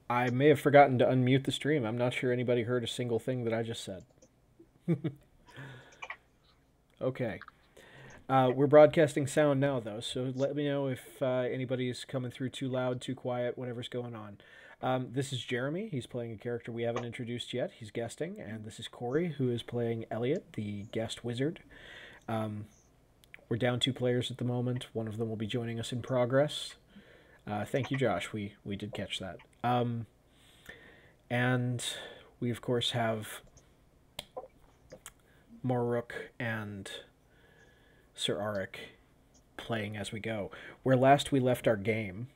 I may have forgotten to unmute the stream. I'm not sure anybody heard a single thing that I just said. Okay. We're broadcasting sound now, though, so let me know if anybody's coming through too loud, too quiet, whatever's going on. This is Jeremy. He's playing a character we haven't introduced yet. He's guesting. And this is Corey, who is playing Elliot, the guest wizard. We're down 2 players at the moment. One of them will be joining us in progress. Thank you, Josh. We did catch that. And we, of course, have Morrook and Sir Arik playing as we go. Where last we left our game,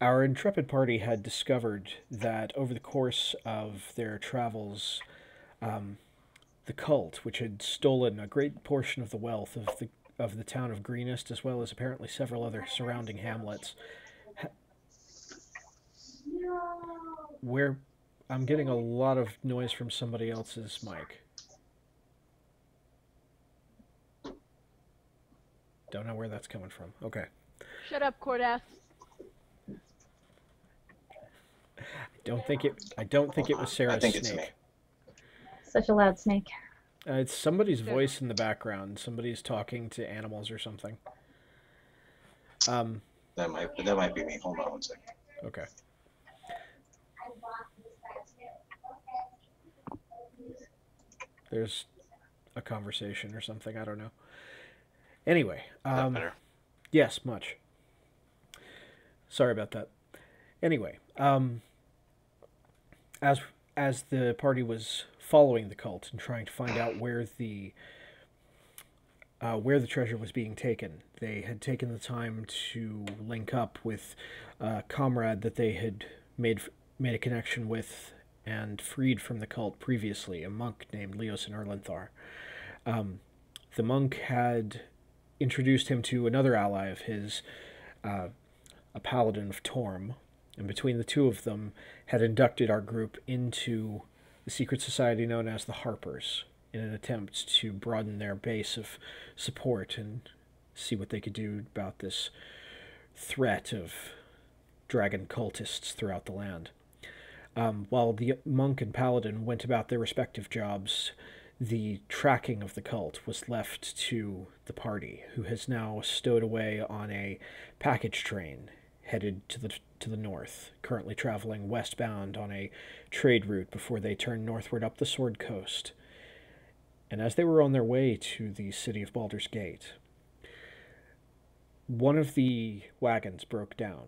our intrepid party had discovered that over the course of their travels, the cult, which had stolen a great portion of the wealth of the town of Greenest, as well as apparently several other surrounding hamlets, where I'm getting a lot of noise from somebody else's mic. Don't know where that's coming from. Okay. Shut up, Cordath. I don't think it was Sarah's snake. Such a loud snake. It's somebody's voice in the background. Somebody's talking to animals or something. That might be me. Hold on one second. Okay. There's a conversation or something. I don't know. Anyway. Is that better? Yes, much. Sorry about that. Anyway, as the party was following the cult and trying to find out where the treasure was being taken, they had taken the time to link up with a comrade that they had made a connection with and freed from the cult previously, a monk named Leosin Erlenthar. The monk had introduced him to another ally of his, a paladin of Torm, and between the two of them had inducted our group into the secret society known as the Harpers in an attempt to broaden their base of support and see what they could do about this threat of dragon cultists throughout the land. While the monk and paladin went about their respective jobs, the tracking of the cult was left to the party, who has now stowed away on a package train headed to the north, currently traveling westbound on a trade route before they turn northward up the Sword Coast. And as they were on their way to the city of Baldur's Gate, one of the wagons broke down,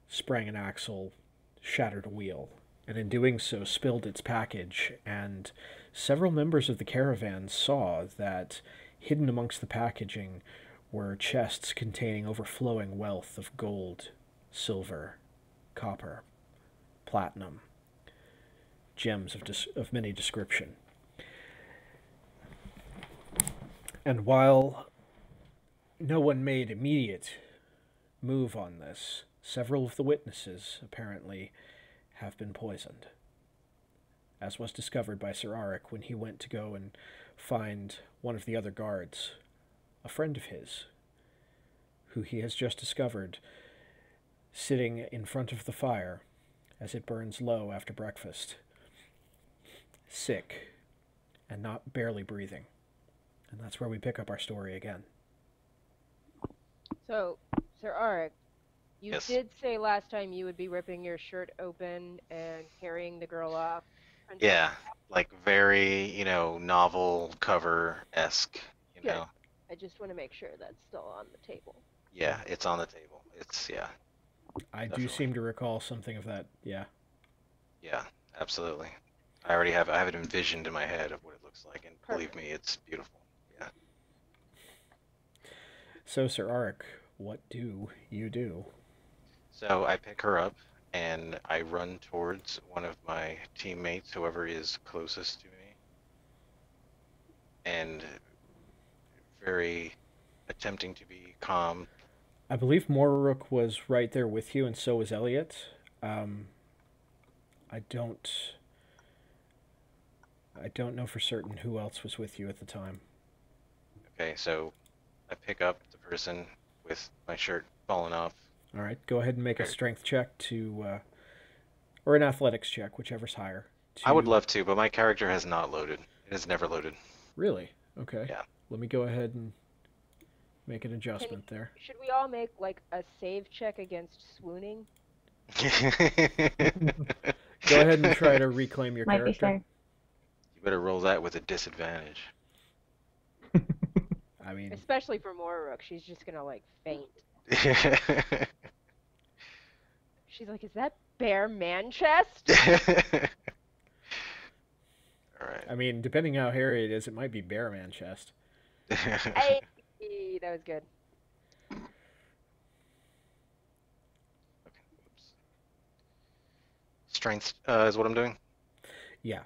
sprang an axle, shattered a wheel, and in doing so spilled its package, and several members of the caravan saw that hidden amongst the packaging were chests containing overflowing wealth of gold, silver, copper, platinum, gems of many description. And while no one made immediate move on this, several of the witnesses apparently have been poisoned, as was discovered by Sir Arik when he went to go and find one of the other guards, a friend of his, who he has just discovered sitting in front of the fire as it burns low after breakfast, sick and not barely breathing. And that's where we pick up our story again. So, Sir Arik, you Yes. did say last time you would be ripping your shirt open and carrying the girl off. Yeah, like very, novel cover-esque, Good. know. I just want to make sure that's still on the table. Yeah, it's on the table. Yeah. I Definitely. do seem to recall something of that, yeah. Yeah, absolutely. I have it envisioned in my head of what it looks like, and believe me, it's beautiful. Yeah. So, Sir Arik, what do you do? So I pick her up and I run towards one of my teammates, whoever is closest to me, and very attempting to be calm. I believe Morrook was right there with you, and so was Elliot. I don't know for certain who else was with you at the time. Okay, so I pick up the person with my shirt fallen off, All right, go ahead and make a Okay. strength check or an athletics check, whichever's higher. I would To love to, but my character has not loaded. It has never loaded. Really? Okay. Yeah. Let me go ahead and make an Can adjustment there. should we all make like a save check against swooning? Go ahead and try to reclaim your Might be character. fair. You better roll that with a disadvantage. I mean, Especially for Morrook, she's just gonna like faint. She's like, "Is that bear man chest?" I mean, depending how hairy it is, it might be Bear Man chest. Hey, that was good. Strength is what I'm doing. Yeah.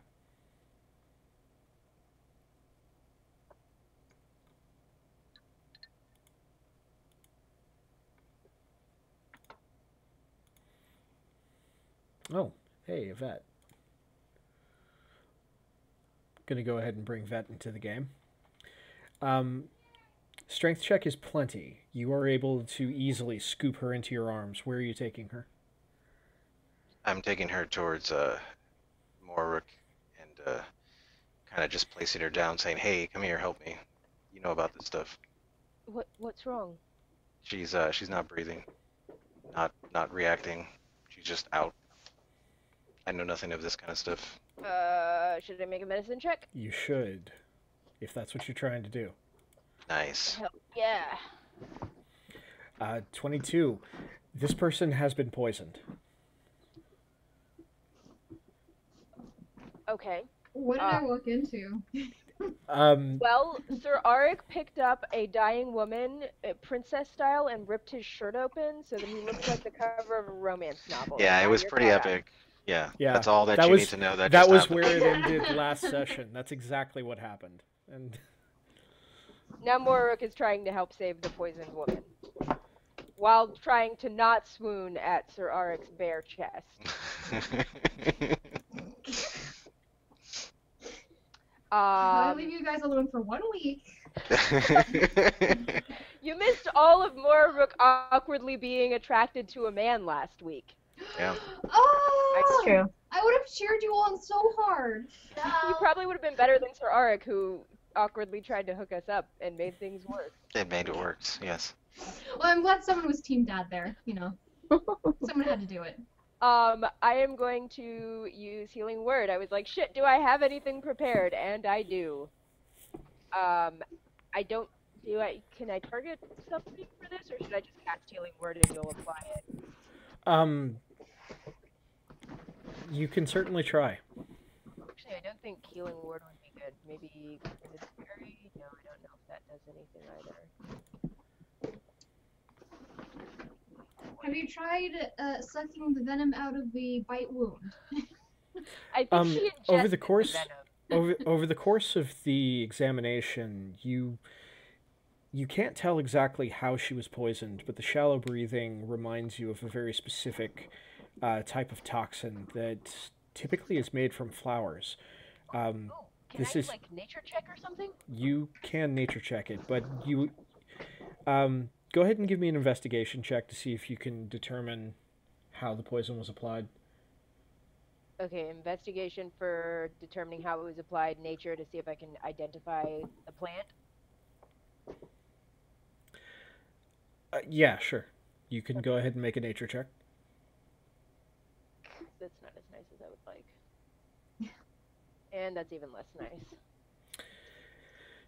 Oh, hey, Yvette. Gonna go ahead and bring Vet into the game. Strength check is plenty. You are able to easily scoop her into your arms. Where are you taking her? I'm taking her towards Morrook and kind of just placing her down, saying, "Hey, come here, help me. You know about this stuff." What's wrong? She's not breathing, not reacting. She's just out. I know nothing of this kind of stuff. Should I make a medicine check? You should, if that's what you're trying to do. Nice. Hell yeah. 22. This person has been poisoned. Okay. What did I walk into? Well, Sir Arik picked up a dying woman, princess style, and ripped his shirt open so that he looks like the cover of a romance novel. Yeah, And it now was you're pretty caught up. epic. Yeah, Yeah, that's all that that you was- need to know. That That just was happened. where it ended last session. That's exactly what happened. And Now Morrook is trying to help save the poisoned woman, while trying to not swoon at Sir Arik's bare chest. I'll leave you guys alone for 1 week. You missed all of Morrook awkwardly being attracted to a man last week. Yeah. Oh! It's true. I would have cheered you on so hard. You probably would have been better than Sir Arik, who awkwardly tried to hook us up and made things work. It made it work. Yes. Well, I'm glad someone was Team Dad there, you know. Someone had to do it. I am going to use Healing Word. I was like, shit, do I have anything prepared? And I do. I don't, can I target something for this, or should I just cast Healing Word and you'll apply it? you can certainly try. Actually, I don't think Healing Word would be good. Maybe Crimson Fairy? No, I don't know if that does anything either. Have you tried sucking the venom out of the bite wound? I think she over ingested the course venom. over the course of the examination, you can't tell exactly how she was poisoned, but the shallow breathing reminds you of a very specific type of toxin that typically is made from flowers. Can This I, is like, nature check or something? you can nature check it, but you go ahead and give me an investigation check to see if you can determine how the poison was applied. Okay, investigation for determining how it was applied, nature to see if I can identify the plant. Yeah, sure. You can go ahead and make a nature check. That's not as nice as I would like. And that's even less nice.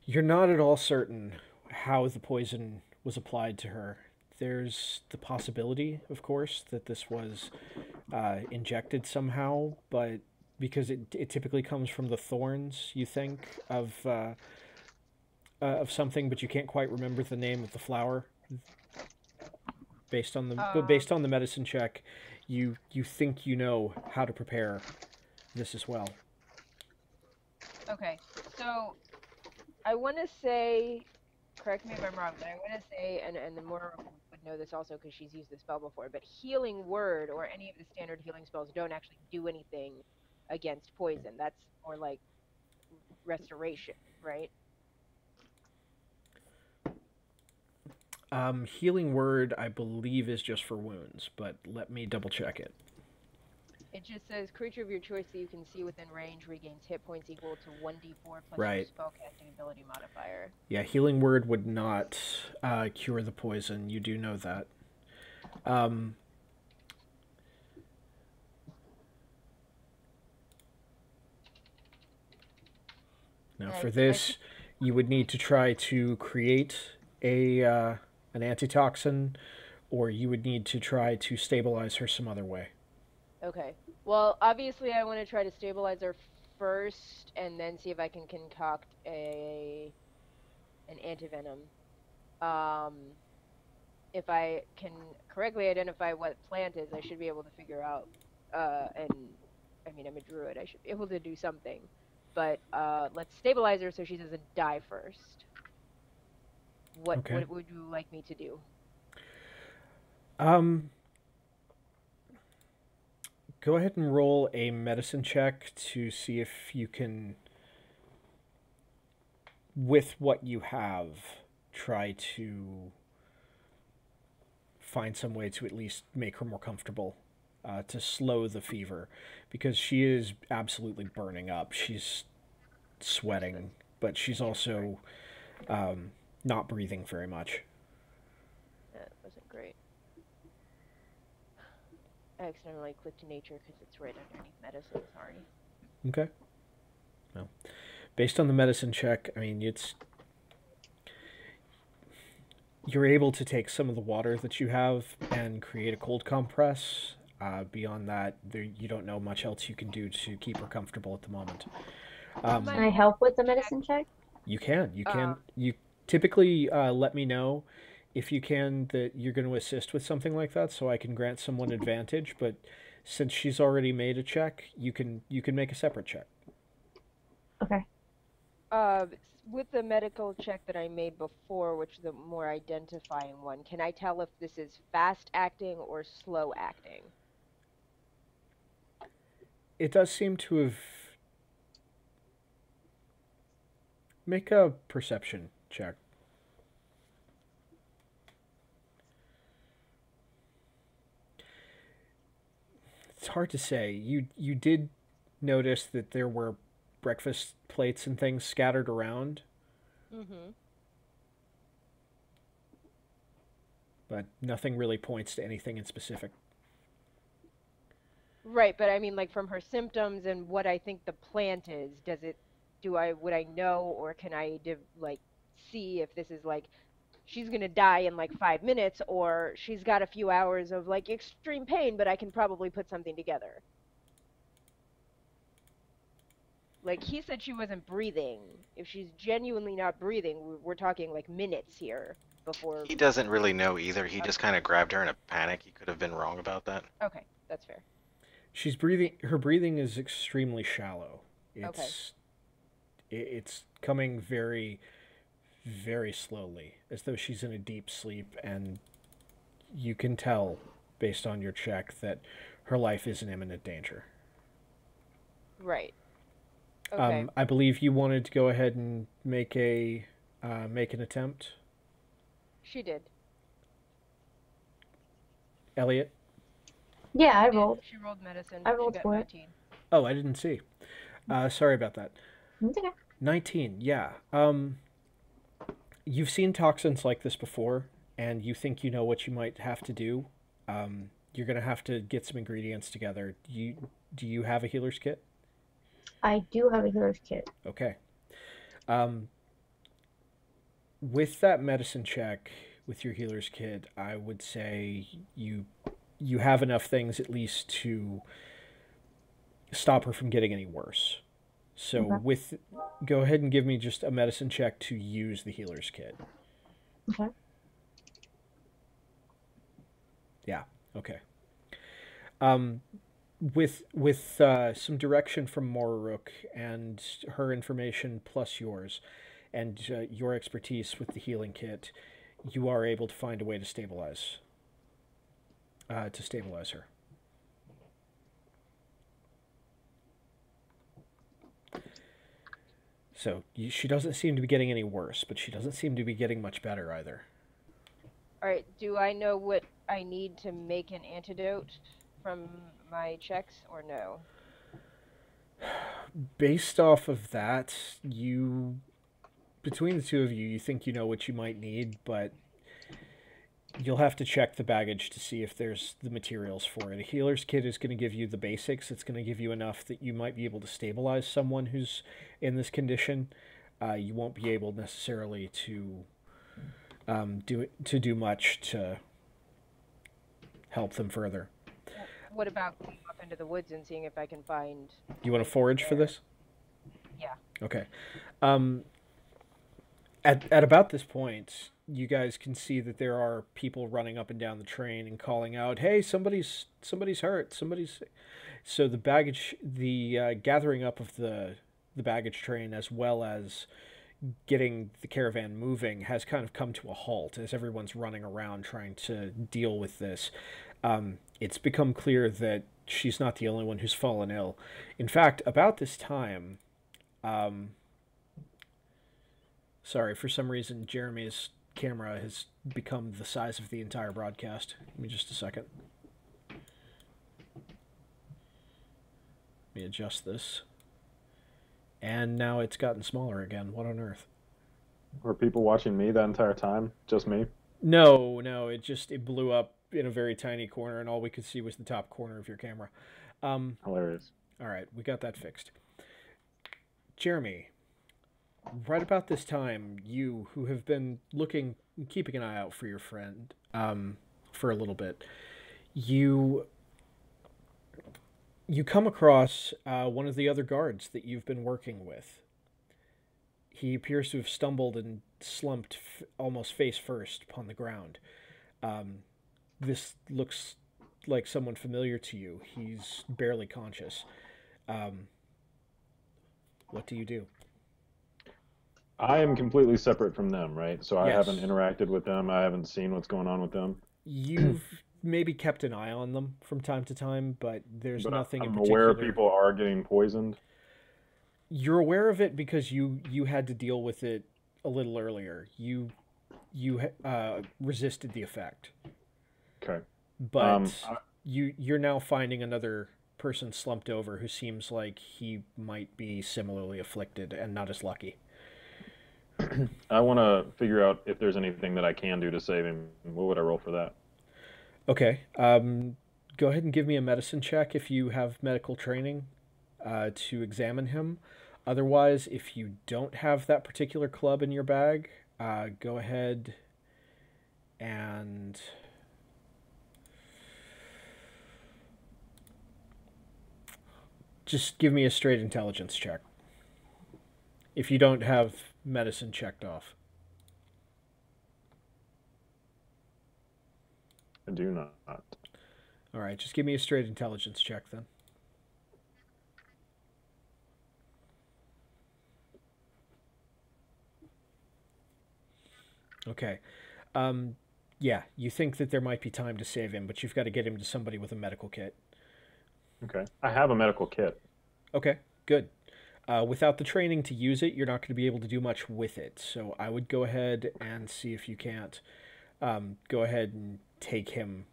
You're not at all certain how the poison was applied to her. There's the possibility, of course, that this was injected somehow, but because it typically comes from the thorns, you think, of something, but you can't quite remember the name of the flower. Based on the medicine check, you think you know how to prepare this as well. Okay, so I want to say, correct me if I'm wrong, but I want to say, and the Mora would know this also because she's used the spell before, but Healing Word or any of the standard healing spells don't actually do anything against poison. That's more like restoration, right? Healing word, I believe, is just for wounds, but let me double check it. It just says creature of your choice that you can see within range regains hit points equal to 1d4 plus your Right. spellcasting ability modifier. Yeah, healing word would not cure the poison. You do know that. Now, for this, you would need to try to create an antitoxin, or you would need to try to stabilize her some other way. Okay. Well, obviously, I want to try to stabilize her first, and then see if I can concoct an antivenom. If I can correctly identify what plant is, I should be able to figure out. And I mean, I'm a druid. I should be able to do something. But let's stabilize her so she doesn't die first. What would you like me to do? Go ahead and roll a medicine check to see if you can, with what you have, try to find some way to at least make her more comfortable, to slow the fever, because she is absolutely burning up. She's sweating, but she's also not breathing very much. That wasn't great. I accidentally clicked to nature because it's right underneath medicine. Sorry. Okay. Well, based on the medicine check, I mean, you're able to take some of the water that you have and create a cold compress. Beyond that, you don't know much else you can do to keep her comfortable at the moment. Can I help with the medicine check? You can. You typically let me know if you can that you're going to assist with something like that, so I can grant someone advantage. But since she's already made a check, you can make a separate check. Okay. With the medical check that I made before, which is the more identifying one, can I tell if this is fast acting or slow acting? It does seem to have. Make a perception check. It's hard to say. You did notice that there were breakfast plates and things scattered around. Mm-hmm. But nothing really points to anything in specific. Right, but I mean, like, from her symptoms and what I think the plant is, would I know, or can I, like, see if this is, like, she's gonna die in, like, 5 minutes, or she's got a few hours of, like, extreme pain, but I can probably put something together. Like, he said she wasn't breathing. If she's genuinely not breathing, we're talking, like, minutes here before... He doesn't really know either. He just kind of grabbed her in a panic. He could have been wrong about that. Okay, that's fair. She's breathing. Her breathing is extremely shallow. Okay. It's coming very, very slowly, as though she's in a deep sleep, and you can tell, based on your check, that her life is in imminent danger. Right. Okay. I believe you wanted to go ahead and make an attempt. She did. Yeah, Elliot? I rolled. She rolled medicine. I rolled she got for it. 19. Oh, I didn't see. Sorry about that. It's okay. 19, yeah. You've seen toxins like this before, and you think you know what you might have to do. You're going to have to get some ingredients together. Do you have a healer's kit? I do have a healer's kit. Okay. With that medicine check, with your healer's kit, I would say you have enough things at least to stop her from getting any worse. So Okay. go ahead and give me just a medicine check to use the healer's kit. Okay. Yeah, okay. With some direction from Moraruk and her information plus yours, and your expertise with the healing kit, you are able to find a way to stabilize her. So she doesn't seem to be getting any worse, but she doesn't seem to be getting much better either. All right. Do I know what I need to make an antidote from my checks, or no? Based off of that, between the two of you, you think you know what you might need, but you'll have to check the baggage to see if there's the materials for it. A healer's kit is going to give you the basics. It's going to give you enough that you might be able to stabilize someone who's in this condition. You won't be able necessarily to do much to help them further. What about going off into the woods and seeing if I can find? You want to forage for this? Yeah. Okay. At about this point, you guys can see that there are people running up and down the train and calling out, "Hey, somebody's hurt. Somebody's." So the gathering up of the baggage train, as well as getting the caravan moving, has kind of come to a halt as everyone's running around trying to deal with this. It's become clear that she's not the only one who's fallen ill. In fact, about this time, sorry, for some reason, Jeremy's camera has become the size of the entire broadcast. Give me just a second. Let me adjust this. And now it's gotten smaller again. What on earth? Were people watching me that entire time? Just me? No, it blew up in a very tiny corner, and all we could see was the top corner of your camera. Hilarious. All right, we got that fixed. Jeremy, right about this time, you, who have been keeping an eye out for your friend for a little bit, you come across one of the other guards that you've been working with. He appears to have stumbled and slumped almost face first upon the ground. This looks like someone familiar to you. He's barely conscious. What do you do? I am completely separate from them, right? So I Yes. haven't interacted with them. I haven't seen what's going on with them. You've maybe kept an eye on them from time to time, but there's But nothing in I'm particular. aware people are getting poisoned. You're aware of it because you had to deal with it a little earlier. You resisted the effect, Okay. but you're now finding another person slumped over who seems like he might be similarly afflicted and not as lucky. I want to figure out if there's anything that I can do to save him. What would I roll for that? Okay. Go ahead and give me a medicine check if you have medical training to examine him. Otherwise, if you don't have that particular club in your bag, go ahead and just give me a straight intelligence check. If you don't have medicine checked off. I do not. All right, just give me a straight intelligence check then. Okay. Yeah, you think that there might be time to save him, but you've got to get him to somebody with a medical kit. Okay. I have a medical kit. Okay, good. Without the training to use it, you're not going to be able to do much with it. So I would go ahead and see if you can't go ahead and take him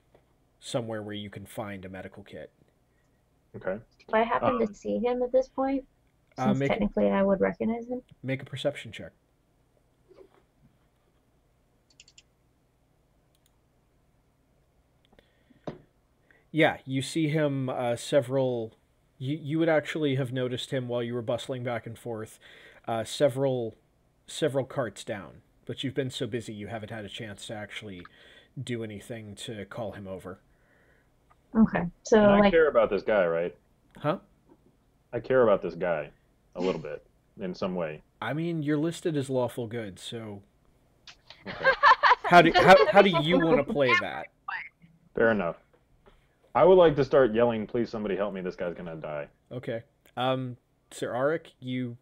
somewhere where you can find a medical kit. Okay. If I happen to see him at this point, since make- technically I would recognize him. Make a perception check. Yeah, you see him several... You would actually have noticed him while you were bustling back and forth several carts down. But you've been so busy you haven't had a chance to actually do anything to call him over. Okay, so And I like, care about this guy, right? Huh? I care about this guy a little bit in some way. I mean, you're listed as lawful good, so Okay. how do you want to play that? Fair enough. I would like to start yelling, "Please, somebody help me! This guy's gonna die." Okay. Sir Arik, you,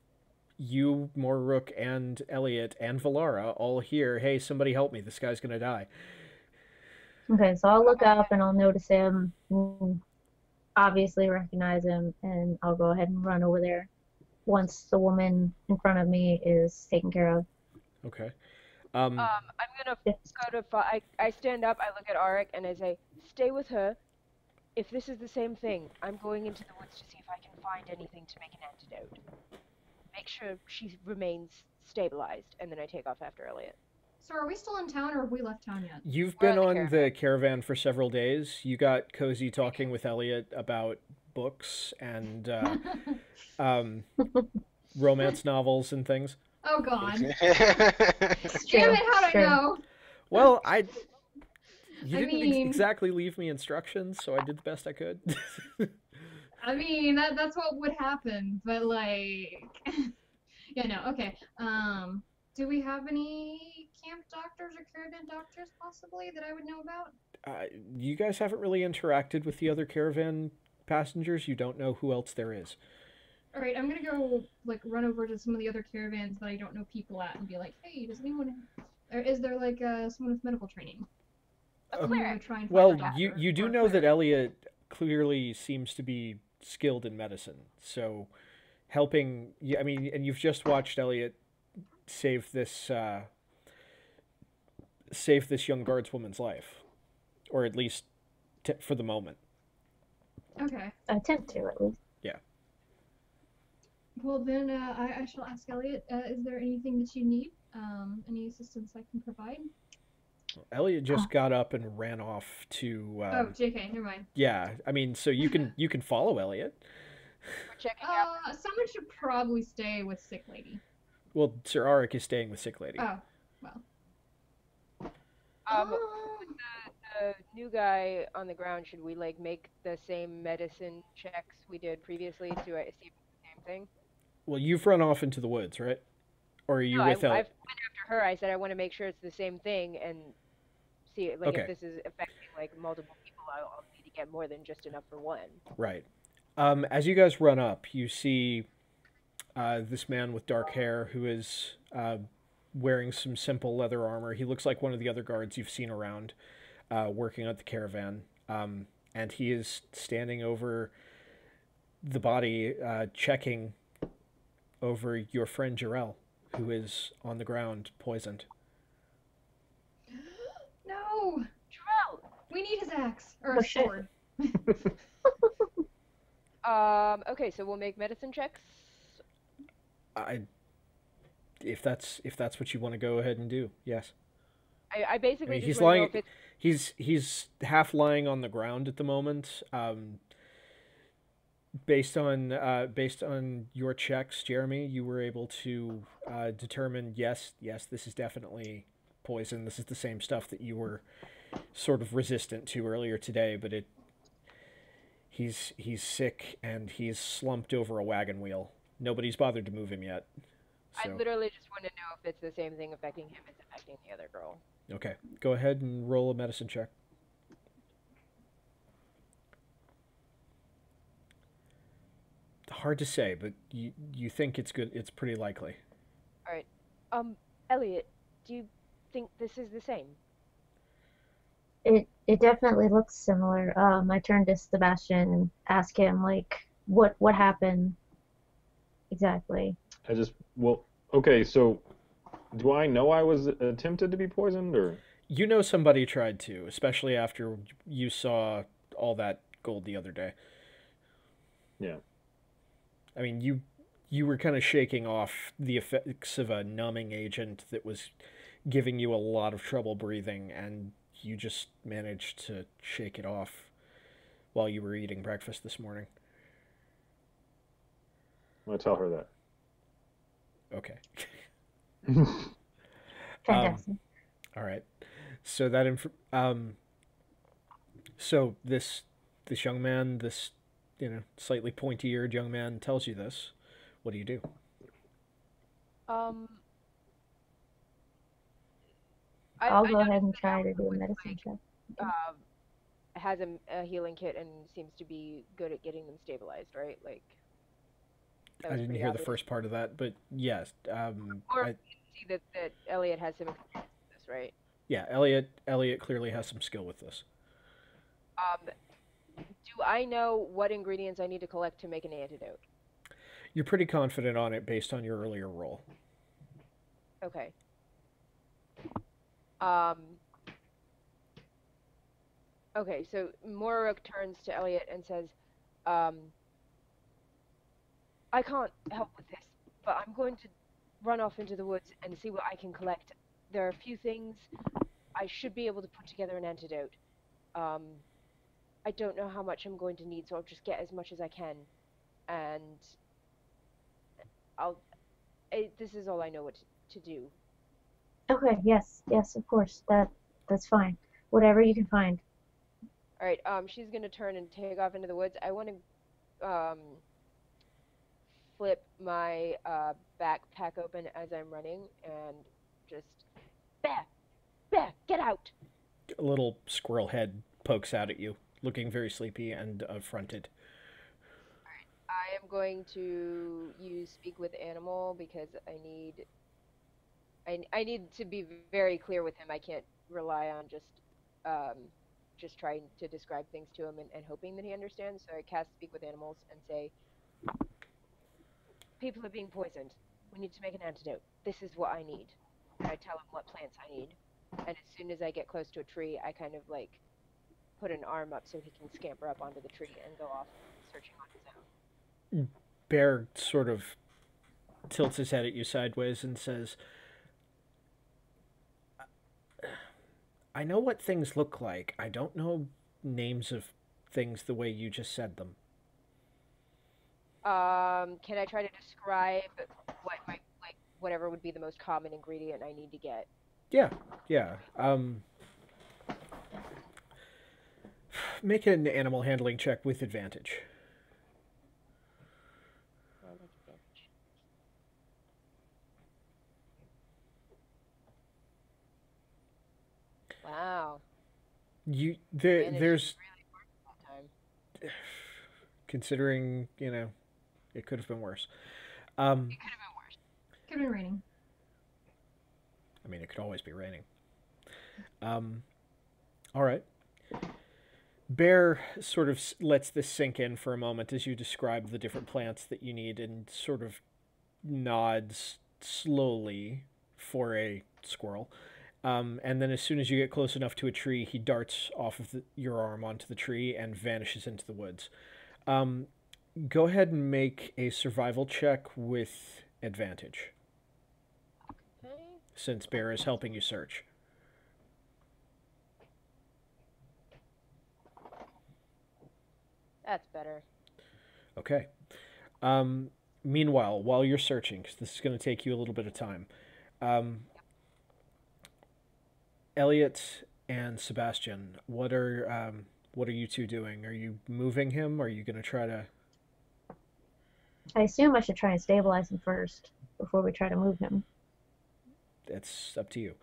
Morrook, and Elliot, and Valara all hear, "Hey, somebody help me! This guy's gonna die." okay, so I'll look up and I'll notice him, obviously recognize him, and I'll go ahead and run over there once the woman in front of me is taken care of. Okay. I'm gonna go to. I stand up. I look at Arik and I say, "Stay with her. If this is the same thing, I'm going into the woods to see if I can find anything to make an antidote. Make sure she remains stabilized." And then I take off after Elliot. So are we still in town, or have we left town yet? You've We're been on the on the caravan for several days. You got cozy talking with Elliot about books and romance novels and things. Oh God! It's true. Damn it! How'd I True. know? Well, you I didn't mean- exactly leave me instructions, so I did the best I could. I mean, that's what would happen, but like, yeah, no, okay. Do we have any camp doctors or caravan doctors possibly that I would know about? You guys haven't really interacted with the other caravan passengers. You don't know who else there is. All right, I'm gonna go like run over to some of the other caravans that I don't know people at and be like, hey, does anyone, or is there like someone with medical training? A I'm gonna cleric. try and find Well, a doctor you do or a know that cleric. Elliot clearly seems to be skilled in medicine, so helping. I mean, and you've just watched Elliot save this young guardswoman's life, or at least for the moment. Okay. Attempt to, at least. Well then, I shall ask Elliot. Is there anything that you need? Any assistance I can provide? Elliot just got up and ran off to. Oh, JK, never mind. Yeah, I mean, so you can follow Elliot. We're checking out. Someone should probably stay with sick lady. Well, Sir Arik is staying with sick lady. Oh, well. The new guy on the ground, should we like make the same medicine checks we did previously to see if it's the same thing? Well, you've run off into the woods, right? Or are you No, with I Elliot? went after her. I said I want to make sure it's the same thing and see like Okay. if this is affecting like multiple people. I'll need to get more than just enough for one. Right. As you guys run up, you see this man with dark hair who is wearing some simple leather armor. He looks like one of the other guards you've seen around working at the caravan. And he is standing over the body, checking over your friend Jarell, who is on the ground, poisoned. No! Jarell! We need his axe. Or Oh, a shit. sword. Okay, so we'll make medicine checks. If that's what you want to go ahead and do, yes. I basically mean, just he's want to know lying. if it's He's half lying on the ground at the moment. Based on your checks, Jeremy, you were able to determine yes, this is definitely poison. This is the same stuff that you were sort of resistant to earlier today, but he's sick and he's slumped over a wagon wheel. Nobody's bothered to move him yet. I So, literally just want to know if it's the same thing affecting him as affecting the other girl. okay, go ahead and roll a medicine check. Hard to say, but you think it's good. It's pretty likely. All right. Elliot, do you think this is the same? It definitely looks similar. I turn to Sebastian and ask him like what happened exactly. Okay, so do I know I was attempted to be poisoned, or? You know somebody tried to, especially after you saw all that gold the other day. Yeah. I mean, you were kind of shaking off the effects of a numbing agent that was giving you a lot of trouble breathing, and you just managed to shake it off while you were eating breakfast this morning. I'm gonna tell her that. Okay. Fantastic. All right. So so this young man, this slightly pointy-eared young man tells you this. What do you do? I'll go noticed ahead and that try to Elliot do a was, medicine check. has a healing kit and seems to be good at getting them stabilized, right? Like. that I was didn't pretty hear the obvious. first part of that, but yes. Or you can see that Elliot has some experience with this, right? Yeah, Elliot clearly has some skill with this. Do I know what ingredients I need to collect to make an antidote? You're pretty confident on it based on your earlier roll. Okay. Um, okay, so Morok turns to Elliot and says, um, I can't help with this, but I'm going to run off into the woods and see what I can collect. There are a few things I should be able to put together an antidote. Um, I don't know how much I'm going to need, so I'll just get as much as I can, and this is all I know what to do. Okay, yes, of course. That's fine. Whatever you can find. All right. She's gonna turn and take off into the woods. I want to flip my backpack open as I'm running and just bear, get out. A little squirrel head pokes out at you, looking very sleepy and affronted. I am going to use speak with animal because I need to be very clear with him. I can't rely on just trying to describe things to him and hoping that he understands. So I cast speak with animals and say, people are being poisoned. We need to make an antidote. This is what I need. And I tell him what plants I need. And as soon as I get close to a tree, I kind of like put an arm up so he can scamper up onto the tree and go off searching on his own. Bear sort of tilts his head at you sideways and says, I know what things look like. I don't know names of things the way you just said them. Can I try to describe what might, like, whatever would be the most common ingredient I need to get? Yeah. Make an animal handling check with advantage. Wow. There's really that time. Considering, it could have been worse. It could have been worse. Could have been raining. I mean, it could always be raining. All right. Bear sort of lets this sink in for a moment as you describe the different plants that you need and sort of nods slowly for a squirrel. And then as soon as you get close enough to a tree, he darts off of your arm onto the tree and vanishes into the woods. Go ahead and make a survival check with advantage. Okay. Since Bear is helping you search. That's better. Okay. Meanwhile, while you're searching, 'cause this is going to take you a little bit of time, Elliot and Sebastian, what are you two doing? Are you moving him? Are you going to try to... I assume I should try and stabilize him first before we try to move him. It's up to you.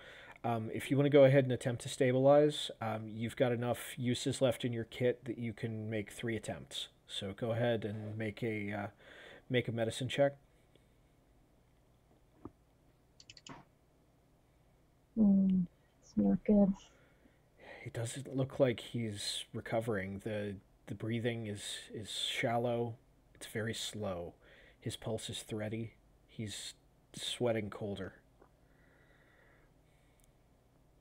If you want to go ahead and attempt to stabilize, you've got enough uses left in your kit that you can make 3 attempts. So go ahead and make a medicine check. It's not good. It doesn't look like he's recovering. The breathing is shallow. It's very slow. His pulse is thready. He's sweating colder.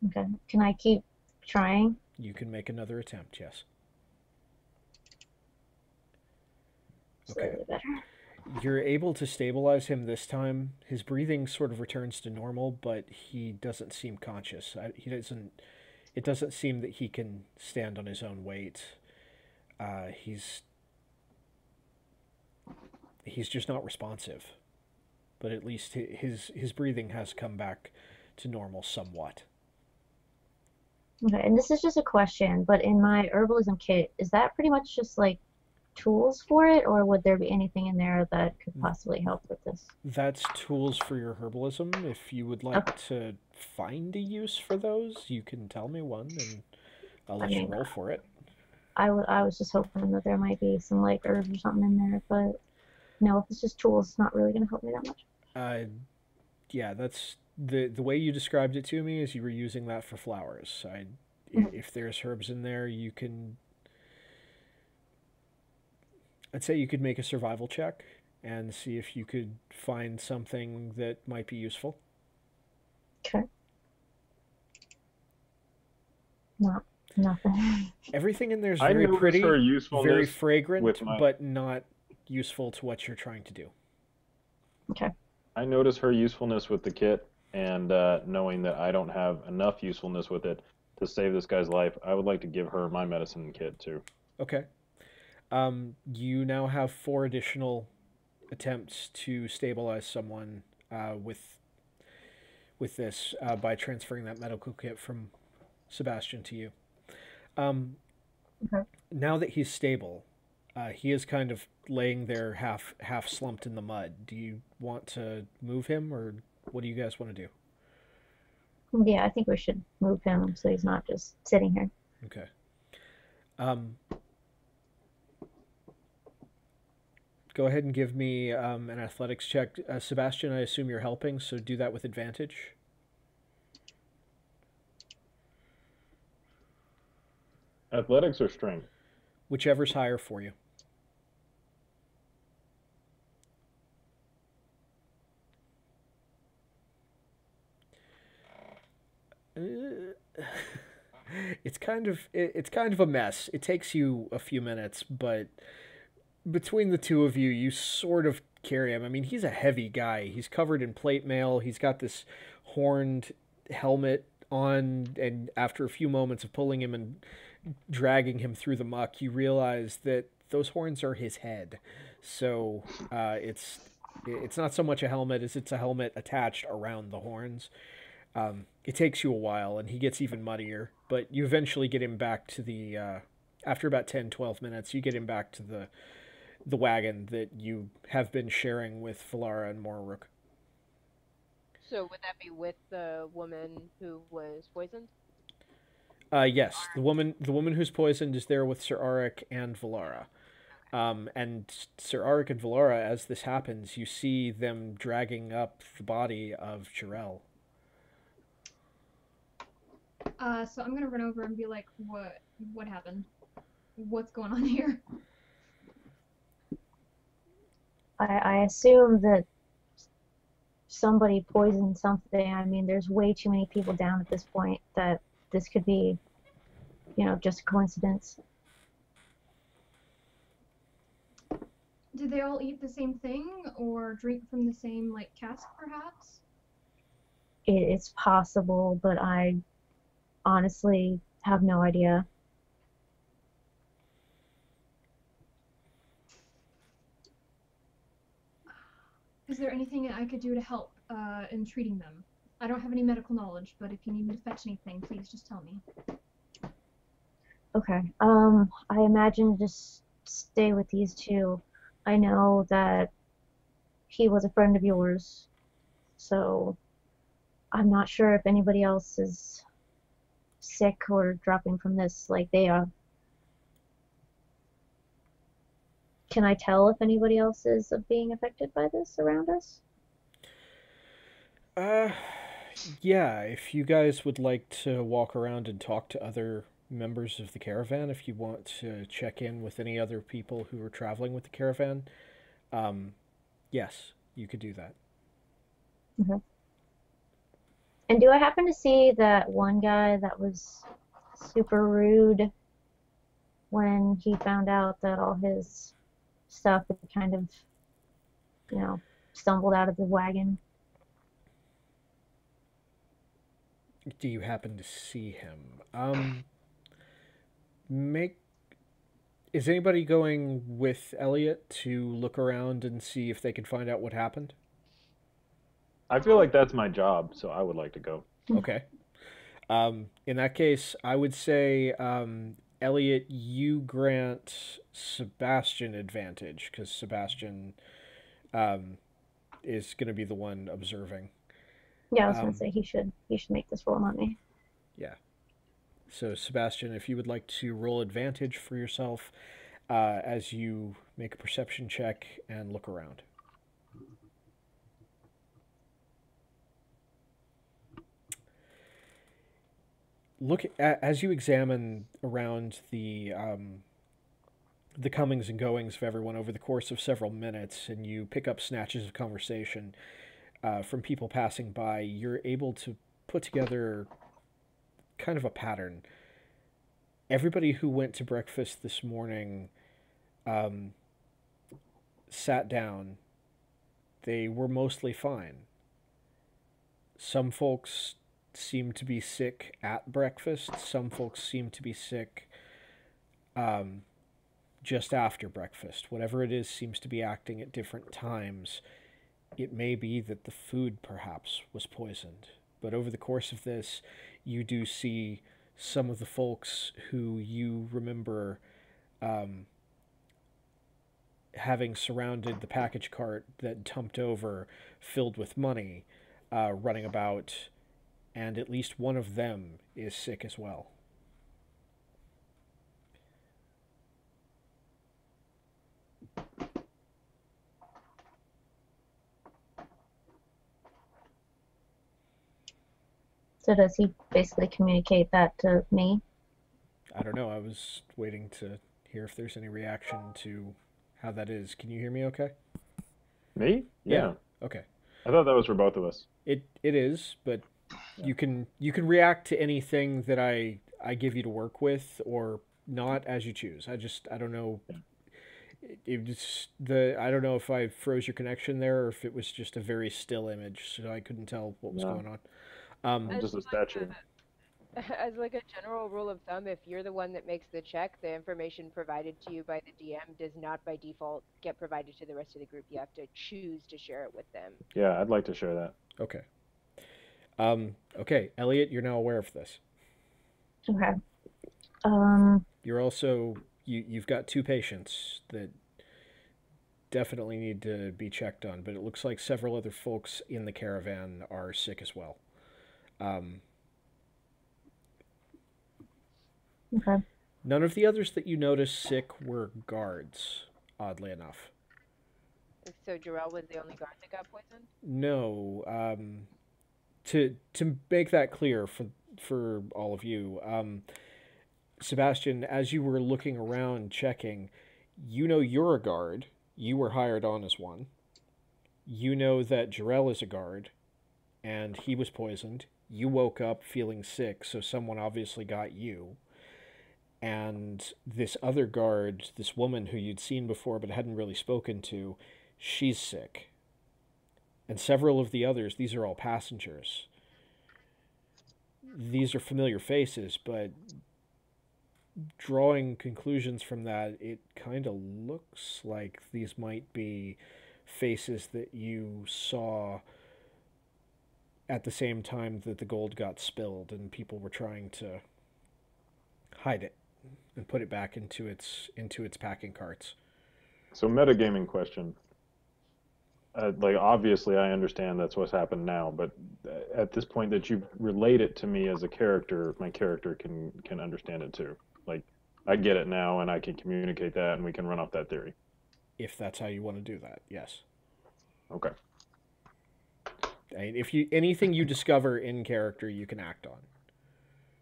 Okay. Can I keep trying? You can make another attempt, yes. Okay. Slightly better. You're able to stabilize him this time. His breathing sort of returns to normal, but he doesn't seem conscious. It doesn't seem that he can stand on his own weight. He's just not responsive. But at least his breathing has come back to normal somewhat. Okay, and this is just a question, but in my herbalism kit, is that pretty much just like tools for it, or would there be anything in there that could possibly help with this? That's tools for your herbalism. If you would like to find a use for those, you can tell me one, and I'll let you roll for it. I was just hoping that there might be some like herbs or something in there, but no, if it's just tools, it's not really going to help me that much. Yeah, that's the way you described it to me is you were using that for flowers. If there's herbs in there, I'd say you could make a survival check and see if you could find something that might be useful. Okay. Not nothing. Everything in there is I very notice pretty, her very usefulness fragrant, with my. but not useful to what you're trying to do. Okay. I notice her usefulness with the kit, and knowing that I don't have enough usefulness with it to save this guy's life, I would like to give her my medicine kit too. Okay. You now have 4 additional attempts to stabilize someone with this by transferring that medical kit from Sebastian to you. Um, Okay. Now that he's stable, he is kind of laying there half slumped in the mud. Do you want to move him, or what do you guys want to do? Yeah, I think we should move him so he's not just sitting here. Okay. Um, Go ahead and give me an athletics check. Sebastian, I assume you're helping, so do that with advantage. Athletics or strength? Whichever's higher for you. It's kind of a mess. It takes you a few minutes, but between the two of you, you sort of carry him. I mean, he's a heavy guy. He's covered in plate mail. He's got this horned helmet on, and after a few moments of pulling him and dragging him through the muck, you realize that those horns are his head. So it's not so much a helmet as it's a helmet attached around the horns. It takes you a while, and he gets even muddier, but you eventually get him back to the after about 10-12 minutes, you get him back to the wagon that you have been sharing with Valara and Morrook. So would that be with the woman who was poisoned? Yes, the woman who's poisoned is there with Sir Arik and Valara. And Sir Arik and Valara, as this happens, you see them dragging up the body of Jarell. So I'm gonna run over and be like, what happened? What's going on here? I assume that somebody poisoned something. I mean, there's way too many people down at this point that this could be, just a coincidence. Did they all eat the same thing or drink from the same cask perhaps? It's possible, but I honestly have no idea. Is there anything I could do to help in treating them? I don't have any medical knowledge, but if you need me to fetch anything, please just tell me. Okay. I imagine just stay with these two. I know that he was a friend of yours, so I'm not sure if anybody else is sick or dropping from this like they are. Can I tell if anybody else is being affected by this around us? Yeah, if you guys would like to walk around and talk to other members of the caravan, if you want to check in with any other people who are traveling with the caravan, yes, you could do that. Okay. And do I happen to see that one guy that was super rude when he found out that all his stuff had kind of, stumbled out of the wagon? Do you happen to see him? Make Is anybody going with Elliot to look around and see if they can find out what happened? I feel like that's my job, so I would like to go. Okay. In that case, I would say, Elliot, you grant Sebastian advantage because Sebastian is going to be the one observing. Yeah, I was gonna say he should make this roll, not me. Yeah. So, Sebastian, if you would like to roll advantage for yourself as you make a perception check and look around. As you examine around the comings and goings of everyone over the course of several minutes, and you pick up snatches of conversation from people passing by, you're able to put together kind of a pattern. everybody who went to breakfast this morning um, sat down. They were mostly fine. Some folks seem to be sick at breakfast. Some folks seem to be sick um, just after breakfast. Whatever it is seems to be acting at different times. It may be that the food perhaps was poisoned. But over the course of this, you do see some of the folks who you remember um, having surrounded the package cart that dumped over filled with money running about, and at least one of them is sick as well. So does he basically communicate that to me? I don't know. I was waiting to hear if there's any reaction to how that is. Can you hear me okay? Me? Yeah. Okay. I thought that was for both of us. It is, but Yeah. you can react to anything that I give you to work with or not as you choose. I don't know. I don't know if I froze your connection there or if it was just a very still image, so I couldn't tell what was No. going on. I'm As just a like statue. as like a general rule of thumb, if you're the one that makes the check, the information provided to you by the DM does not by default get provided to the rest of the group. You have to choose to share it with them. Yeah, I'd like to share that. Okay. Okay, Elliot, you're now aware of this. Okay. Um, You're also you've got two patients that definitely need to be checked on, but it looks like several other folks in the caravan are sick as well. Um, okay. None of the others that you noticed sick were guards, oddly enough. So Jarrell was the only guard that got poisoned? No, to make that clear for all of you, Sebastian, as you were looking around checking, you know you're a guard. You were hired on as one. You know that Jarrell is a guard, and he was poisoned. You woke up feeling sick, so someone obviously got you. And this other guard, this woman who you'd seen before but hadn't really spoken to, she's sick. And several of the others, these are all passengers. These are familiar faces, but drawing conclusions from that, it kind of looks like these might be faces that you saw at the same time that the gold got spilled and people were trying to hide it and put it back into its packing carts. So metagaming question. Like obviously I understand that's what's happened now, but at this point that you relate it to me as a character, my character can understand it too. Like I get it now and I can communicate that and we can run off that theory. If that's how you want to do that, yes. Okay. If you anything you discover in character, you can act on.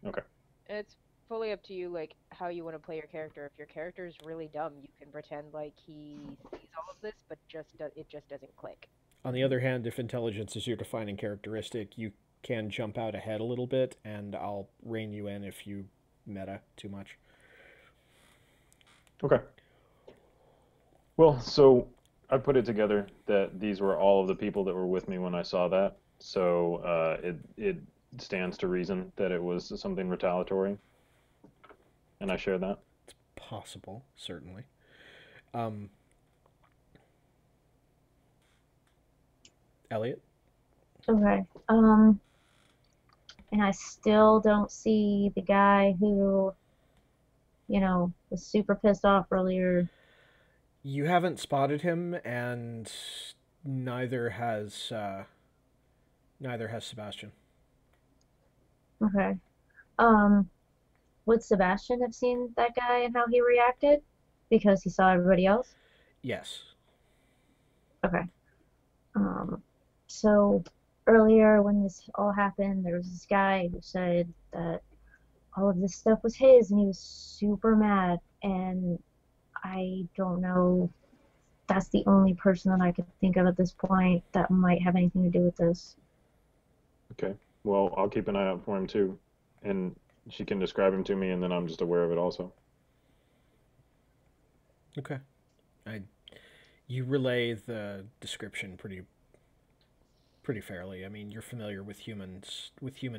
Okay. It's fully up to you, like how you want to play your character. If your character is really dumb, you can pretend like he sees all of this, but it just doesn't click. On the other hand, if intelligence is your defining characteristic, you can jump out ahead a little bit, and I'll rein you in if you meta too much. Okay. Well, so I put it together that these were all of the people that were with me when I saw that. So it stands to reason that it was something retaliatory. And I share that. It's possible, certainly. Elliot? Okay. And I still don't see the guy who, was super pissed off earlier. You haven't spotted him, and neither has Sebastian. Okay. Would Sebastian have seen that guy and how he reacted? Because he saw everybody else? Yes. Okay. So earlier when this all happened, there was this guy who said that all of this stuff was his and he was super mad, and I don't know, that's the only person that I could think of at this point that might have anything to do with this. Okay. Well, I'll keep an eye out for him too. And she can describe him to me, and then I'm just aware of it also. Okay. I you relay the description pretty fairly. I mean, you're familiar with human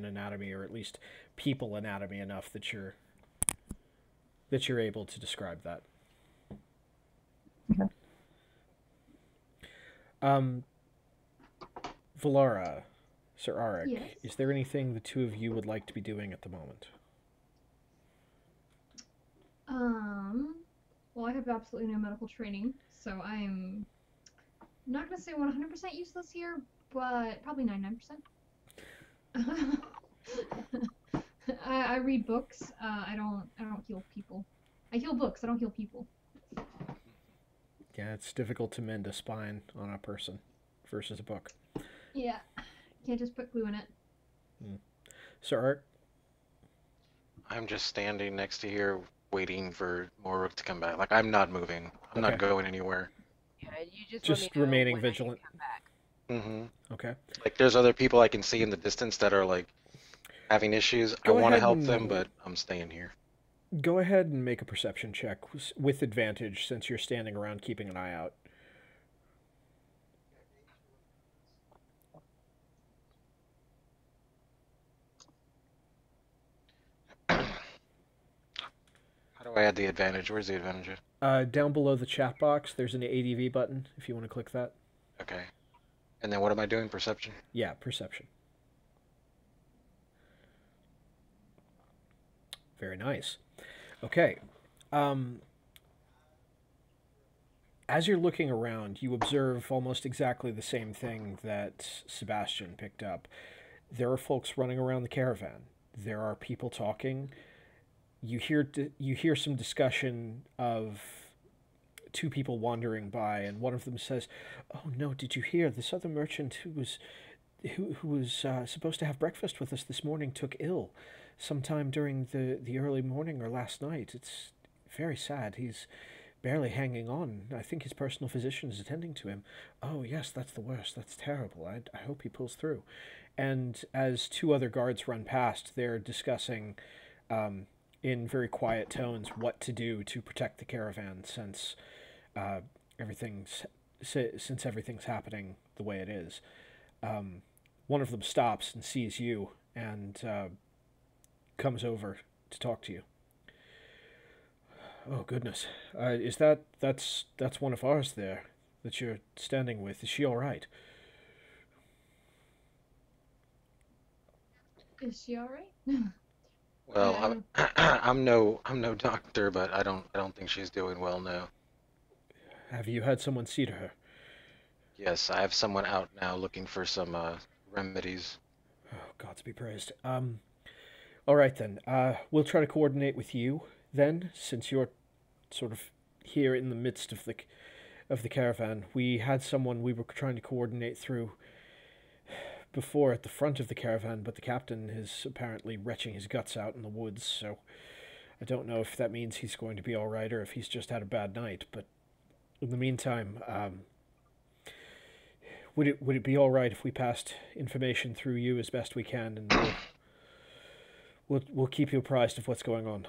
anatomy, or at least people anatomy enough that you're able to describe that. Okay. Um, Valara, Sir Arik, Yes. is there anything the two of you would like to be doing at the moment? Well, I have absolutely no medical training, so I'm not gonna say 100% useless here, but probably 99%. I read books. I don't heal people. I heal books. I don't heal people. Yeah, it's difficult to mend a spine on a person versus a book. Yeah, can't just put glue in it. Sir Arik? I'm just standing next to here waiting for Moruk to come back. Like, I'm not moving. I'm Okay. not going anywhere. Yeah, you just Just let me know remaining when I can vigilant. come back. Mm-hmm. Okay. Like, there's other people I can see in the distance that are, like, having issues. I Go want to ahead help and- them, but I'm staying here. Go ahead and make a perception check with advantage since you're standing around keeping an eye out. How do I add the advantage? Where's the advantage? Down below the chat box, there's an ADV button if you want to click that. Okay. And then what am I doing? Perception? Yeah, perception. Very nice. Okay. As you're looking around, you observe almost exactly the same thing that Sebastian picked up. There are folks running around the caravan. There are people talking. You hear some discussion of two people wandering by, and one of them says, "Oh no, did you hear? This other merchant who was supposed to have breakfast with us this morning took ill sometime during the early morning or last night. It's very sad. He's barely hanging on. I think his personal physician is attending to him. Oh yes, that's the worst. That's terrible. I hope he pulls through." And as two other guards run past, they're discussing in very quiet tones what to do to protect the caravan since everything's happening the way it is. One of them stops and sees you and comes over to talk to you. Oh goodness, that's one of ours there that you're standing with? Is she all right? Is she all right? Well, I'm no doctor, but I don't think she's doing well now. Have you had someone see to her? Yes, I have someone out now looking for some remedies. Oh, God to be praised. All right then. We'll try to coordinate with you then, since you're sort of here in the midst of the caravan. We had someone we were trying to coordinate through before at the front of the caravan, but the captain is apparently retching his guts out in the woods, so I don't know if that means he's going to be all right or if he's just had a bad night. But in the meantime, would it be all right if we passed information through you as best we can, and we'll keep you apprised of what's going on?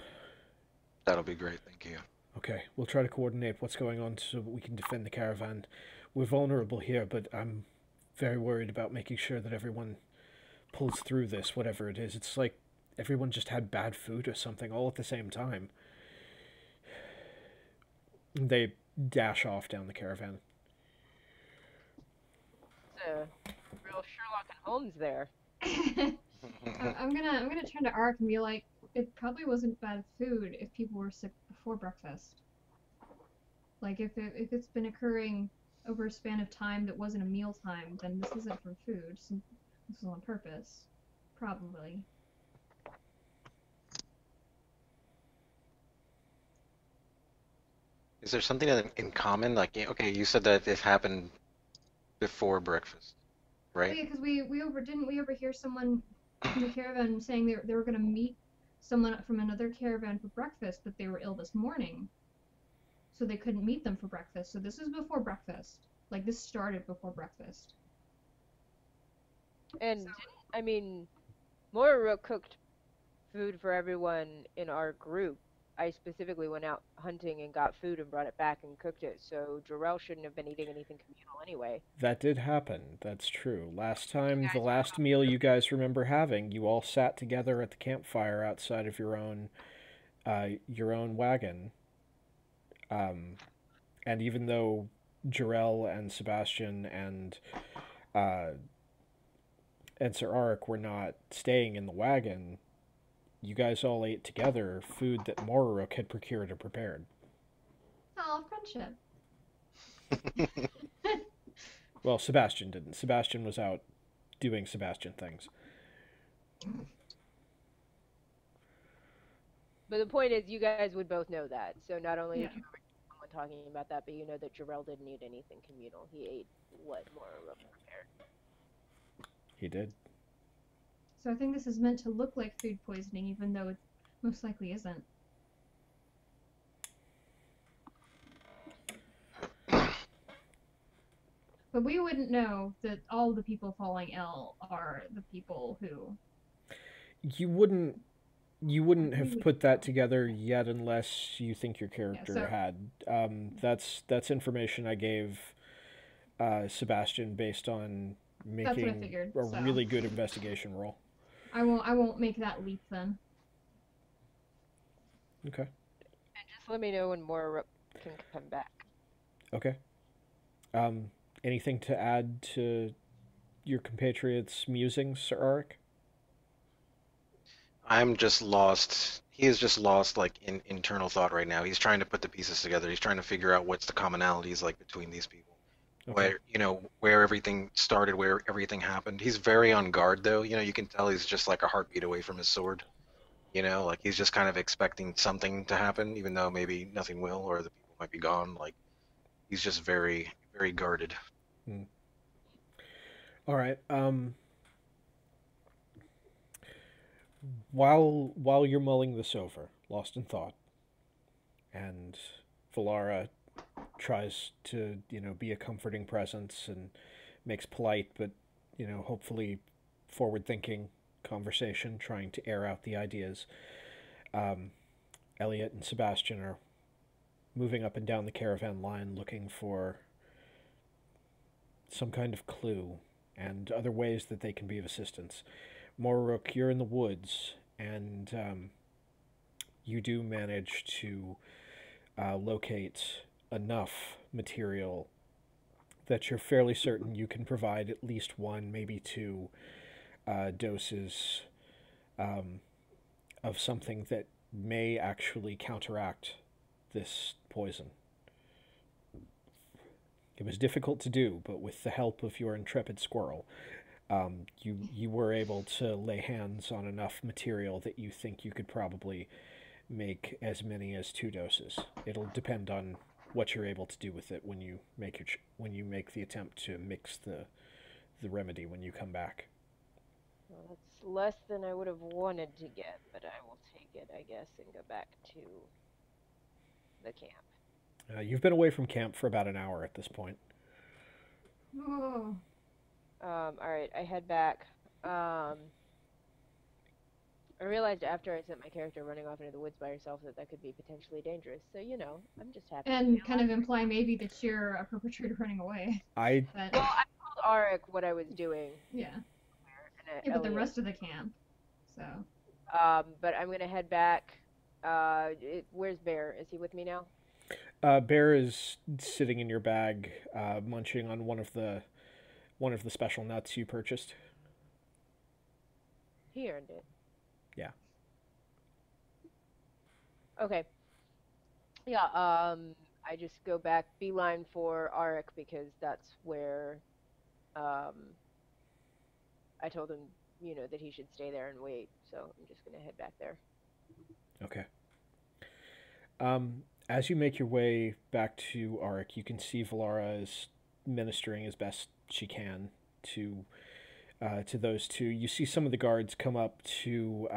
That'll be great, thank you. Okay, we'll try to coordinate what's going on so that we can defend the caravan. We're vulnerable here, but I'm very worried about making sure that everyone pulls through this, whatever it is. It's like everyone just had bad food or something all at the same time. They dash off down the caravan. It's a real Sherlock and Holmes there. I'm gonna turn to Ark and be like, it probably wasn't bad food if people were sick before breakfast. Like if it's been occurring over a span of time that wasn't a meal time, then this isn't from food. So this is on purpose, probably. Is there something in common? Like, okay, you said that it happened before breakfast, Oh, right? yeah, because didn't we overhear someone in the caravan saying they were gonna meet someone from another caravan for breakfast, but they were ill this morning, so they couldn't meet them for breakfast. So this is before breakfast. Like this started before breakfast. And I mean, Moira cooked food for everyone in our group. I specifically went out hunting and got food and brought it back and cooked it, so Jarrell shouldn't have been eating anything communal anyway. That did happen. That's true. Last You time, the guys last meal you guys remember having, you all sat together at the campfire outside of your own wagon. And even though Jarell and Sebastian uh, and Sir Arik were not staying in the wagon, you guys all ate together food that Moraruk had procured or prepared. Oh, friendship. Well, Sebastian didn't. Sebastian was out doing Sebastian things. But the point is, you guys would both know that. So not only Yeah. did you remember someone talking about that, but you know that Jarrell didn't eat anything communal. He ate what Moraruk prepared. He did. So I think this is meant to look like food poisoning, even though it most likely isn't. But we wouldn't know that all the people falling ill are the people who. You wouldn't have put that together yet unless you think your character so- had. That's information I gave Sebastian based on That's what I making figured, a so. really good investigation roll. I won't make that leap then. Okay. And just let me know when Moraruk can come back. Okay. Anything to add to your compatriots' musings, Sir Arik? I'm just lost. He is just lost, like, in internal thought right now. He's trying to put the pieces together. He's trying to figure out what's the commonalities like between these people. Okay. Where everything started, where everything happened. He's very on guard, though. You can tell he's just like a heartbeat away from his sword. Like he's just kind of expecting something to happen, even though maybe nothing will, or the people might be gone. Like, he's just very, very guarded. All right. While you're mulling this over, lost in thought, and Valara tries to, be a comforting presence and makes polite but, hopefully forward-thinking conversation, trying to air out the ideas. Elliot and Sebastian are moving up and down the caravan line looking for some kind of clue and other ways that they can be of assistance. Moraruk, you're in the woods, and you do manage to locate enough material that you're fairly certain you can provide at least one, maybe two doses of something that may actually counteract this poison. It was difficult to do, but with the help of your intrepid squirrel, you were able to lay hands on enough material that you think you could probably make as many as 2 doses. It'll depend on what you're able to do with it when you make the attempt to mix the remedy when you come back. Well, that's less than I would have wanted to get, but I will take it, I guess, and go back to the camp. You've been away from camp for about an hour at this point. Oh. All right, I head back. I realized after I sent my character running off into the woods by herself that could be potentially dangerous. So, I'm just happy. And kind of imply maybe that you're a perpetrator running away. I But, Well, I told Arik what I was doing. yeah. And Yeah, but the Elliot. rest of the camp. So. But I'm gonna head back. Where's Bear? Is he with me now? Bear is sitting in your bag, munching on one of the special nuts you purchased. He earned it. Yeah. Okay. Yeah, I just go back beeline for Arik because that's where I told him, that he should stay there and wait. So I'm just gonna head back there. Okay. As you make your way back to Arik, you can see Valara is ministering as best she can to those two. You see some of the guards come up to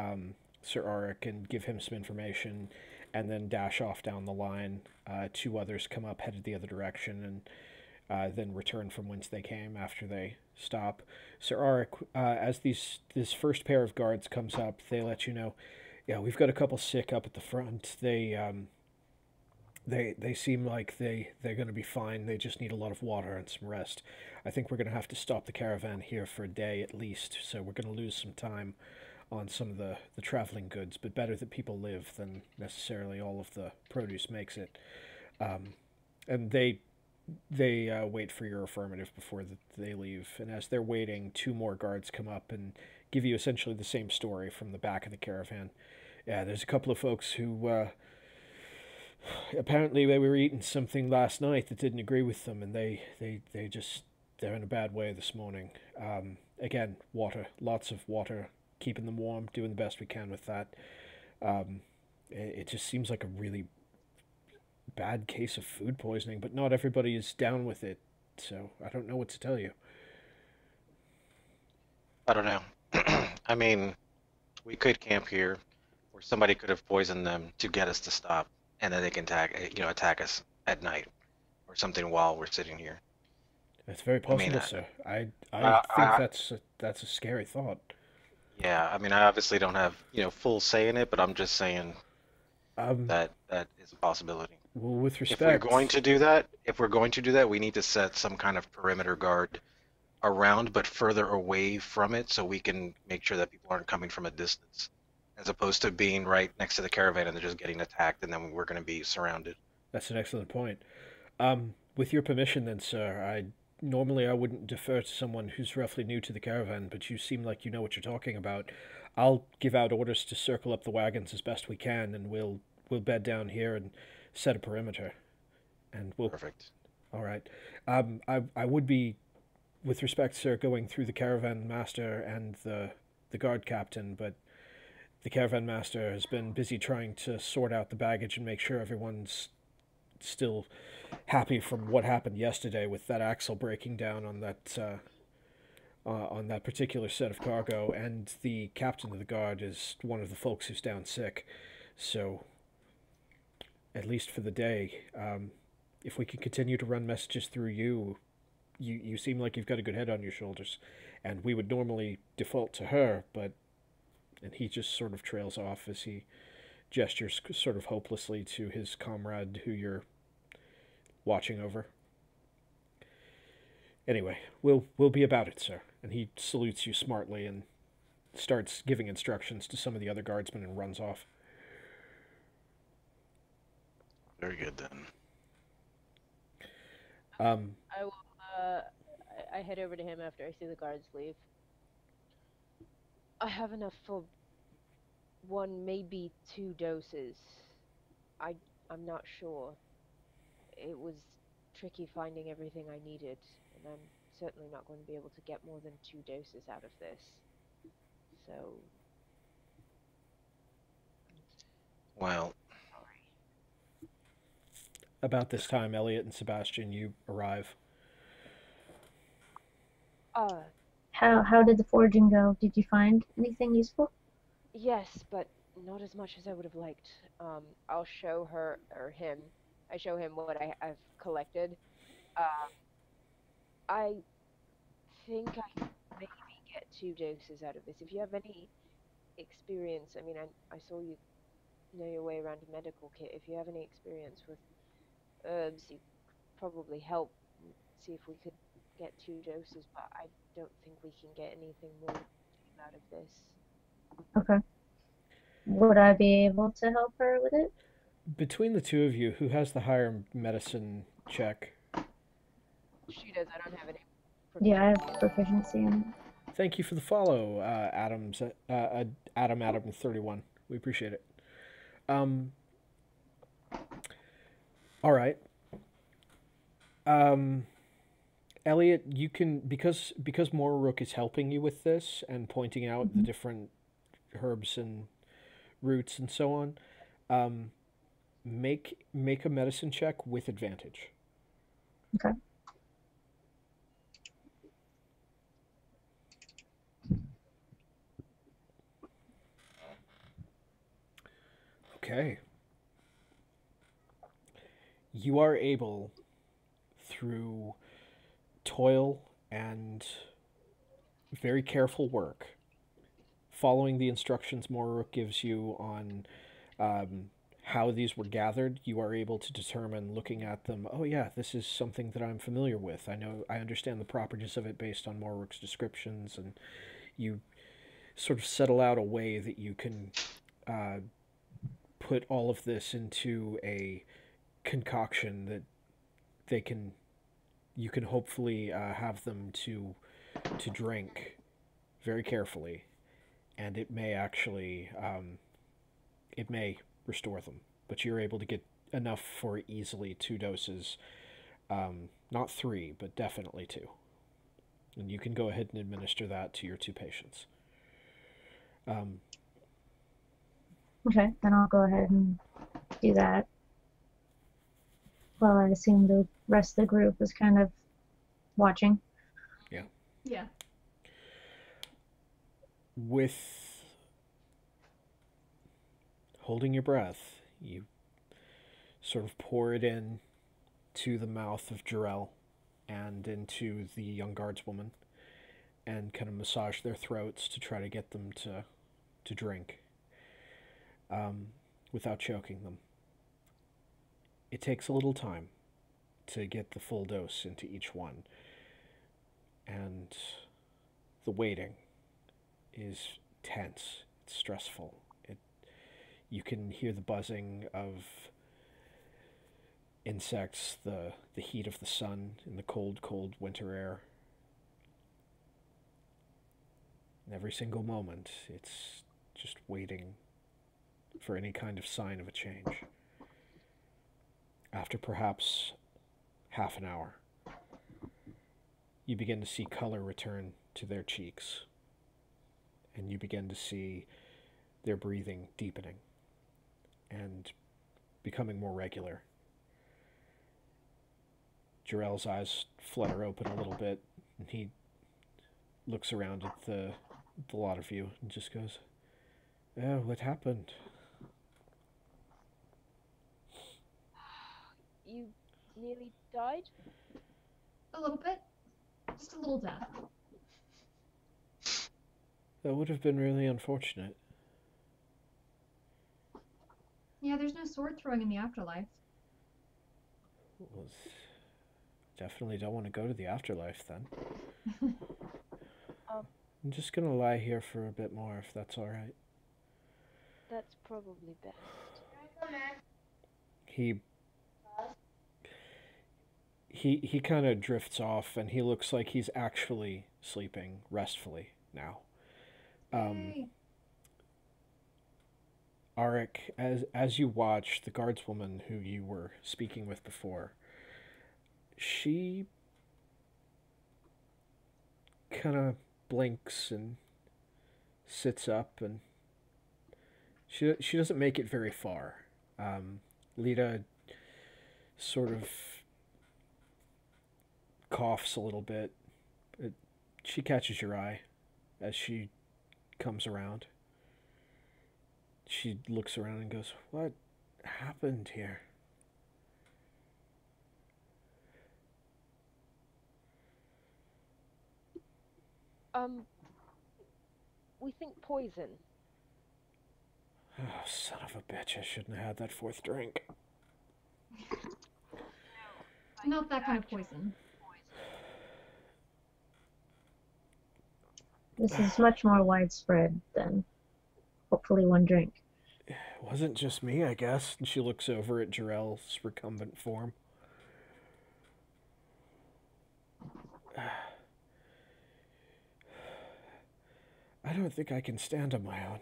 Sir Arik and give him some information, and then dash off down the line. 2 others come up, headed the other direction, and then return from whence they came after they stop. Sir Arik, as this first pair of guards comes up, they let you know, Yeah, we've got a couple sick up at the front. They seem like they're going to be fine. They just need a lot of water and some rest. I think we're going to have to stop the caravan here for a day at least, so we're going to lose some time on some of the traveling goods, but better that people live than necessarily all of the produce makes it. And they wait for your affirmative before they leave, and as they're waiting, two more guards come up and give you essentially the same story from the back of the caravan. Yeah, there's a couple of folks who apparently they were eating something last night that didn't agree with them, and they're in a bad way this morning. Again, water, lots of water, keeping them warm, doing the best we can with that. It just seems like a really bad case of food poisoning, but not everybody is down with it, so I don't know what to tell you. I don't know. I mean, we could camp here, or somebody could have poisoned them to get us to stop, and then they can attack us at night or something while we're sitting here. It's very I mean, possible, sir. I I, think I, that's a scary thought. yeah, I mean, I obviously don't have, full say in it, but I'm just saying Um, that that is a possibility. well, with If we're respect, going to do that, we need to set some kind of perimeter guard around, but further away from it, so we can make sure that people aren't coming from a distance, as opposed to being right next to the caravan and they're just getting attacked, and then we're going to be surrounded. that's an excellent point. With your permission, then, sir, normally I wouldn't defer to someone who's roughly new to the caravan, but you seem like you know what you're talking about. I'll give out orders to circle up the wagons as best we can, and we'll bed down here and set a perimeter, and we'll. Perfect. All right. I would be, with respect, sir, going through the caravan master and the guard captain, but the caravan master has been busy trying to sort out the baggage and make sure everyone's still happy from what happened yesterday with that axle breaking down on that particular set of cargo, and the captain of the guard is one of the folks who's down sick. So, at least for the day, if we can continue to run messages through you seem like you've got a good head on your shoulders, and we would normally default to her, but and he just sort of trails off as he gestures sort of hopelessly to his comrade who you're watching over. Anyway, we'll be about it, sir. And he salutes you smartly and starts giving instructions to some of the other guardsmen and runs off. Very good then. I will. I head over to him after I see the guards leave. I have enough for one, maybe two doses. I'm not sure. It was tricky finding everything I needed, and I'm certainly not going to be able to get more than two doses out of this. So. Well, Sorry. About this time, Elliot and Sebastian, you arrive. How did the foraging go? Did you find anything useful? Yes, but not as much as I would have liked. I'll show her or him. I show him what I've collected. I think I can maybe get two doses out of this. If you have any experience, I mean, I saw you know your way around a medical kit. If you have any experience with herbs, you could probably help. See if we could get two doses, but I don't think we can get anything more out of this. Okay. Would I be able to help her with it? Between the two of you, who has the higher medicine check? She does. I don't have any. Yeah, I have proficiency in it. Thank you for the follow, Adam 31. We appreciate it. All right. Elliot, you can because Moraruk is helping you with this and pointing out the different herbs and roots and so on. Make a medicine check with advantage. Okay. Okay. You are able, through toil and very careful work, following the instructions Morrook gives you on how these were gathered, you are able to determine, looking at them, oh yeah, this is something that I'm familiar with. I understand the properties of it based on Morrook's descriptions, and you sort of settle out a way that you can put all of this into a concoction that you can hopefully have them to drink very carefully, and it may actually it may restore them, but you're able to get enough for easily 2 doses, not 3, but definitely 2, and you can go ahead and administer that to your 2 patients. Okay, then I'll go ahead and do that. Well, I assume the rest of the group is kind of watching. Yeah. With holding your breath, you sort of pour it in to the mouth of Jarell and into the young guardswoman, and kind of massage their throats to try to get them to drink without choking them. It takes a little time to get the full dose into each one, and the waiting is tense. It's stressful. You can hear the buzzing of insects, the heat of the sun in the cold, cold winter air. And every single moment, it's just waiting for any kind of sign of a change. After perhaps half an hour, you begin to see color return to their cheeks, and you begin to see their breathing deepening and becoming more regular. Jarell's eyes flutter open a little bit, and he looks around at the lot of you and just goes, "Oh, what happened?" You nearly died? A little bit. Just a little death. That would have been really unfortunate. Yeah, there's no sword throwing in the afterlife. Well, definitely don't want to go to the afterlife then. I'm just gonna lie here for a bit more, if that's alright. That's probably best. He kind of drifts off, and he looks like he's actually sleeping restfully now. Yay. Arik, as you watch, the guardswoman who you were speaking with before, she kind of blinks and sits up, and she doesn't make it very far. Lita sort of coughs a little bit. She catches your eye as she comes around. She looks around and goes, "What happened here?" We think poison. Oh, son of a bitch, I shouldn't have had that 4th drink. Not that kind of poison. This is much more widespread than hopefully one drink. It wasn't just me, I guess. And she looks over at Jarell's recumbent form. I don't think I can stand on my own.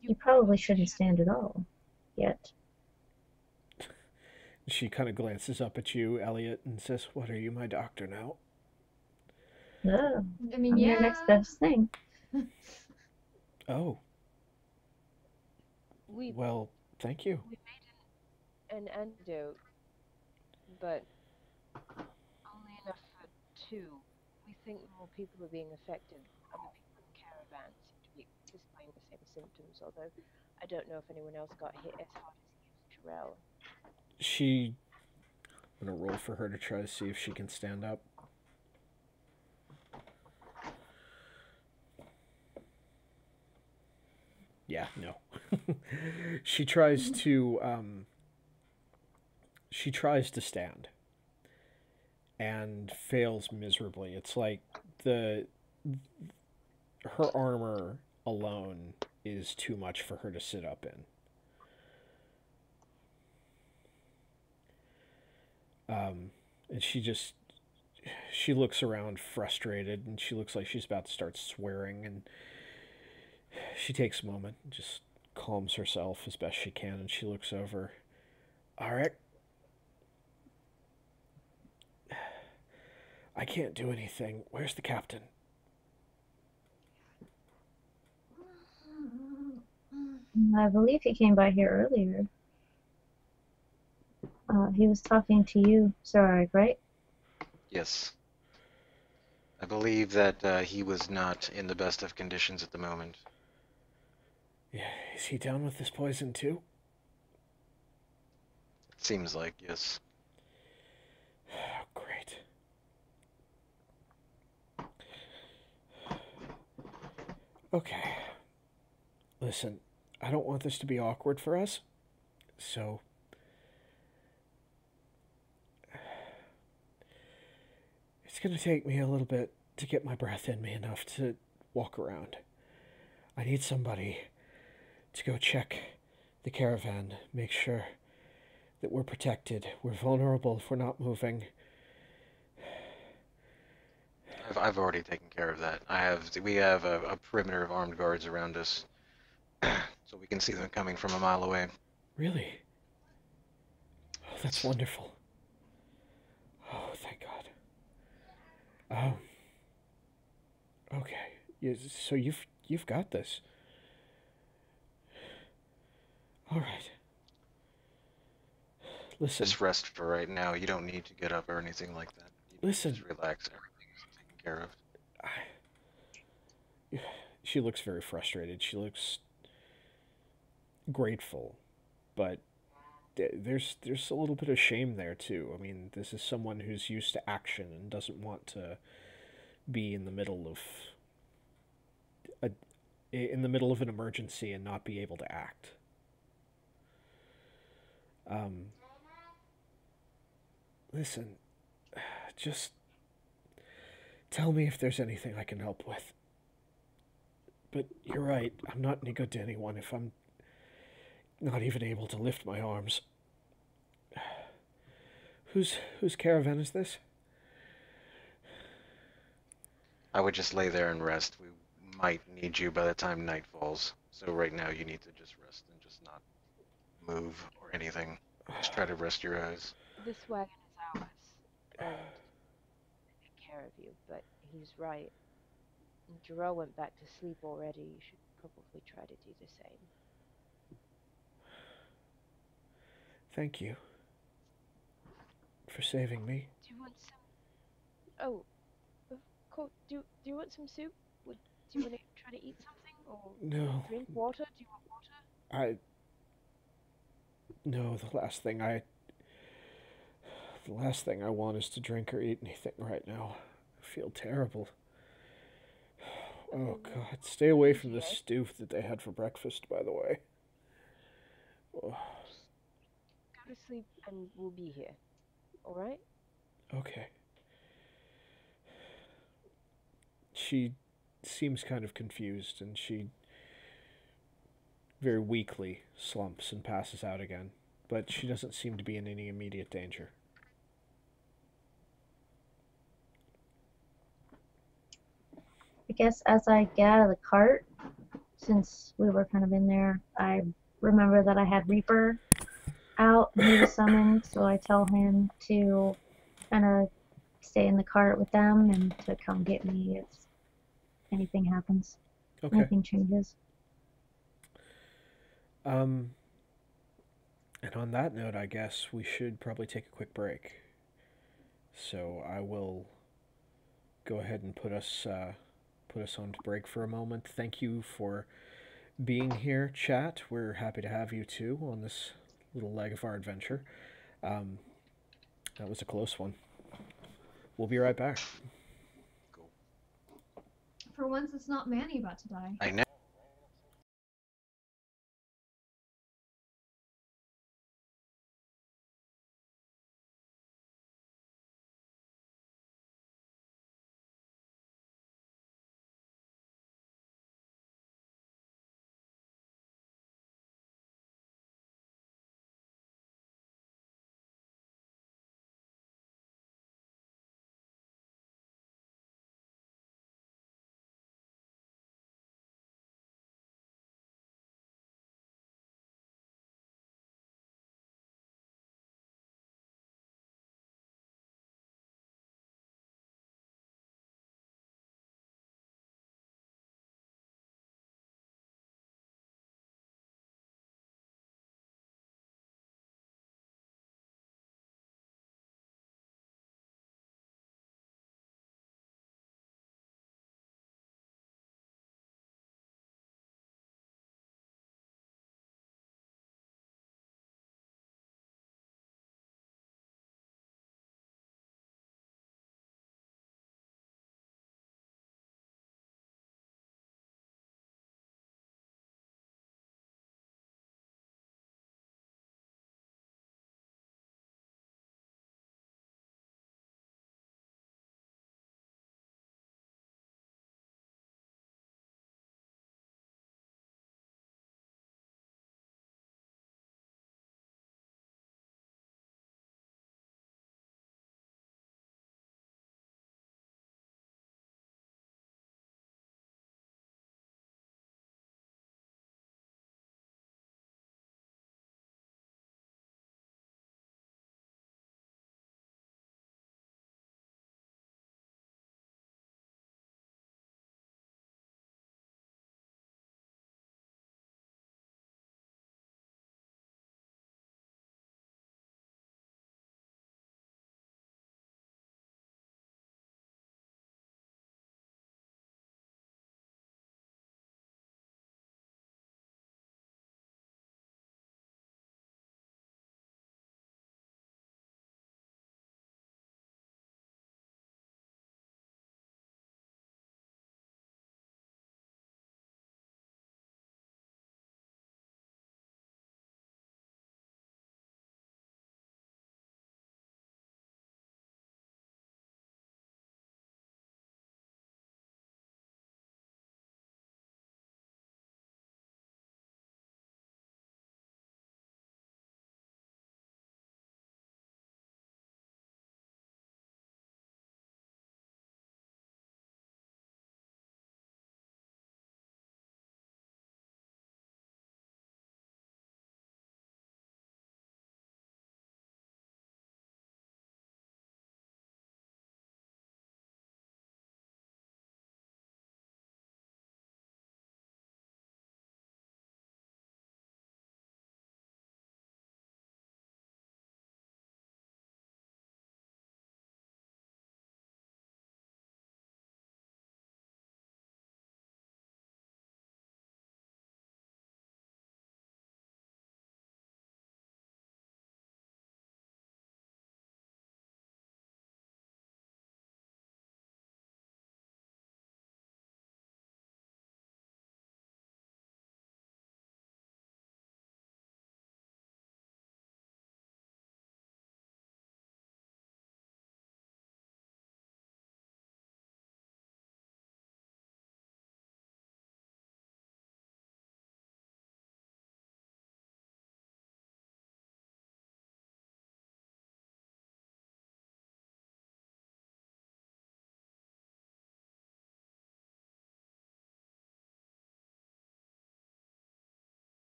You probably shouldn't stand at all. Yet. She kind of glances up at you, Elliot, and says, "What, are you my doctor now?" No. I mean, I'm yeah. your next best thing. Oh, We well, thank you. made an antidote, but only enough for 2. We think more people are being affected. Other people in the caravan seem to be displaying the same symptoms, although I don't know if anyone else got hit as hard as you, Jarell. I'm gonna roll for her to try to see if she can stand up. Yeah, no. she tries to she tries to stand and fails miserably. It's like the her armor alone is too much for her to sit up in. And she looks around frustrated, and she looks like she's about to start swearing, and she takes a moment and just calms herself as best she can, and she looks over. All right. I can't do anything. Where's the captain? I believe he came by here earlier. He was talking to you, Sarek, right? Yes. I believe that he was not in the best of conditions at the moment. Yeah, is he down with this poison too? It seems like, yes. Oh, great. Okay. Listen, I don't want this to be awkward for us, so it's gonna take me a little bit to get my breath in me enough to walk around. I need somebody to go check the caravan, make sure that we're protected. We're vulnerable if we're not moving. I've already taken care of that. We have a perimeter of armed guards around us, so we can see them coming from a mile away. Really? Oh, that's Yes. wonderful. Oh, thank God. Um. Okay. So you've got this. All right. Listen. Just rest for right now. You don't need to get up or anything like that. Listen. Just relax. Everything is taken care of. She looks very frustrated. She looks grateful, but there's a little bit of shame there too. I mean, this is someone who's used to action and doesn't want to be in the middle of an emergency and not be able to act. Um, Listen, just tell me if there's anything I can help with. But you're right, I'm not any good to anyone if I'm not even able to lift my arms. Whose caravan is this? I would just lay there and rest. We might need you by the time night falls. So right now you need to just rest and just not move or anything. Just try to rest your eyes. This wagon is ours, and take care of you. But he's right. Jarrell went back to sleep already. You should probably try to do the same. Thank you for saving me. Do you want some? Oh, of course. Do you want some soup? Do you want to try to eat something or No, drink water? Do you want water? I. No, the last thing I want is to drink or eat anything right now. I feel terrible. Oh God, stay away from the stew that they had for breakfast, by the way. Oh, Go to sleep and we'll be here. All right? okay. She seems kind of confused, and she very weakly slumps and passes out again, but she doesn't seem to be in any immediate danger. I guess as I get out of the cart, since we were kind of in there, I remember that I had Reaper out and he was summoned, so I tell him to kind of stay in the cart with them and to come get me if anything happens, Okay. anything changes. And on that note, I guess we should probably take a quick break. So I will go ahead and put us on to break for a moment. Thank you for being here, chat. We're happy to have you too on this little leg of our adventure. That was a close one. We'll be right back. Cool. For once, it's not Manny about to die. I know.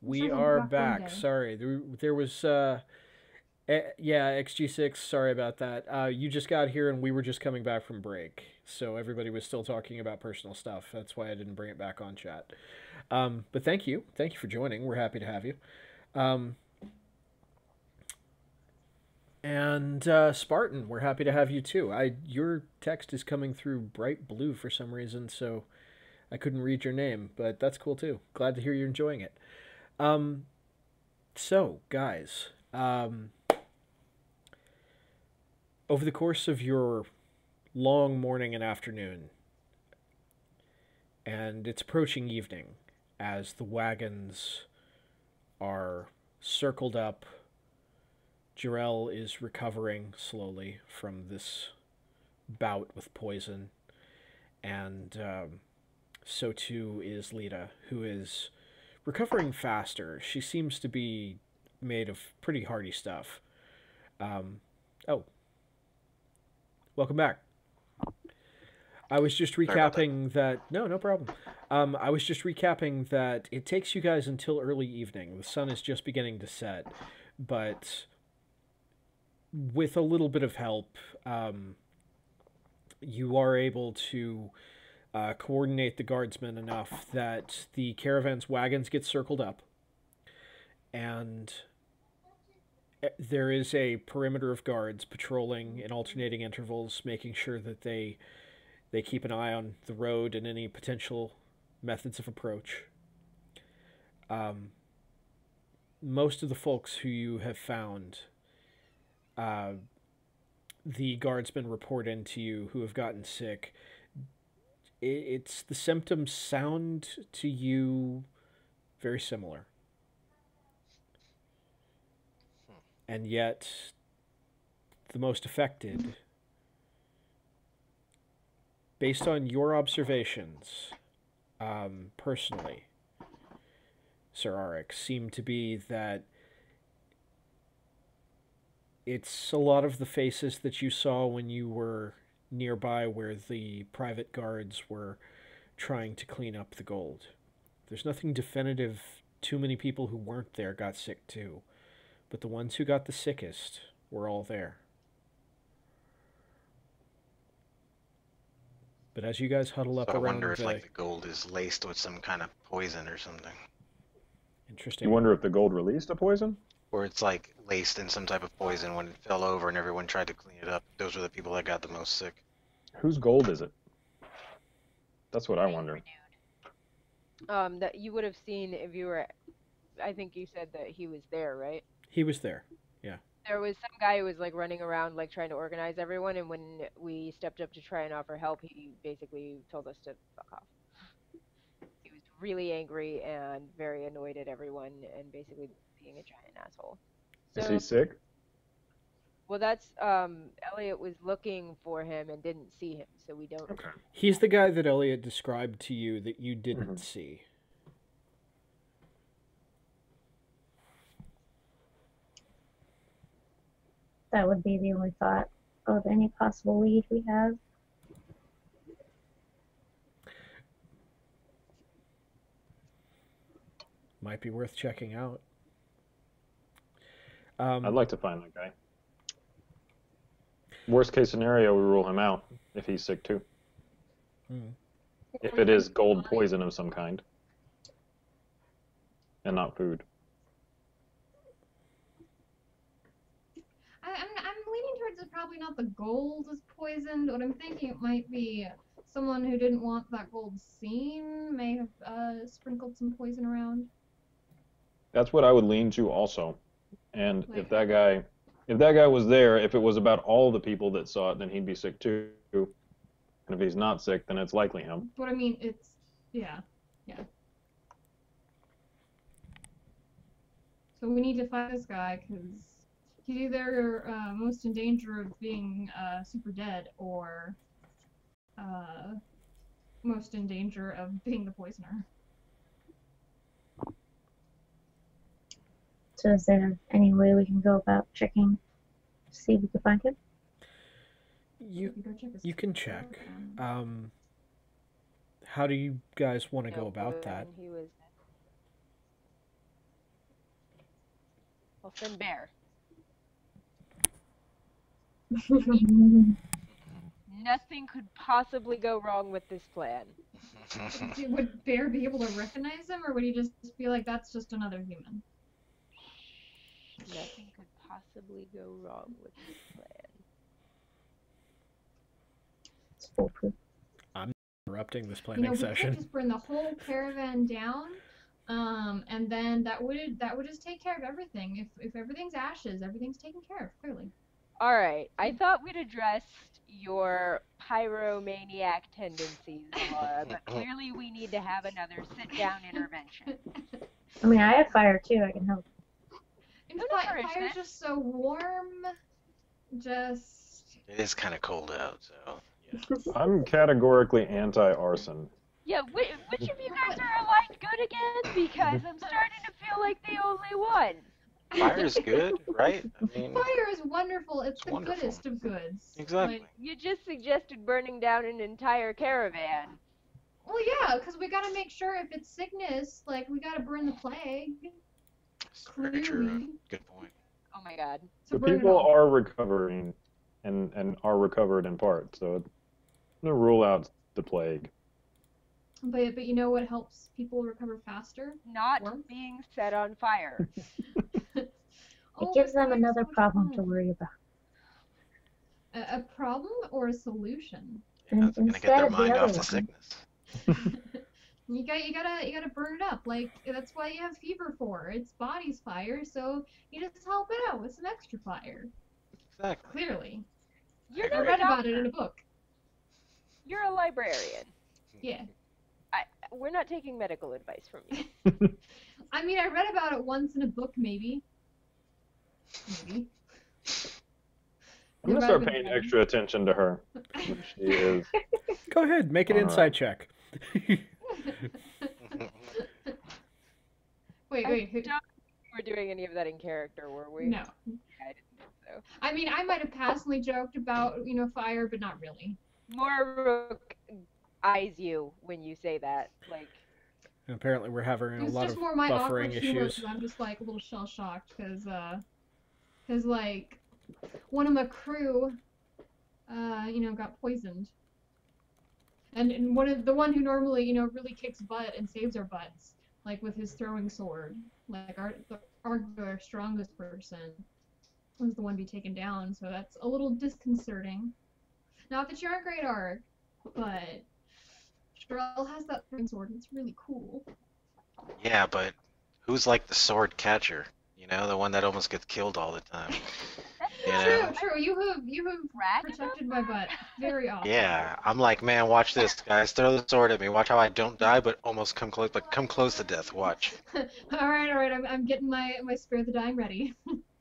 We sure we'll be are back one back. day. Sorry, there was yeah, XG6. Sorry about that. You just got here, and we were just coming back from break, so everybody was still talking about personal stuff. That's why I didn't bring it back on chat. But thank you for joining. We're happy to have you. And Spartan, we're happy to have you too. Your text is coming through bright blue for some reason, so I couldn't read your name, but that's cool too. Glad to hear you're enjoying it. So, guys, over the course of your long morning and afternoon, and it's approaching evening as the wagons are circled up. Jarell is recovering slowly from this bout with poison, and so too is Lita, who is recovering faster. She seems to be made of pretty hardy stuff. Oh, welcome back. I was just recapping that. No problem. I was just recapping that it takes you guys until early evening. The sun is just beginning to set, but with a little bit of help, you are able to coordinate the guardsmen enough that the caravan's wagons get circled up, and there is a perimeter of guards patrolling in alternating intervals, making sure that they keep an eye on the road and any potential methods of approach. Most of the folks who you have found, the guardsmen report in to you who have gotten sick. It's the symptoms sound to you very similar. And yet, the most affected, based on your observations, personally, Sir Arik, seem to be that it's a lot of the faces that you saw when you were nearby where the private guards were trying to clean up the gold. There's nothing definitive. Too many people who weren't there got sick too. But the ones who got the sickest were all there. But as you guys huddle up So I around wonder if like the gold is laced with some kind of poison or something. Interesting. You wonder if the gold released a poison? Or it's like laced in some type of poison when it fell over and everyone tried to clean it up. Those were the people that got the most sick. Whose gold is it? That's what I wonder. That you would have seen if you were. I think you said that he was there, right? He was there. Yeah. There was some guy who was like running around like trying to organize everyone, and when we stepped up to try and offer help, he basically told us to fuck off. He was really angry and very annoyed at everyone, and basically being a giant asshole. So, Is he sick? well, that's Elliot was looking for him and didn't see him, so we don't. Okay. He's the guy that Elliot described to you that you didn't see. That would be the only thought of any possible lead we have. Might be worth checking out. I'd like to find that guy. Worst case scenario, we rule him out if he's sick too. If it is gold poison of some kind. And not food. I'm leaning towards it's probably not the gold is poisoned. What I'm thinking it might be someone who didn't want that gold seen may have sprinkled some poison around. That's what I would lean to also. And if that guy was there, if it was about all the people that saw it, then he'd be sick too. And if he's not sick, then it's likely him. But I mean, it's yeah. So we need to find this guy because he's either most in danger of being super dead or most in danger of being the poisoner. So is there any way we can go about checking to see if we can find him? You can check. How do you guys want to go about that? He was. I'll send Bear. Nothing could possibly go wrong with this plan. Would Bear be able to recognize him, or would he just be like, that's just another human? Nothing could possibly go wrong with this plan. It's foolproof. I'm interrupting this You planning know, we session. could just burn the whole caravan down, and then that would just take care of everything. If everything's ashes, everything's taken care of, clearly. Alright, I thought we'd addressed your pyromaniac tendencies, Laura, but clearly we need to have another sit-down intervention. I mean, I have fire too. I can help. And Don't encourage fire's that. just so warm. Just. It is kind of cold out, so. Yeah. I'm categorically anti-arson. Yeah, which of you guys are aligned good again? Because I'm starting to feel like the only one. Fire is good, right? I mean, Fire is wonderful. It's the wonderful. goodest of goods. exactly. Like, You just suggested burning down an entire caravan. well, yeah, because we gotta make sure if it's sickness, like, we gotta burn the plague. Very true. Clearly. Good point. Oh my god. So The burn it people all. are recovering, and are recovered in part. So I'm gonna rule out the plague. But you know what helps people recover faster? Not Warmth? being set on fire. It Oh, gives but them fire's another so much problem to fun. worry about. A problem or a solution? Yeah, that's gonna get their Instead of the mind other off the one. sickness. You gotta burn it up. Like, that's what you have fever for. It's body's fire, so you just help it out with some extra fire. Exactly. Clearly. You're I not read a about it doctor. in a book. You're a librarian. Yeah. We're not taking medical advice from you. I mean, I read about it once in a book, maybe. Maybe. I'm gonna start paying extra attention to her. When she is. Go ahead, make an All insight check. Wait, who? Don't think we were doing any of that in character, were we? No. I didn't think so. I mean, I might have passively joked about, fire, but not really. Morrook eyes you when you say that. Like, And apparently we're having a It's lot just of more my awkward buffering humor, issues. 'cause I'm just like a little shell shocked because like one of my crew, got poisoned, and the one who normally really kicks butt and saves our butts, like with his throwing sword, like our strongest person was the one to be taken down, so that's a little disconcerting. Not that you're a great arc, but Shrell has that throwing sword, and it's really cool. Yeah, but who's like the sword catcher? You know, the one that almost gets killed all the time. You know? True. You have brag protected about my butt very often. Yeah, I'm like, man, watch this, guys. Throw the sword at me. Watch how I don't die, but almost come close. But come close to death. Watch. all right. I'm getting my spare the dying ready.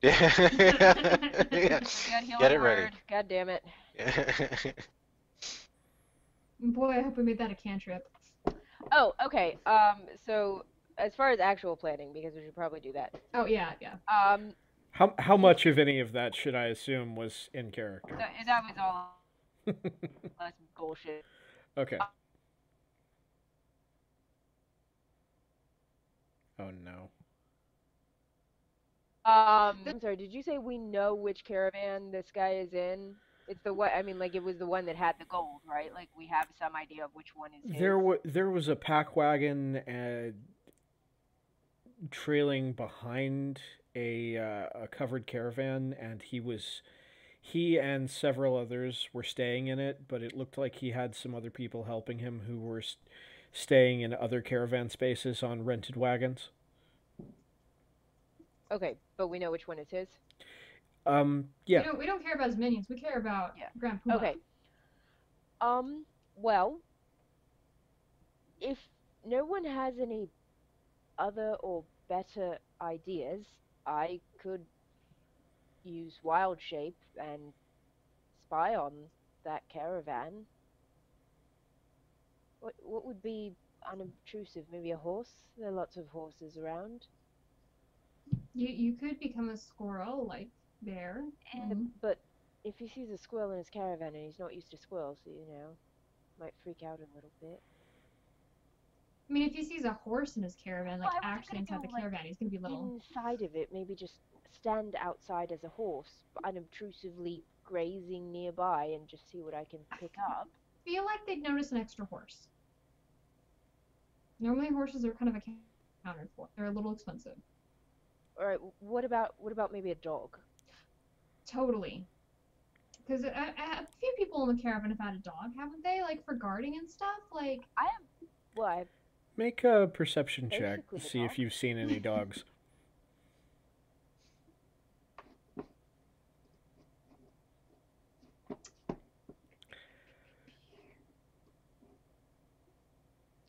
Yeah. Yeah. God, healing Get it ready. word. God damn it. Boy, I hope we made that a cantrip. Oh, okay. So as far as actual planning, because we should probably do that. Oh yeah. How much of any of that should I assume was in character? That was all less bullshit. Okay. Oh no. I'm sorry. Did you say we know which caravan this guy is in? It's the one. I mean, like it was the one that had the gold, right? Like we have some idea of which one is his. There was a pack wagon trailing behind a covered caravan, and he and several others were staying in it, but it looked like he had some other people helping him who were staying in other caravan spaces on rented wagons. Okay, but we know which one is his. Yeah. We don't care about his minions. We care about Grand Puma. Okay. Well, if no one has any other or better ideas, I could use wild shape and spy on that caravan. What would be unobtrusive? Maybe a horse? There are lots of horses around. You could become a squirrel like Bear. But if he sees a squirrel in his caravan and he's not used to squirrels, might freak out a little bit. I mean, if he sees a horse in his caravan, like Well, I wasn't actually gonna inside the go, like, caravan, he's gonna be little. inside of it, maybe just stand outside as a horse, unobtrusively grazing nearby, and just see what I can pick up. Feel like they'd notice an extra horse. Normally, horses are kind of accounted for. They're a little expensive. All right, what about maybe a dog? Totally. Because a few people in the caravan have had a dog, haven't they? Like for guarding and stuff. Like Well, I Make a perception check Basically to the see if dog. you've seen any dogs.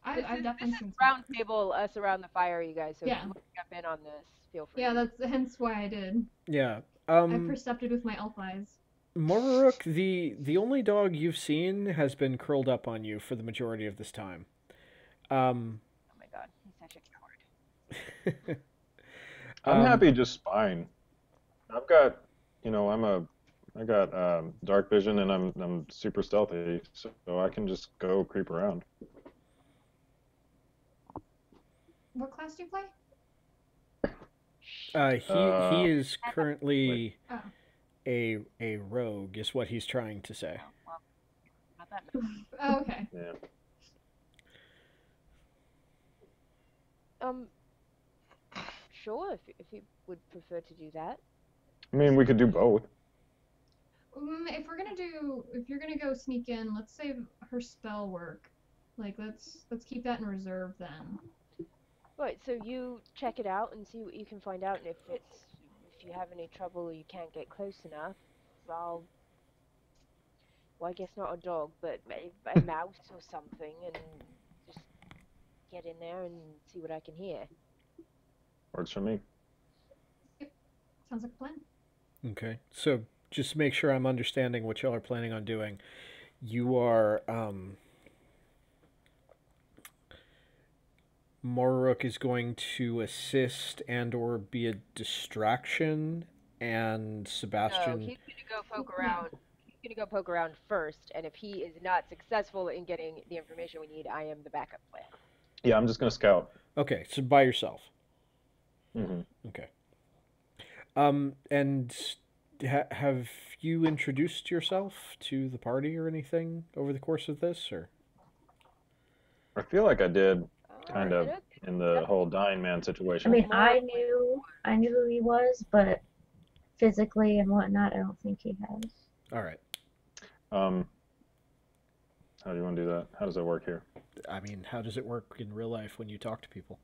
I've this definitely is seen some round dogs. table, us around the fire, you guys. So if Yeah. you want to jump in on this, feel free. Yeah, that's hence why I did. Yeah. I percepted with my elf eyes. Moraruk, the only dog you've seen has been curled up on you for the majority of this time. Oh my god, he's such a coward. I'm happy just spying. I've got, I got dark vision and I'm super stealthy, so I can just go creep around. What class do you play? He is currently Oh. a rogue, is what he's trying to say. Well, not that. Oh, okay. Yeah. Sure, if you would prefer to do that. I mean, we could do both. If you're gonna go sneak in, let's save her spell work. Like let's keep that in reserve then. Right, so you check it out and see what you can find out, and if you have any trouble or you can't get close enough, well, I guess not a dog, but a mouse or something, and just get in there and see what I can hear. Works for me. Sounds like a plan. Okay, so just to make sure I'm understanding what y'all are planning on doing. You are, Moraruk is going to assist and or be a distraction, and No, Sebastian... he's gonna go poke around. He's gonna go poke around first, and if he is not successful in getting the information we need, I am the backup plan. Yeah, I'm just gonna scout. Okay, so by yourself. Mm-hmm. Okay. And have you introduced yourself to the party or anything over the course of this, or? I feel like I did, kind I of, don't in the whole dying man I situation. mean, I knew who he was, but physically and whatnot, I don't think he has. All right. How do you want to do that? How does that work here? I mean, how does it work in real life when you talk to people?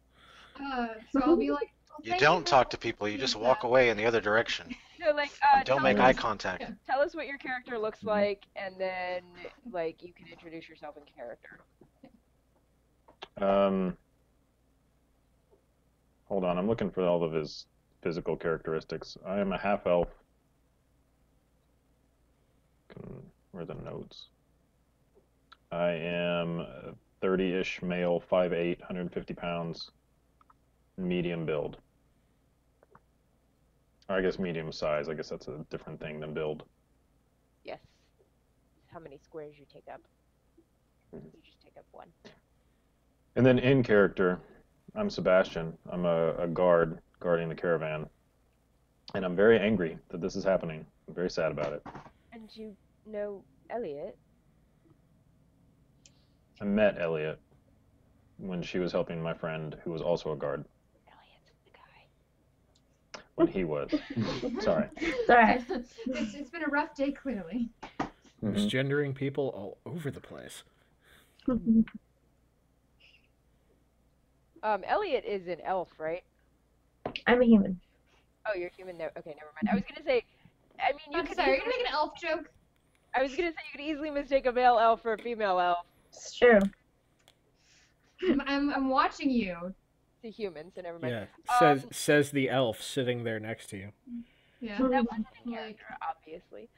So I'll be like, well, You thank don't for talk to people. You just walk away in the other direction. So like, Don't tell make us- eye contact. Yeah. Tell us what your character looks like, and then like you can introduce yourself in character. Hold on, I'm looking for all of his physical characteristics. I am a half elf. Where are the notes? I am 30-ish male, 5'8", 150 pounds, medium build. Or I guess medium size. I guess that's a different thing than build. Yes. How many squares you take up? Mhm. You just take up one. And then in character, I'm Sebastian. I'm a guard guarding the caravan. And I'm very angry that this is happening. I'm very sad about it. And you know Elliot. I met Elliot when she was helping my friend who was also a guard. Elliot's the guy. When he was. Sorry. It's alright. it's been a rough day, clearly. Mhm. Misgendering people all over the place. Elliot is an elf, right? I'm a human. Oh, you're human. No, okay, never mind. I was gonna say, I mean, you could. Sorry, are you gonna make an elf joke? I was gonna say you could easily mistake a male elf for a female elf. It's true. I'm watching you. To human, so never mind. Yeah, says the elf sitting there next to you. Yeah. That wasn't in Like- character, obviously.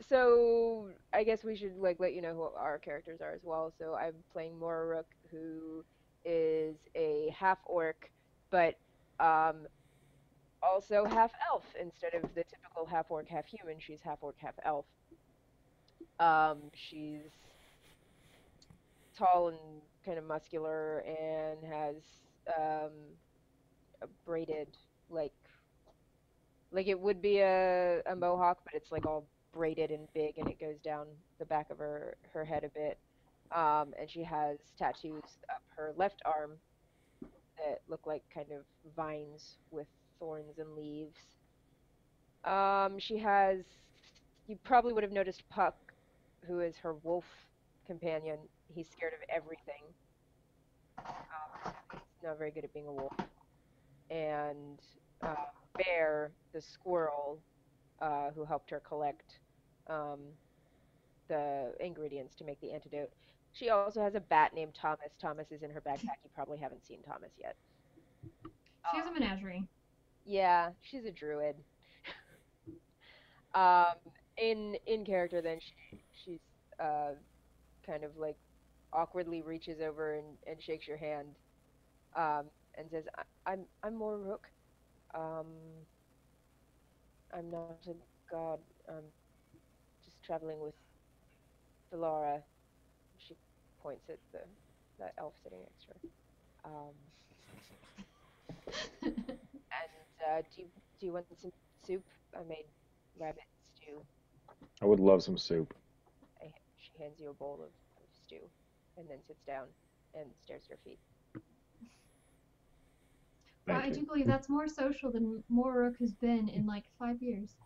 So I guess we should like let you know who our characters are as well. So I'm playing Moraruk, who is a half orc, but also half elf instead of the typical half orc, half human. She's half orc, half elf. She's tall and kind of muscular and has a braided like it would be a mohawk, but it's like all braided and big, and it goes down the back of her head a bit. And she has tattoos up her left arm that look like kind of vines with thorns and leaves. She has, you probably would have noticed Puck, who is her wolf companion. He's scared of everything. He's not very good at being a wolf. And Bear, the squirrel, who helped her collect the ingredients to make the antidote. She also has a bat named Thomas. Thomas is in her backpack. You probably haven't seen Thomas yet. She has a menagerie. Yeah, she's a druid. In character, then she's kind of like awkwardly reaches over and shakes your hand, and says, I'm more Rook. I'm not a god. I'm just traveling with Valara. She points at that elf sitting next to her. And do you want some soup? I made rabbit stew. I would love some soup. She hands you a bowl of stew, and then sits down and stares at her feet. Well, Thank I you. do believe that's more social than Morrook has been in like 5 years.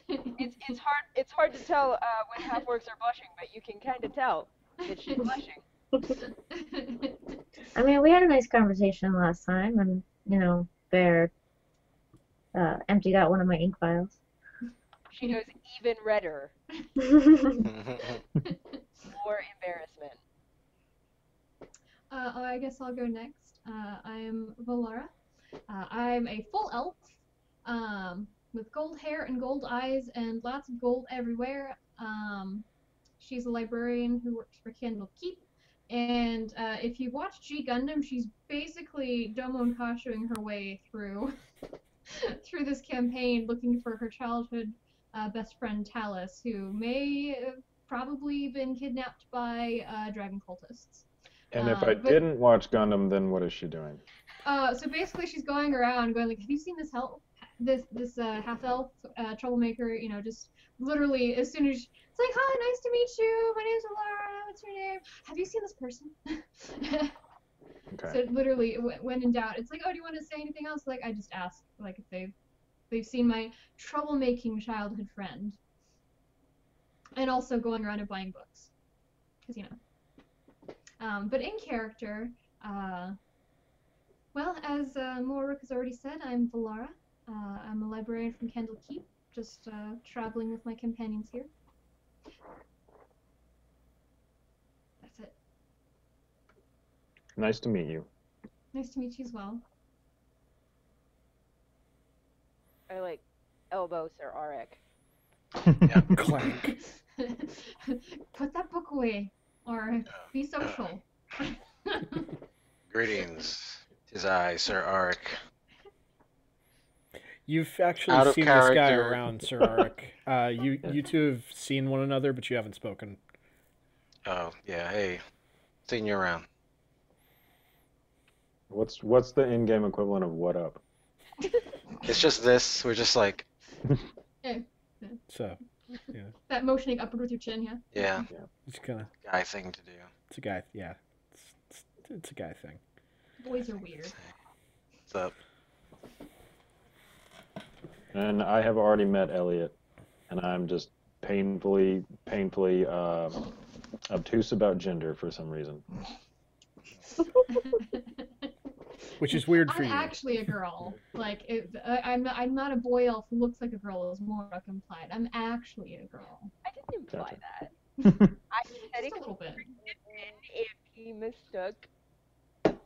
It's hard to tell when half-orcs are blushing, but you can kind of tell that she's blushing. I mean, we had a nice conversation last time, and Bear emptied out one of my ink vials. She goes even redder. More embarrassment. I guess I'll go next. I am Valara. I'm a full elf with gold hair and gold eyes and lots of gold everywhere. She's a librarian who works for Candle Keep. And if you watch G Gundam, she's basically Domon Kashuing her way through through this campaign, looking for her childhood best friend Talus, who may have probably been kidnapped by dragon cultists. And if I didn't watch Gundam, then what is she doing? So basically, she's going around, going like, "Have you seen this half elf troublemaker?" Just literally as soon as it's like, "Hi, nice to meet you. My name's Alara. What's your name? Have you seen this person?" Okay. So literally, when in doubt, it's like, "Oh, do you want to say anything else?" Like, I just ask, like, if they've seen my troublemaking childhood friend, and also going around and buying books, because. But in character, well, as Morrook has already said, I'm Valara. I'm a librarian from Candle Keep, just traveling with my companions here. That's it. Nice to meet you. Nice to meet you as well. I like elbow Sir Arik. Clank. Put that book away, or be social. Greetings, 'tis I, Sir Arik. You've actually Out of seen this guy character. around, Sir Arik. You two have seen one another, but you haven't spoken. Oh, yeah, hey. Seen you around. What's the in-game equivalent of what up? It's just this. We're just like, So, yeah, That motioning upward with your chin, yeah. yeah, it's kind of guy thing to do. it's a guy. Yeah, it's a guy thing. Boys are weird. What's up? And I have already met Elliot, and I'm just painfully obtuse about gender for some reason. Which is weird for I'm you. actually a girl. Like, I'm not a boy elf who looks like a girl, as Morrook implied. I'm actually a girl. I didn't imply Gotcha. that. I said Just it a little bit. if he mistook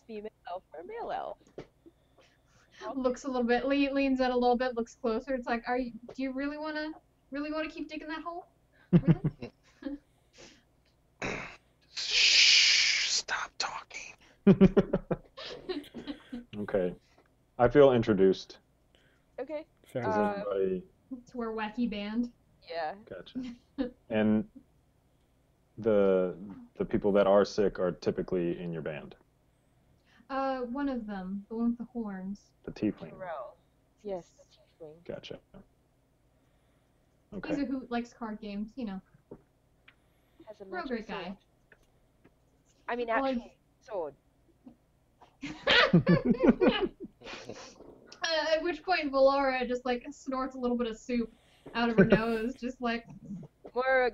female elf for male elf. Looks a little bit, leans in a little bit, looks closer. It's like, do you really wanna keep digging that hole? Really? Shh, stop talking. Okay. I feel introduced. Okay. Fair Does enough. anybody... To our wacky band. Yeah. Gotcha. And the people that are sick are typically in your band. One of them, the one with the horns. The tiefling. Jarrell. Yes, the tiefling. Gotcha. He's Okay. a who likes card games, you know. Has a Real magic great guy. sword. I mean, Well, actually, sword. At which point Valora just like snorts a little bit of soup out of her nose, just like. Mora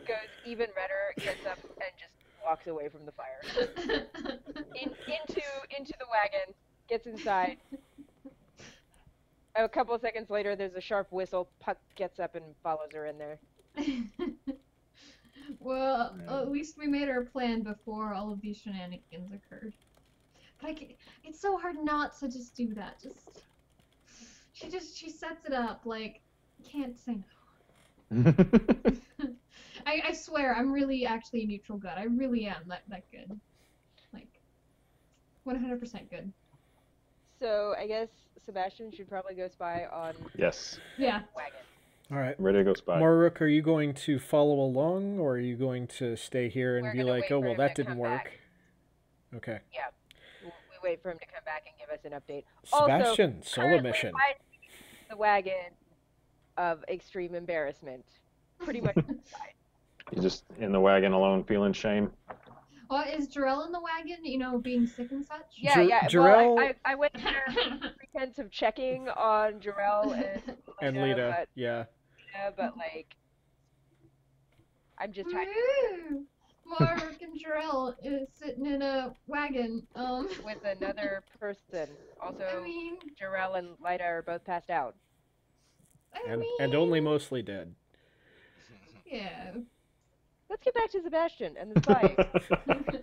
goes even redder, gets up, and just walks away from the fire. Into the wagon, gets inside. A couple of seconds later, there's a sharp whistle. Puck gets up and follows her in there. Well, at least we made our plan before all of these shenanigans occurred. But it's so hard not to just do that. She sets it up like, can't say no. I swear, I'm really actually a neutral good. I really am that good. Like, 100% good. So I guess Sebastian should probably go spy on Yes. Yeah. wagon. All right. I'm ready to go spy. Morrook, are you going to follow along, or are you going to stay here and We're be gonna like, wait oh, for well, him that to didn't come work? back. Okay. Yeah. We wait for him to come back and give us an update. Also, Sebastian, solo currently, mission. the wagon of extreme embarrassment. Pretty much inside. You're just in the wagon alone, feeling shame. Well, is Jarell in the wagon, you know, being sick and such? Yeah, yeah. Jarrell- Well, I went there under pretense of checking on Jarell and Lita, but, yeah. but like, I'm just happy Woo! Mark and Jarell is sitting in a wagon. with another person. Also, I mean, Jarell and Lita are both passed out. And only mostly dead. Yeah. Let's get back to Sebastian and the spy.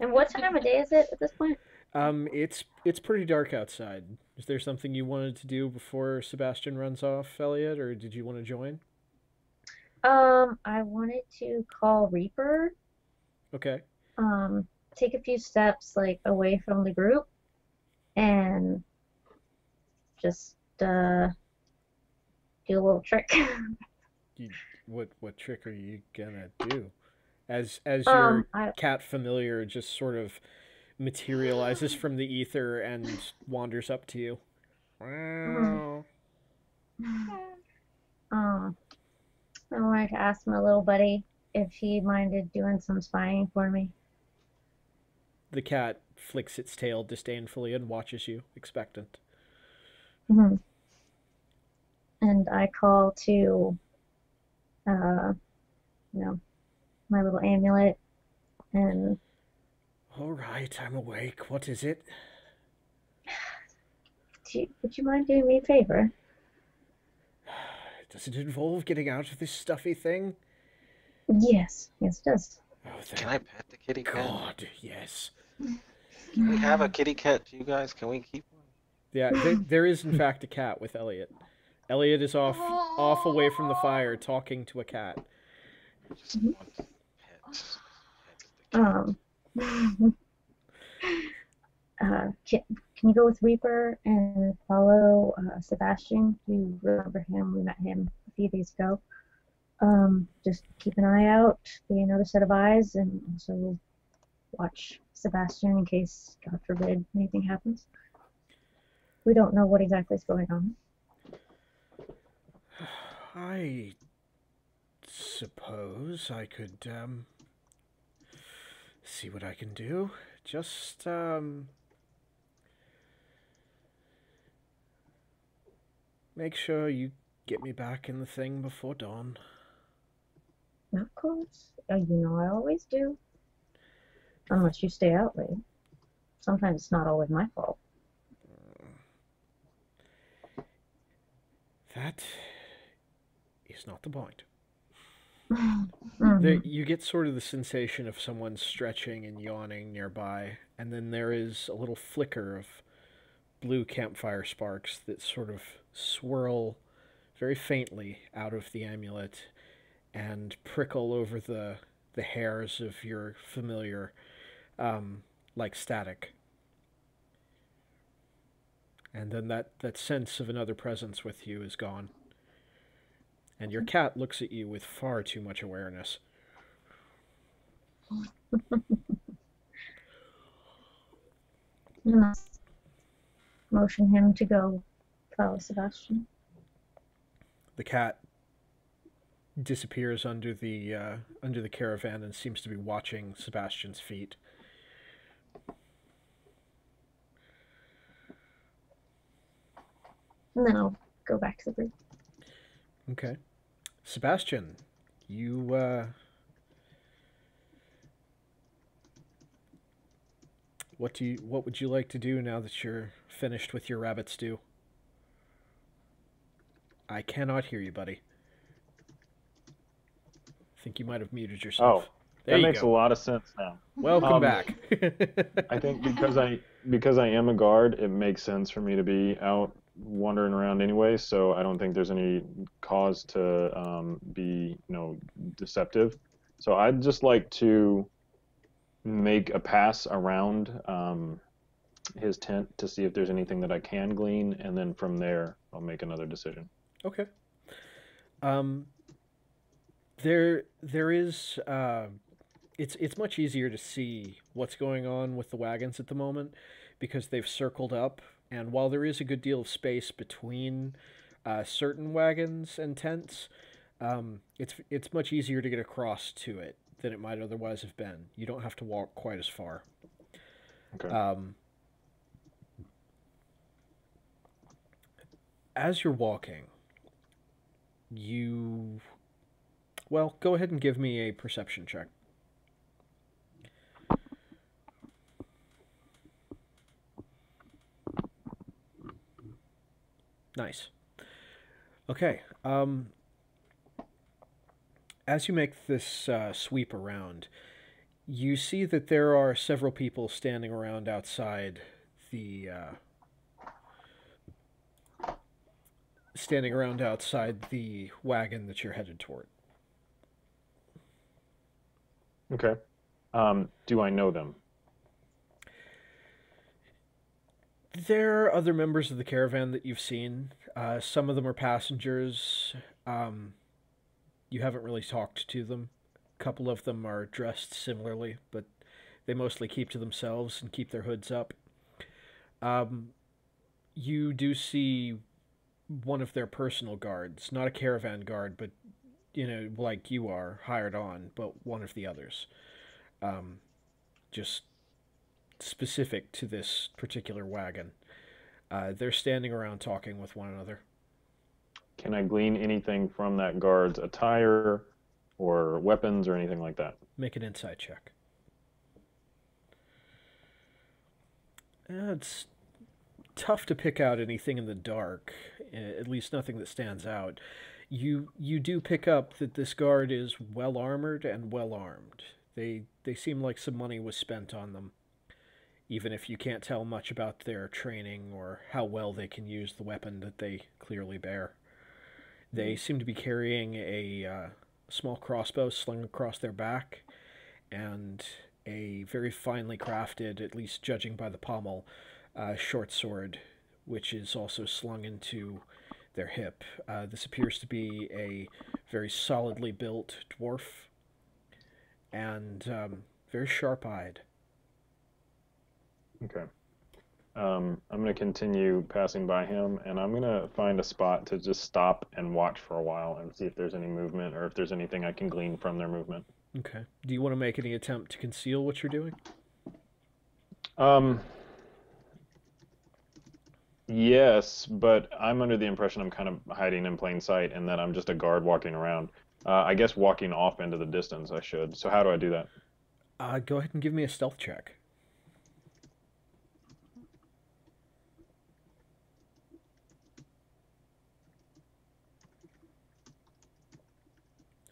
And what time of day is it at this point? It's pretty dark outside. Is there something you wanted to do before Sebastian runs off, Elliot, or did you want to join? I wanted to call Reaper. Okay. Take a few steps like away from the group, and just do a little trick. What trick are you gonna do? As your I cat familiar just sort of materializes from the ether and wanders up to you. Wow. I wanted to ask my little buddy if he minded doing some spying for me. The cat flicks its tail disdainfully and watches you, expectant. And I call to, my little amulet, and All right, I'm awake. What is it? would you mind doing me a favor? Does it involve getting out of this stuffy thing? Yes, it does. Oh, Can I pet the kitty cat? God, yes. Can we have a kitty cat too, guys? Can we keep one? Yeah, there is in fact a cat with Elliot. Elliot is off away from the fire, talking to a cat. Just one pet. Pet the cat. Can you go with Reaper and follow Sebastian? You remember him? We met him a few days ago. Just keep an eye out, be another set of eyes, and also watch Sebastian in case, God forbid, anything happens. We don't know what exactly is going on. I suppose I could see what I can do. Just make sure you get me back in the thing before dawn. Of course. You know I always do. Unless you stay out late. Sometimes it's not always my fault. That is not the point. Mhm. You get sort of the sensation of someone stretching and yawning nearby, and then there is a little flicker of blue campfire sparks that sort of swirl very faintly out of the amulet and prickle over the hairs of your familiar like static. And then that sense of another presence with you is gone. And your cat looks at you with far too much awareness. And I'll motion him to go follow Sebastian. The cat disappears under the caravan and seems to be watching Sebastian's feet. And then I'll go back to the group. Okay. Sebastian, you what would you like to do now that you're finished with your rabbit stew? I cannot hear you, buddy. I think you might have muted yourself. Oh, There that you makes go. a lot of sense now. Welcome back. I think because I am a guard, it makes sense for me to be out wandering around anyway. So I don't think there's any cause to be deceptive. So I'd just like to make a pass around his tent to see if there's anything that I can glean, and then from there I'll make another decision. Okay. There is it's much easier to see what's going on with the wagons at the moment because they've circled up, and while there is a good deal of space between certain wagons and tents, it's much easier to get across to it than it might otherwise have been. You don't have to walk quite as far. Okay. As you're walking, well, go ahead and give me a perception check. Nice. Okay. As you make this sweep around, you see that there are several people standing around outside the wagon that you're headed toward. Okay. Do I know them? There are other members of the caravan that you've seen. Some of them are passengers. You haven't really talked to them. A couple of them are dressed similarly, but they mostly keep to themselves and keep their hoods up. You do see one of their personal guards, not a caravan guard, but like you are, hired on, but one of the others. Just specific to this particular wagon. They're standing around talking with one another. Can I glean anything from that guard's attire or weapons or anything like that? Make an insight check. It's tough to pick out anything in the dark, at least nothing that stands out. You do pick up that this guard is well armored and well armed. They seem like some money was spent on them, even if you can't tell much about their training or how well they can use the weapon that they clearly bear. They seem to be carrying a small crossbow slung across their back, and a very finely crafted, at least judging by the pommel, short sword, which is also slung into their hip. This appears to be a very solidly built dwarf, and very sharp-eyed. Okay. I'm going to continue passing by him, and I'm going to find a spot to just stop and watch for a while and see if there's any movement or if there's anything I can glean from their movement. Okay. Do you want to make any attempt to conceal what you're doing? Yes, but I'm under the impression I'm kind of hiding in plain sight and that I'm just a guard walking around. I guess walking off into the distance I should. So how do I do that? Go ahead and give me a stealth check.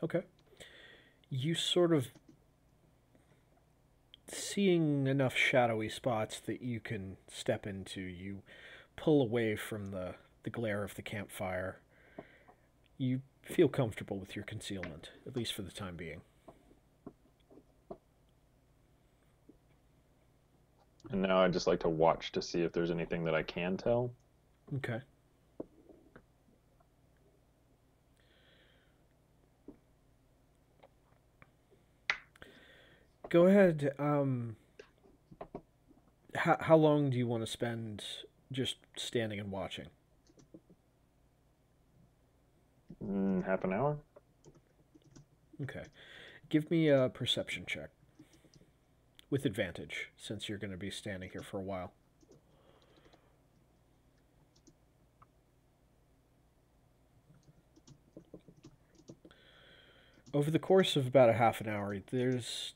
Okay. You sort of seeing enough shadowy spots that you can step into. You pull away from the glare of the campfire. You feel comfortable with your concealment, at least for the time being. And now I'd just like to watch to see if there's anything that I can tell. Okay. Go ahead. How long do you want to spend just standing and watching? Half an hour. Okay. Give me a perception check. With advantage, since you're going to be standing here for a while. Over the course of about a half an hour, there's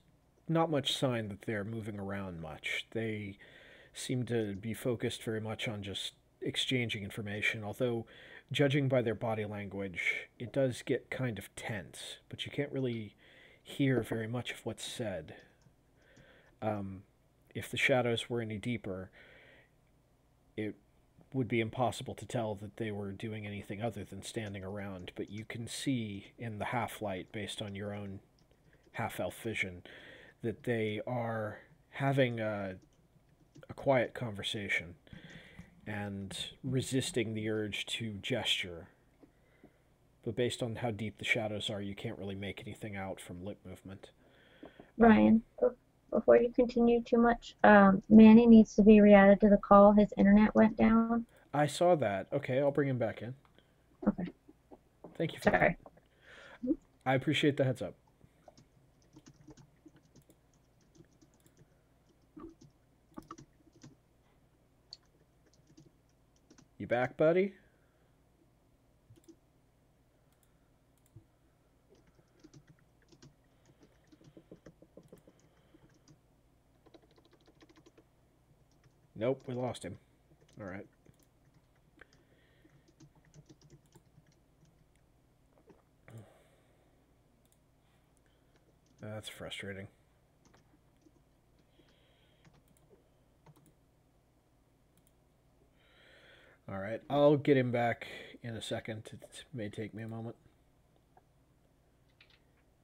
not much sign that they're moving around much. They seem to be focused very much on just exchanging information, although, judging by their body language, it does get kind of tense, but you can't really hear very much of what's said. If the shadows were any deeper, it would be impossible to tell that they were doing anything other than standing around, but you can see in the half-light, based on your own half-elf vision, that they are having a quiet conversation and resisting the urge to gesture. But based on how deep the shadows are, you can't really make anything out from lip movement. Ryan, before you continue too much, Manny needs to be re-added to the call. His internet went down. I saw that. Okay, I'll bring him back in. Okay. Thank you for that. Sorry. I appreciate the heads up. You back, buddy? Nope, we lost him. All right. That's frustrating. All right, I'll get him back in a second. It may take me a moment.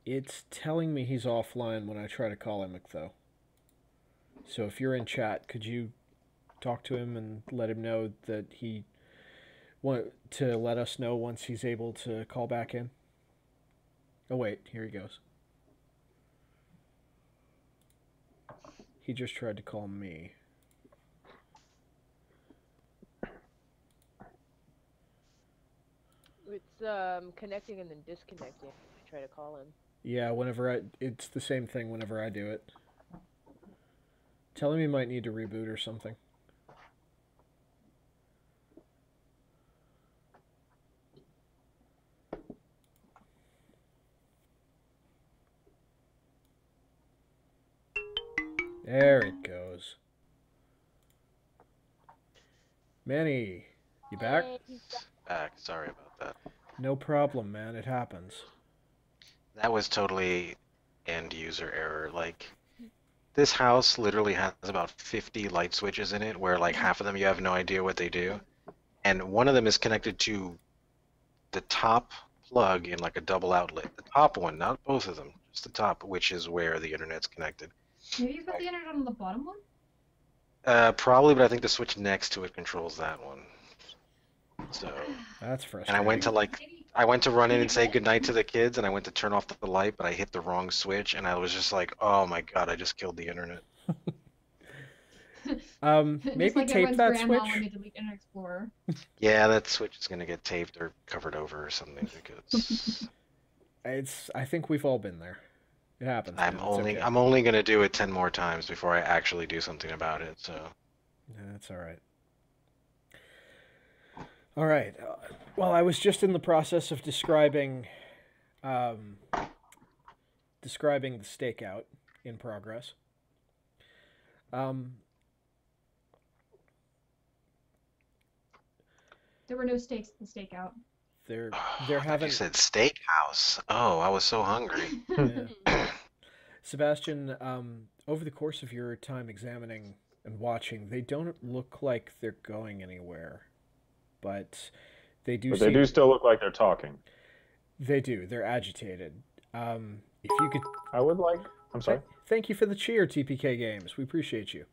It's telling me he's offline when I try to call him, though. So if you're in chat, could you talk to him and let him know that he want to let us know once he's able to call back in? Oh wait, here he goes. He just tried to call me. It's connecting and then disconnecting. I try to call him. Yeah, it's the same thing whenever I do it. Tell him he might need to reboot or something. There it goes. Manny, you back? Hey, he's back. Back. Sorry about that. No problem, man. It happens. That was totally end user error. Like, this house literally has about 50 light switches in it, where like half of them you have no idea what they do. And one of them is connected to the top plug in like a double outlet. The top one, not both of them, just the top, which is where the internet's connected. Maybe you put the internet on the bottom one? Probably, but I think the switch next to it controls that one. So, That's and frustrating. I went to run in and say goodnight to the kids, and I went to turn off the light, but I hit the wrong switch, and I was just like, oh my god, I just killed the internet. Maybe Just like tape everyone's that grandma switch. when they delete Internet Explorer. Yeah, that switch is gonna get taped or covered over or something because I think we've all been there. It happens. I'm man. It's only okay. I'm only gonna do it 10 more times before I actually do something about it. So Yeah, that's all right. All right. Well, I was just in the process of describing the stakeout in progress. There were no steaks at the stakeout. They're I thought having you said steakhouse. Oh, I was so hungry. yeah. Sebastian, over the course of your time examining and watching, they don't look like they're going anywhere, but they do. But they do still look like they're talking. They do. They're agitated. If you could, I would like. I'm sorry. thank you for the cheer, TPK Games. We appreciate you.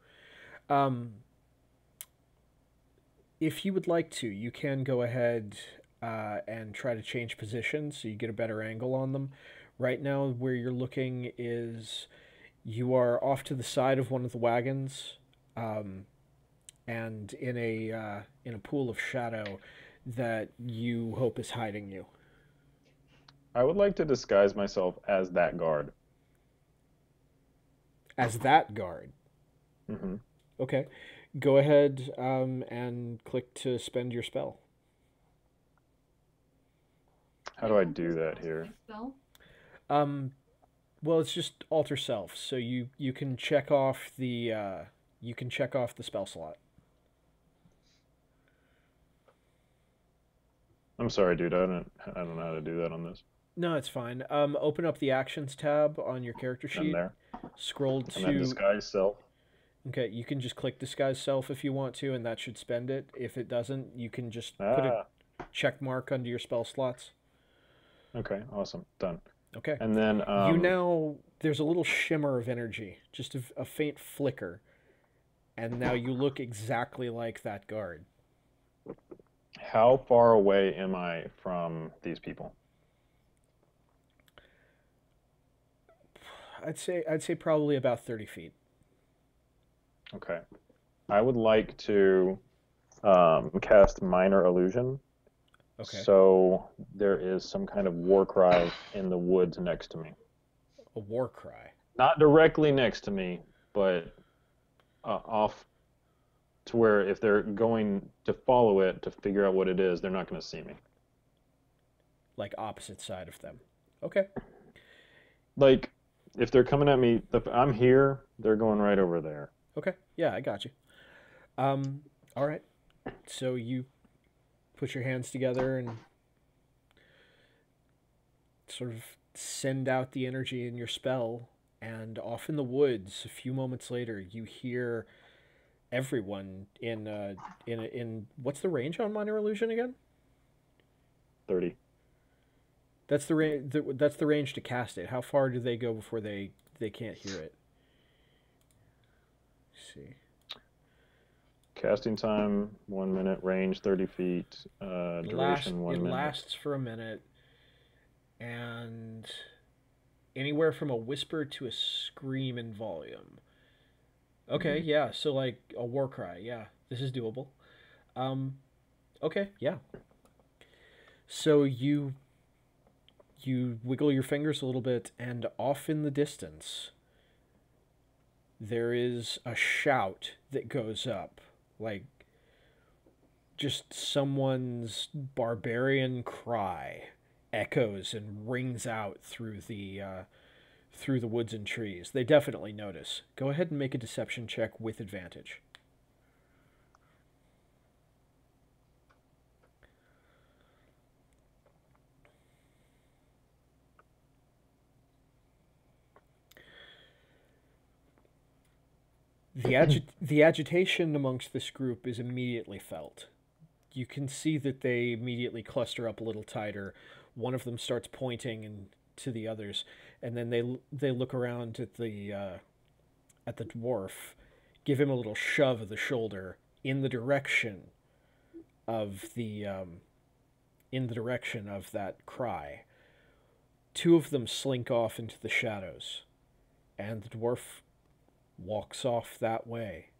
If you would like to, you can go ahead and try to change positions so you get a better angle on them. Right now, where you're looking is You are off to the side of one of the wagons, and in a pool of shadow that you hope is hiding you. I would like to disguise myself as that guard. As that guard. Hmm. Okay. Go ahead and click to spend your spell. How do I do that here? Spell? Well, it's just alter self, so you can check off the spell slot. I'm sorry, dude. I don't know how to do that on this. No, it's fine. Open up the actions tab on your character I'm sheet. there. Scroll I'm at to. disguise self. Okay, you can just click disguise self if you want to, and that should spend it. If it doesn't, you can just put a check mark under your spell slots. Okay, awesome. Done. Okay. And then You now, there's a little shimmer of energy, just a faint flicker, and now you look exactly like that guard. how far away am I from these people? I'd say probably about 30 feet. Okay. I would like to cast Minor Illusion. Okay. So there is some kind of war cry in the woods next to me. A war cry. Not directly next to me, but off to where if they're going to follow it to figure out what it is, they're not going to see me. Like opposite side of them. Okay. Like, if they're coming at me, if I'm here, they're going right over there. Okay. Yeah, I got you. All right. So you put your hands together and sort of send out the energy in your spell, and off in the woods, a few moments later, you hear everyone in what's the range on minor illusion again? 30. That's the range. That's the range to cast it. How far do they go before they can't hear it? Let's see. Casting time, 1 minute. Range, 30 feet. Duration, 1 minute. It lasts for a minute, and anywhere from a whisper to a scream in volume. Okay, yeah. So like a war cry. Yeah, this is doable. Okay, yeah. So you wiggle your fingers a little bit, and off in the distance, there is a shout that goes up, like just someone's barbarian cry echoes and rings out through the woods and trees. They definitely notice. Go ahead and make a deception check with advantage. The agitation amongst this group is immediately felt. You can see that they immediately cluster up a little tighter. One of them starts pointing to the others, and then they look around at the dwarf, give him a little shove of the shoulder in the direction of that cry. Two of them slink off into the shadows, and the dwarf walks off that way.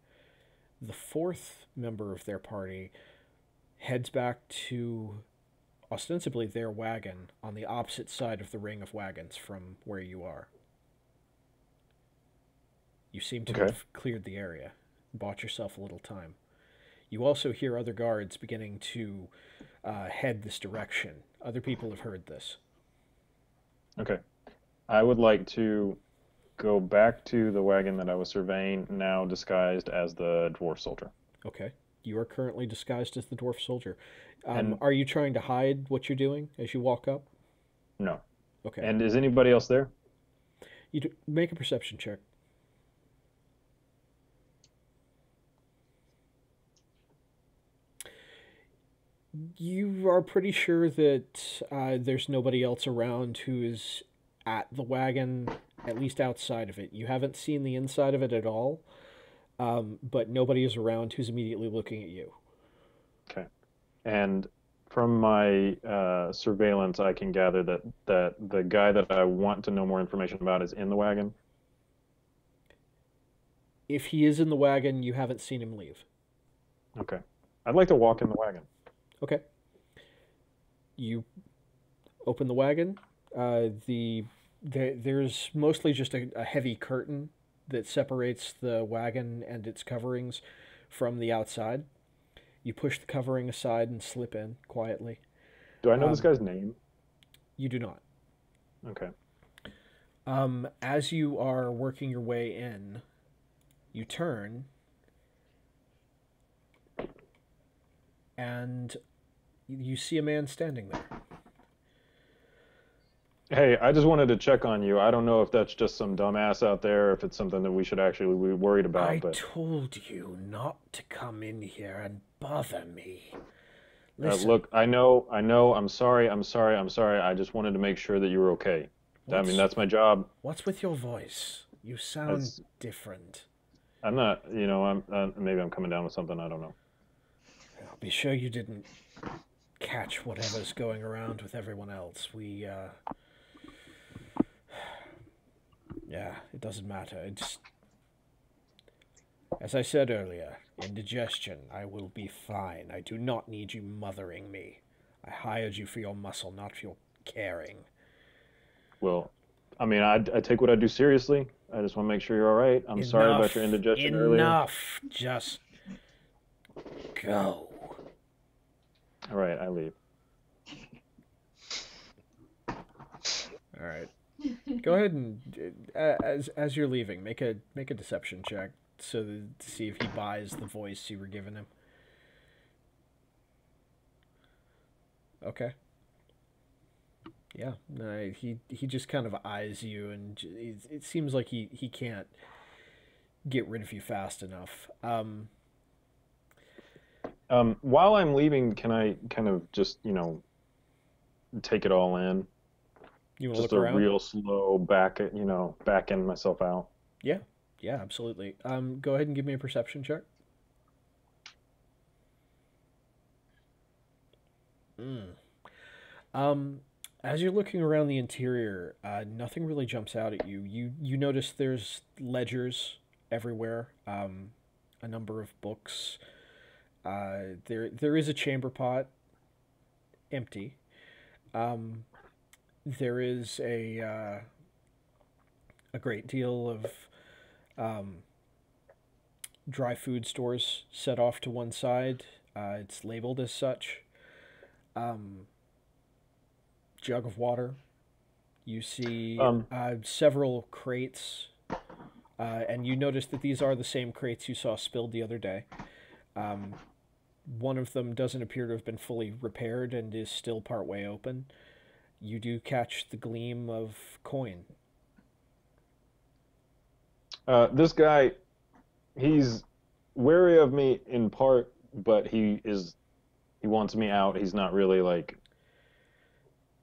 The fourth member of their party heads back to ostensibly their wagon on the opposite side of the ring of wagons from where you are. You seem to have cleared the area, bought yourself a little time. You also hear other guards beginning to head this direction. Other people have heard this. Okay. I would like to go back to the wagon that I was surveying, now disguised as the dwarf soldier. Okay. You are currently disguised as the dwarf soldier. And are you trying to hide what you're doing as you walk up? no. Okay. And is anybody else there? Make a perception check. You are pretty sure that there's nobody else around who is at the wagon, at least outside of it. You haven't seen the inside of it at all, but nobody is around who's immediately looking at you. Okay. And from my surveillance, I can gather that the guy that I want to know more information about is in the wagon. If he is in the wagon, you haven't seen him leave. Okay. I'd like to walk in the wagon. Okay. You open the wagon. There's mostly just a heavy curtain that separates the wagon and its coverings from the outside. You push the covering aside and slip in quietly. Do I know this guy's name? You do not. Okay. As you are working your way in, you turn, and you see a man standing there. Hey, I just wanted to check on you. I don't know if that's just some dumbass out there, or if it's something that we should actually be worried about. I But told you not to come in here and bother me. Listen, look, I know. I'm sorry. I just wanted to make sure that you were okay. I mean, that's my job. what's with your voice? You sound That's- different. I'm not. Maybe I'm coming down with something. I don't know. I'll be sure you didn't catch whatever's going around with everyone else. Yeah, it doesn't matter. It's, as I said earlier, indigestion. I will be fine. I do not need you mothering me. I hired you for your muscle, not for your caring. Well, I mean, I take what I do seriously. I just want to make sure you're all right. I'm sorry about your indigestion earlier. Enough. Just go. All right, I leave. All right. Go ahead and as you're leaving, make a deception check to see if he buys the voice you were giving him. Okay. Yeah, no, he just kind of eyes you, and it seems like he can't get rid of you fast enough. While I'm leaving, can I kind of just, take it all in? You want to Just look a around? real slow back in myself out. Yeah, absolutely. Go ahead and give me a perception check. As you're looking around the interior, nothing really jumps out at you. You notice there's ledgers everywhere, a number of books. There is a chamber pot, empty. There is a great deal of dry food stores set off to one side. It's labeled as such. Jug of water. You see several crates, and you notice that these are the same crates you saw spilled the other day. One of them doesn't appear to have been fully repaired and is still partway open. You do catch the gleam of coin. This guy, he's wary of me in part, but he wants me out. He's not really like.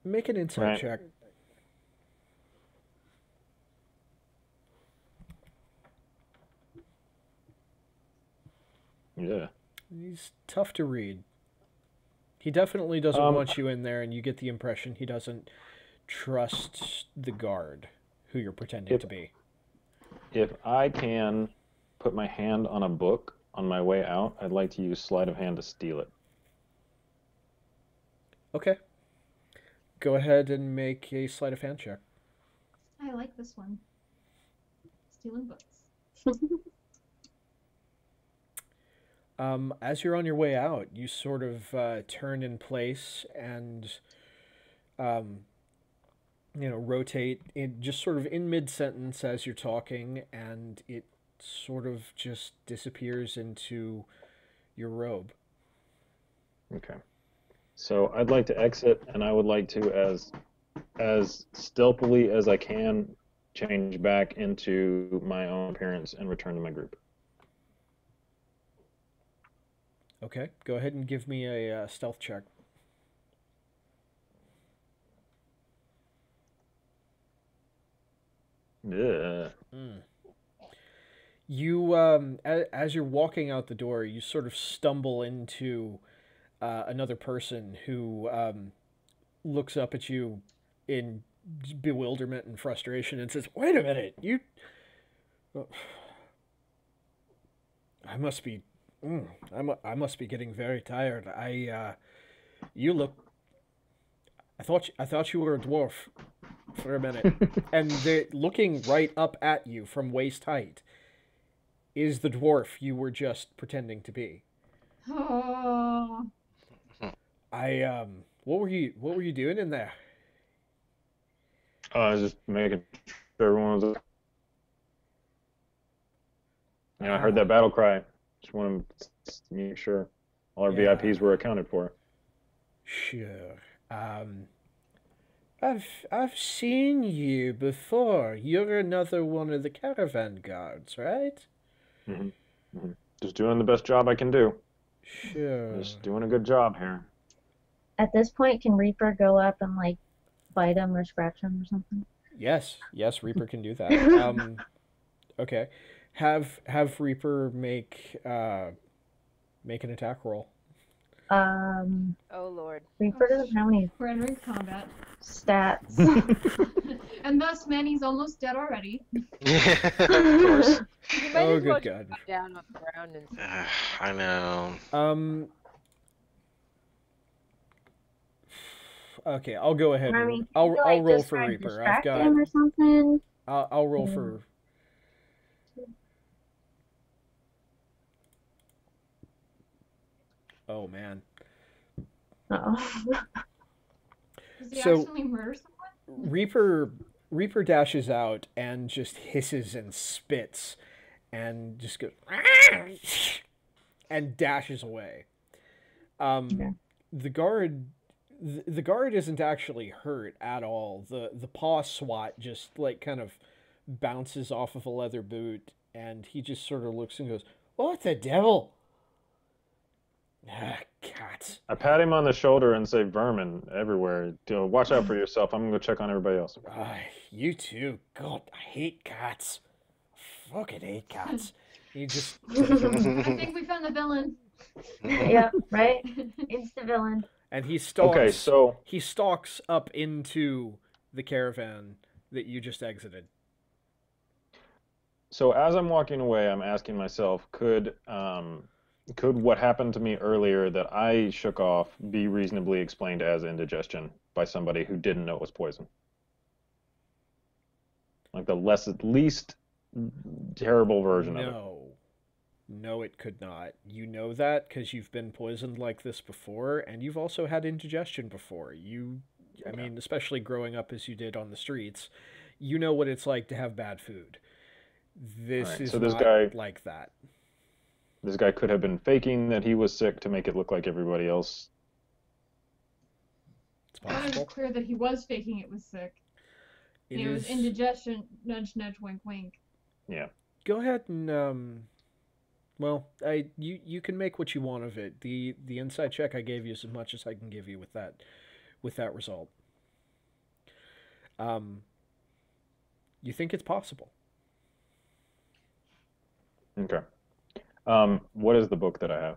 Make an insight Right. check. Yeah. He's tough to read. He definitely doesn't Um, want you in there, and you get the impression he doesn't trust the guard who you're pretending If- to be. If I can put my hand on a book on my way out, I'd like to use sleight of hand to steal it. Okay. Go ahead and make a sleight of hand check. I like this one. Stealing books. As you're on your way out, you sort of turn in place and, rotate in just sort of in mid-sentence as you're talking, and it sort of just disappears into your robe. Okay. So I'd like to exit, and I would like to, as stealthily as I can, change back into my own appearance and return to my group. Okay, go ahead and give me a stealth check. Yeah. You, as you're walking out the door, you sort of stumble into another person who looks up at you in bewilderment and frustration and says, "Wait a minute, you I must be. I must be getting very tired. You look. I thought you were a dwarf for a minute, and they're looking right up at you from waist height. Is the dwarf you were just pretending to be? Oh. What were you doing in there? I was just making sure everyone was. I heard that battle cry. Just wanted to make sure all our Yeah. VIPs were accounted for. Sure. I've seen you before. You're another one of the caravan guards, right? hmm Just doing the best job I can do. Sure. Just doing a good job here. At this point, can Reaper go up and like bite him or scratch him or something? Yes, Reaper can do that. Okay. Have Reaper make an attack roll. Um, Oh Lord. Reaper doesn't have any We're entering combat. stats. And thus, Manny's almost dead already. Of course. You might Oh, as well good just God. cut down on the ground and I know. Okay, I'll go ahead I and mean, I'll you could, I'll like, roll just for try and Reaper. I've distract got him or something. I'll roll for. Oh man. Oh. Does he So- actually murder someone? Reaper dashes out and just hisses and spits and just goes and dashes away. Okay. The guard isn't actually hurt at all. The paw swat just like kind of bounces off of a leather boot, and he just sort of looks and goes, "What the devil?" Ah, cats. I pat him on the shoulder and say, "Vermin everywhere. Watch out for yourself. I'm gonna go check on everybody else." You too. God, I hate cats. Fucking hate cats. He just I think we found the villain. Yep, right? It's the villain. and he stalks. Okay, so He stalks up into the caravan that you just exited. as I'm walking away, I'm asking myself, could what happened to me earlier that I shook off be reasonably explained as indigestion by somebody who didn't know it was poison? Like the least terrible version of it. No, it could not. You know that because you've been poisoned like this before, and you've also had indigestion before. I mean, especially growing up as you did on the streets, you know what it's like to have bad food. This Right, is so this not guy- like that. This guy could have been faking that he was sick to make it look like everybody else. It's I thought it possible. was clear that he was faking it was sick. And it was is- indigestion, nudge, nudge, wink, wink. Yeah. Go ahead and you can make what you want of it. The inside check I gave you is as much as I can give you with that result. You think it's possible? Okay. What is the book that I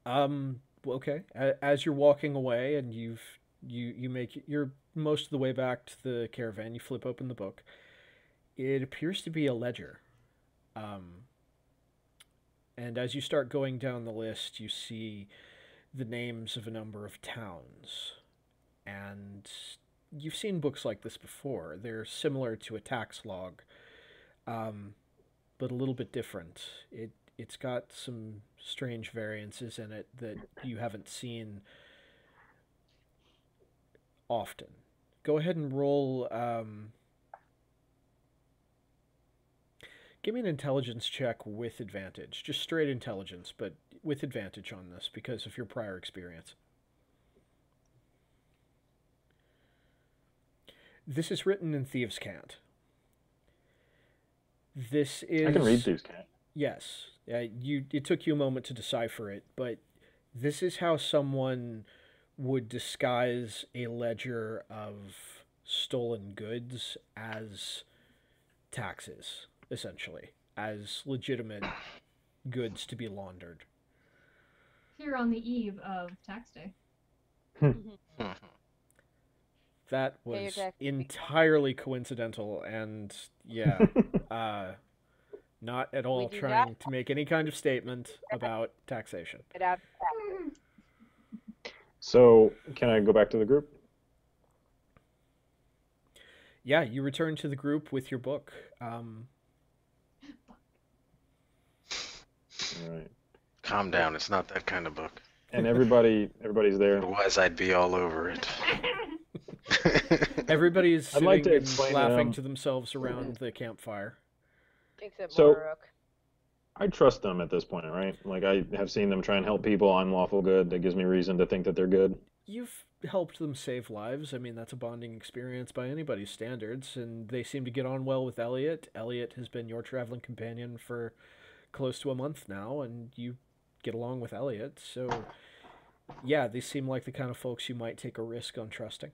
have? Okay. As you're walking away and you you're most of the way back to the caravan, you flip open the book. It appears to be a ledger. And as you start going down the list, you see the names of a number of towns. And you've seen books like this before. They're similar to a tax log, but a little bit different. It's got some strange variances in it that you haven't seen often. Go ahead and roll. Give me an intelligence check with advantage. Just straight intelligence, but with advantage on this because of your prior experience. This is written in Thieves' Cant. This is. I can read these, can't I? Yes. It took you a moment to decipher it, but this is how someone would disguise a ledger of stolen goods as taxes, essentially, as legitimate goods to be laundered. Here on the eve of tax day. That Pay your was taxes. entirely coincidental, and yeah, Not at all do trying not- to make any kind of statement about taxation. It ab- So, can I go back to the group? Yeah, you return to the group with your book. All right. Calm down. It's not that kind of book. And everybody's there. Otherwise, I'd be all over it. Everybody's I'd sitting like to and explain laughing them. to themselves around the campfire. Except So- Morarok. I trust them at this point, right? Like, I have seen them try and help people on lawful good. That gives me reason to think that they're good. You've helped them save lives. I mean, that's a bonding experience by anybody's standards, and they seem to get on well with Elliot. Elliot has been your traveling companion for close to a month now, and you get along with Elliot. So, yeah, they seem like the kind of folks you might take a risk on trusting.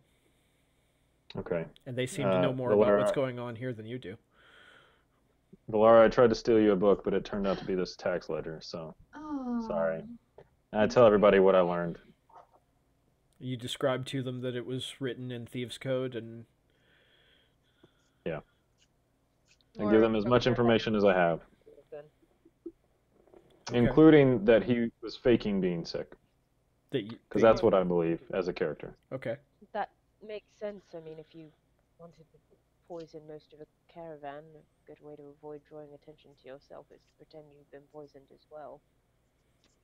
Okay. And they seem to know more about what's going on here than you do. Valara, I tried to steal you a book, but it turned out to be this tax ledger, so Oh. sorry. And I tell everybody what I learned. You described to them that it was written in Thieves' Code, and I give them as much information as I have, Then. including that he was faking being sick, that you, because that's what I believe as a character. okay. That makes sense. I mean, if you wanted to poison most of a caravan, a good way to avoid drawing attention to yourself is to pretend you've been poisoned as well.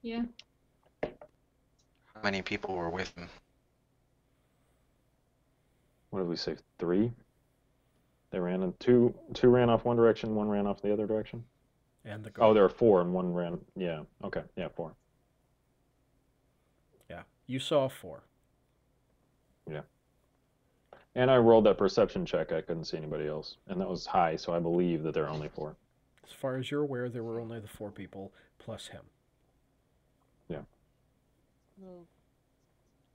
Yeah. How many people were with him? What did we say? 3? They ran in two ran off one direction, one ran off the other direction. And the Oh, there were 4 and one ran. Yeah. Okay. Yeah, 4. Yeah, you saw 4. And I rolled that perception check. I couldn't see anybody else, and that was high, so I believe that there are only 4. As far as you're aware, there were only the 4 people plus him. Well,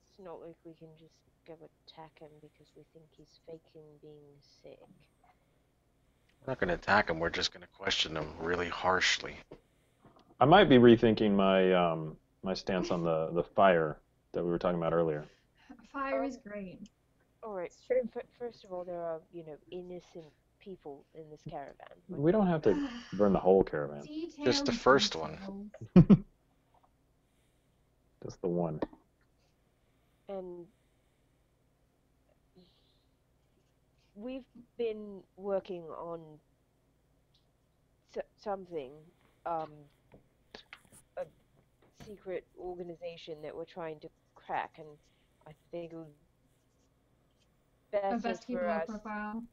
it's not like we can just go attack him because we think he's faking being sick. We're not going to attack him. We're just going to question him really harshly. I might be rethinking my my stance on the fire that we were talking about earlier. Fire is great. All right. It's true. First of all, there are innocent people in this caravan. We don't have to burn the whole caravan. Just the Detailed first one. details. Just the one. And we've been working on something, a secret organization that we're trying to crack, and I think it would be better Investigate for low us. profile.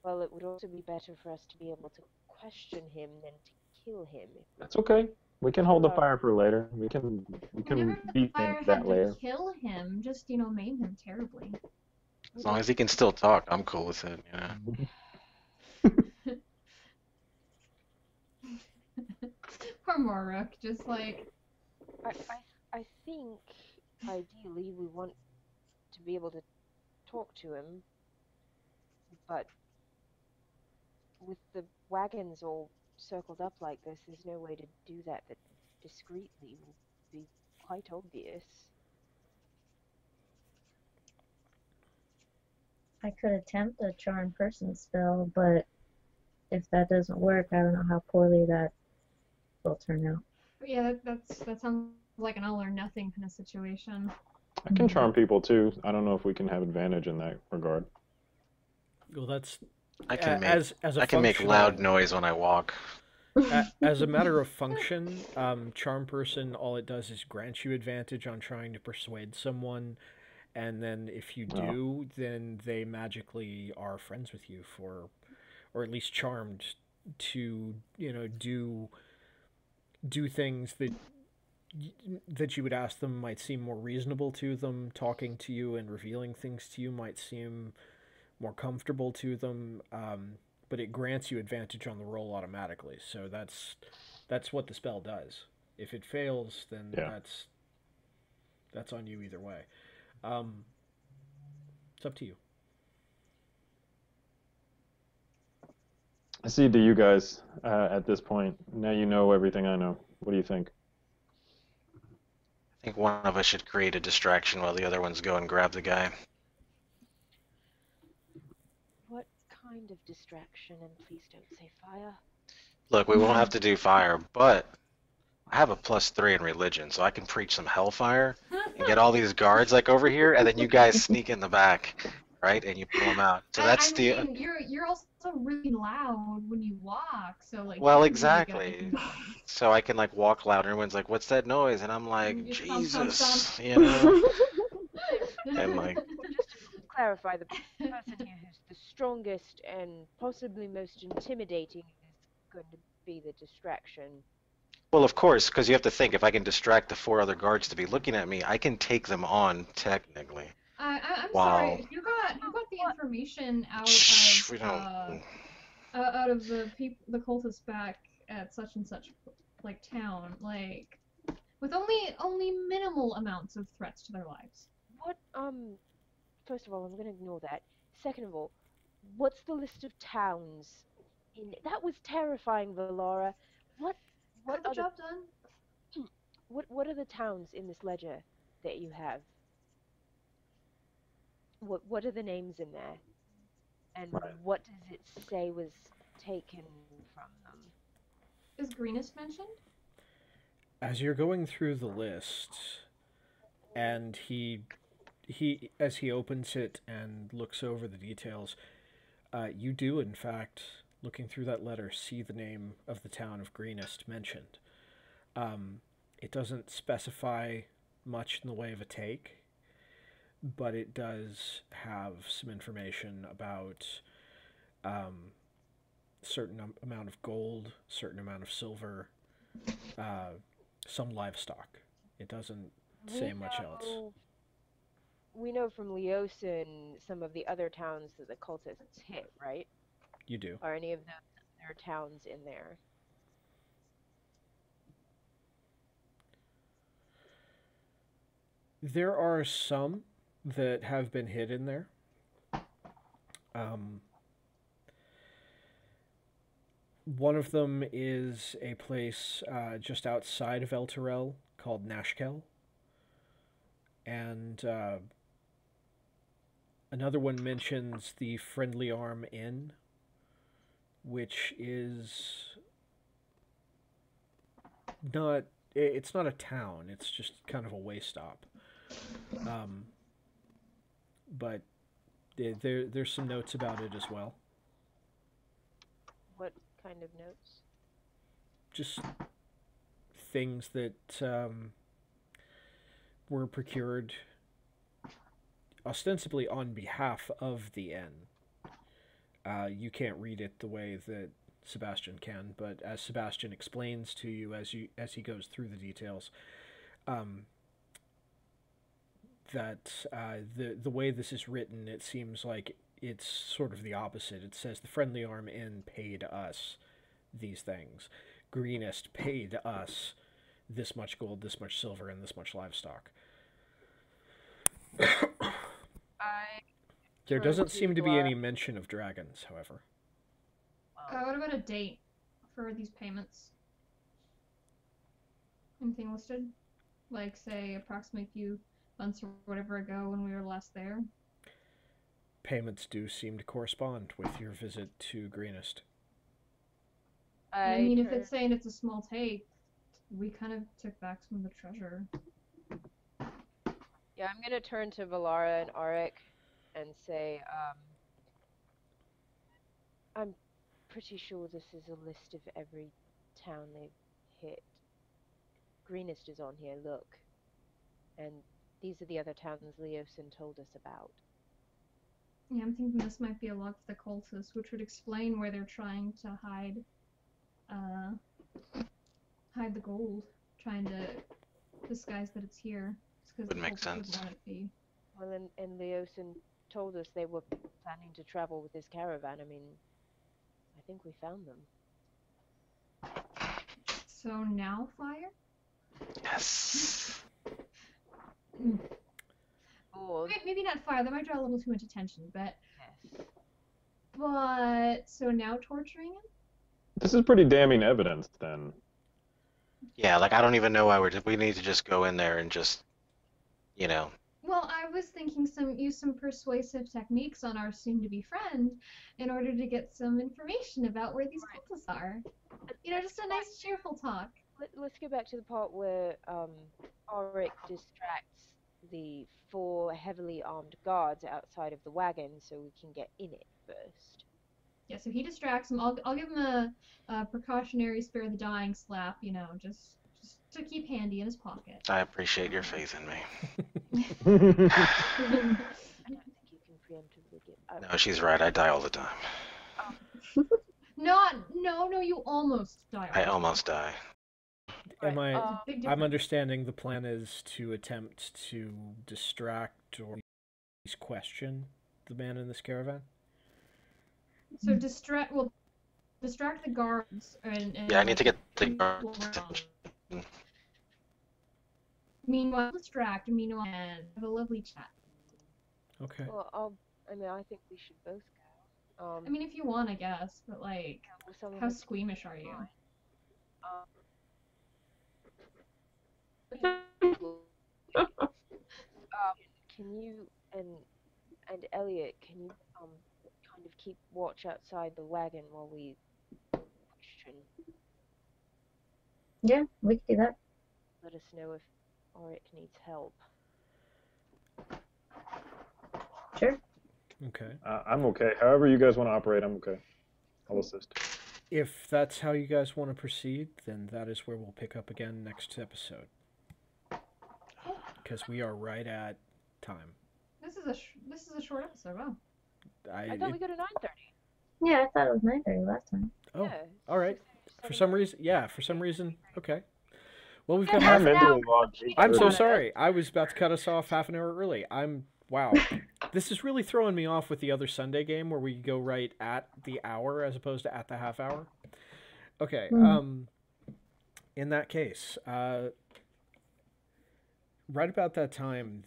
Well, it would also be better for us to be able to question him than to kill him. That's okay. We can hold the fire for later. We can Never beat fire things had that to later. kill him, just maim him terribly. As long as he can still talk, I'm cool with it. You know. Poor Moruk, just like I think ideally we want to be able to talk to him, but with the wagons all circled up like this, there's no way to do that discreetly will be quite obvious. I could attempt a charm person spell, but if that doesn't work, I don't know how poorly that will turn out. yeah, that sounds like an all or nothing kind of situation. I can charm people too. I don't know if we can have advantage in that regard. Well, that's I can make as a I can make functional- loud noise when I walk. As a matter of function, charm person, all it does is grant you advantage on trying to persuade someone, and then if you do, then they magically are friends with you or at least charmed to do things that you would ask them might seem more reasonable to them. Talking to you and revealing things to you might seem more comfortable to them. But it grants you advantage on the roll automatically. So that's what the spell does. If it fails, then that's on you either way. It's up to you. I see to you guys at this point. Now you know everything I know. What do you think? I think one of us should create a distraction while the other ones go and grab the guy. What kind of distraction? And please don't say fire. Look, we won't have to do fire, but I have a +3 in religion, so I can preach some hellfire and get all these guards like over here, and then you guys sneak in the back, right? And you pull them out. So that's I the mean, you're also really loud when you walk, so like well, you could really get exactly. everything going. So I can like walk loud, and everyone's like, "What's that noise?" And I'm like, You stomp, stomp, "Jesus," stomp. you know. And like, Just to clarify, the person here who's the strongest and possibly most intimidating is going to be the distraction. well, of course, because you have to think if I can distract the 4 other guards to be looking at me, I can take them on technically. I'm Wow. sorry. Who got the information out Shh, of we don't. out of the cultists back at such and such like town, like with only minimal amounts of threats to their lives? What, first of all, I'm gonna ignore that. Second of all, what's the list of towns in that was terrifying, Valora. What Got the are job done. what are the towns in this ledger that you have? What are the names in there? And Right. what does it say was taken from them? Is Greenest mentioned? As you're going through the list, and he as he opens it and looks over the details, you do in fact, looking through that letter, see the name of the town of Greenest mentioned. It doesn't specify much in the way of a take, but it does have some information about certain amount of gold, certain amount of silver, some livestock. It doesn't say much else. We know from Leosin some of the other towns that the cultists hit, right? You do. Are any of their towns in there? There are some that have been hid in there. One of them is a place just outside of El Terrell called Nashkel. And another one mentions the Friendly Arm Inn, which is not... It's not a town, it's just kind of a way stop. But there's some notes about it as well. What kind of notes? Just things that were procured ostensibly on behalf of the inn. You can't read it the way that Sebastian can, but as Sebastian explains to you as he goes through the details, that the way this is written, it seems like it's sort of the opposite. It says the Friendly Arm Inn paid us these things. Greenest paid us this much gold, this much silver, and this much livestock. There doesn't seem to be any mention of dragons, however. What about a date for these payments? Anything listed? Like, say, approximately a few months or whatever ago when we were last there? Payments do seem to correspond with your visit to Greenest. I mean, if it's saying it's a small take, we kind of took back some of the treasure. Yeah, I'm gonna turn to Valara and Arik and say, I'm pretty sure this is a list of every town they've hit. Greenest is on here, look. And these are the other towns Leosin told us about. Yeah, I'm thinking this might be a log for the cultists, which would explain where they're trying to hide the gold, trying to disguise that it's here. Would make sense. Want it to be. Well, and Leosin told us they were planning to travel with this caravan. I mean, I think we found them. So now fire? Yes. Or Maybe not fire, that might draw a little too much attention, but... yes. But, so now torturing him? This is pretty damning evidence, then. Yeah, like I don't even know why we need to just go in there and just, Well, I was thinking use some persuasive techniques on our soon-to-be friend in order to get some information about where these cultists are. You know, just a nice cheerful talk. Let's go back to the part where Auric distracts the 4 heavily armed guards outside of the wagon so we can get in it first. Yeah, so he distracts him. I'll give him a precautionary spare the dying slap, you know, just to keep handy in his pocket. I appreciate your faith in me. I don't think you can preemptively get out. No, she's right. I die all the time. No, you almost die. I almost die. I'm understanding the plan is to attempt to distract or at least question the man in this caravan? So distract the guards and Yeah, I need to get the people guards' around. attention. Meanwhile, and have a lovely chat. Okay. Well, I think we should both go. I mean, if you want, I guess, but like, someone how with- squeamish are you? Can you and Elliot, can you kind of keep watch outside the wagon while we question? Yeah, we can do that. Let us know if Auric needs help. Sure. Okay. I'm okay. However you guys want to operate, I'm okay. I'll assist. If that's how you guys want to proceed, then that is where we'll pick up again next episode. Because we are right at time. This is a short episode. Wow. I thought we go to 9:30. Yeah, I thought it was 9:30 last time. Oh, Yeah, all right. For some reason, okay. Well, we've got And I half. now- mentally logged I'm so 8:30. sorry. I was about to cut us off half an hour early. Wow. This is really throwing me off with the other Sunday game where we go right at the hour as opposed to at the half hour. Okay. In that case, right about that time,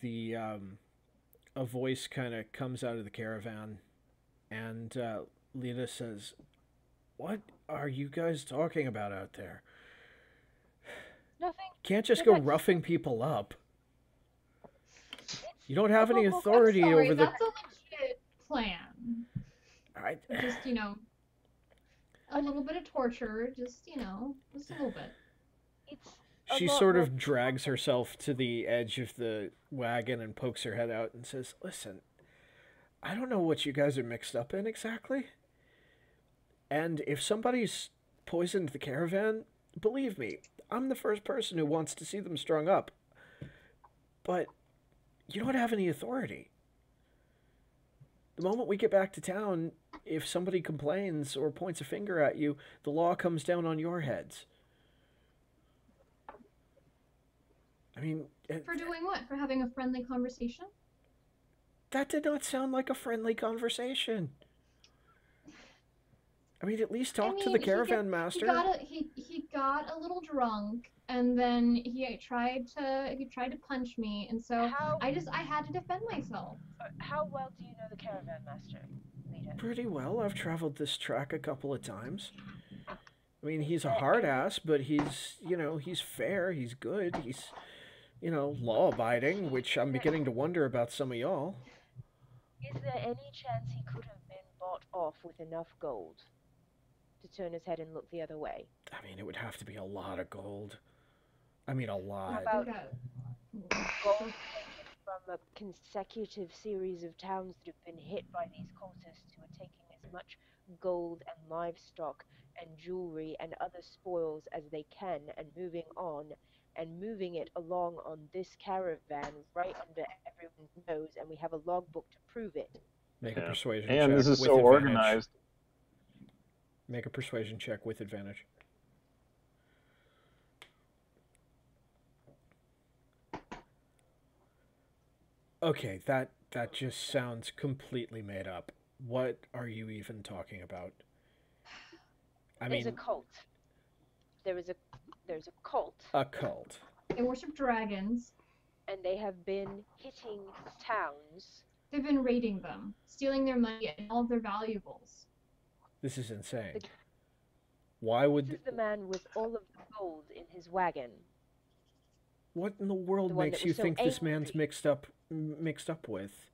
a voice kind of comes out of the caravan, and Lita says, "What are you guys talking about out there? Nothing. Can't just No, go that's- roughing people up. You don't have any Well, I'm authority Sorry, over the." that's a legit plan. I, Just, you know, a little bit of torture, just a little bit. It's a she lot sort more- of drags herself to the edge of the wagon and pokes her head out and says, "Listen, I don't know what you guys are mixed up in exactly. And if somebody's poisoned the caravan, believe me, I'm the first person who wants to see them strung up. But you don't have any authority. The moment we get back to town, if somebody complains or points a finger at you, the law comes down on your heads." I mean, For doing what? For having a friendly conversation? that did not sound like a friendly conversation. I mean, at least talk to the caravan master. He got a little drunk, and then he tried to punch me, and so How- I had to defend myself. How well do you know the caravan master, Lita? Pretty well. I've traveled this track a couple of times. I mean, he's a hard ass, but he's fair, he's good, he's, law-abiding, which I'm beginning to wonder about some of y'all. Is there any chance he could have been bought off with enough gold to turn his head and look the other way? I mean, it would have to be a lot of gold. I mean, a lot. about- We got- Gold taken from a consecutive series of towns that have been hit by these cultists who are taking as much gold and livestock and jewelry and other spoils as they can and moving on and moving it along on this caravan right under everyone's nose, and we have a logbook to prove it. Make a Yeah. persuasion And check this is with so advantage. organized. Make a persuasion check with advantage. Okay, that just sounds completely made up. What are you even talking about? I There's a mean, cult. There's a cult, a cult. They worship dragons. and they have been hitting towns. They've been raiding them, stealing their money and all of their valuables. This is insane. Why This would is the man with all of the gold in his wagon. What in the world The one makes that you was so think this man's angry. mixed up with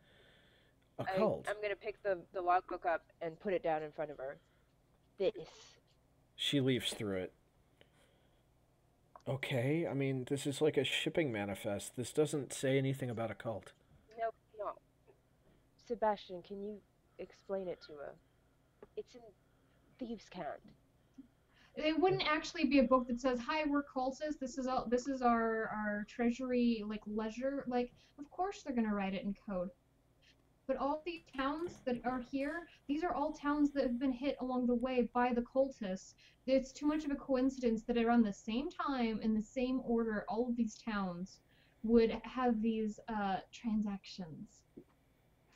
a cult? I'm gonna pick the logbook up and put it down in front of her. This. She leaves through it. Okay, I mean, this is like a shipping manifest. This doesn't say anything about a cult. No, no. Sebastian, can you explain it to her? It's in thieves' cant. It wouldn't actually be a book that says, "Hi, we're cultists. This is our treasury like ledger." Like, of course they're gonna write it in code. But all these towns that are here, these are all towns that have been hit along the way by the cultists. It's too much of a coincidence that around the same time, in the same order, all of these towns would have these transactions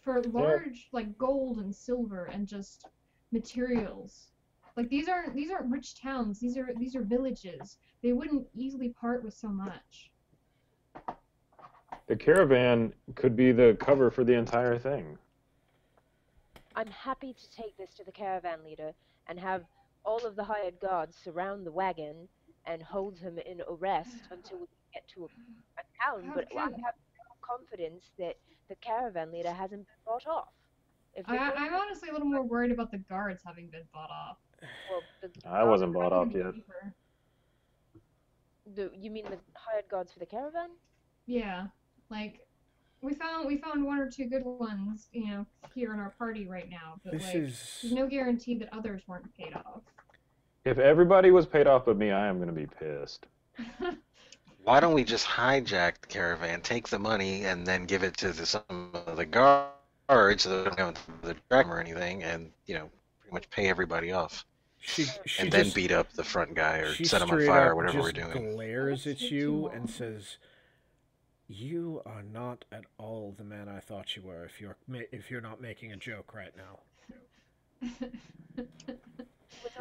for large, like gold and silver and just materials. Like these aren't rich towns. These are villages. They wouldn't easily part with so much. The caravan could be the cover for the entire thing. I'm happy to take this to the caravan leader and have all of the hired guards surround the wagon and hold him in arrest until we get to a town. But I have no confidence that the caravan leader hasn't been bought off. I'm honestly a little more worried about the guards having been bought off. Well, I wasn't bought off yet. You mean the hired guards for the caravan? Yeah, like we found one or two good ones, here in our party right now. But there's no guarantee that others weren't paid off. If everybody was paid off but me, I am gonna be pissed. Why don't we just hijack the caravan, take the money, and then give it to some of the guards so they don't go into the dragon or anything, and pretty much pay everybody off. And then beat up the front guy or set him on fire or whatever we're doing. She glares at you and says, "You are not at all the man I thought you were. If you're not making a joke right now."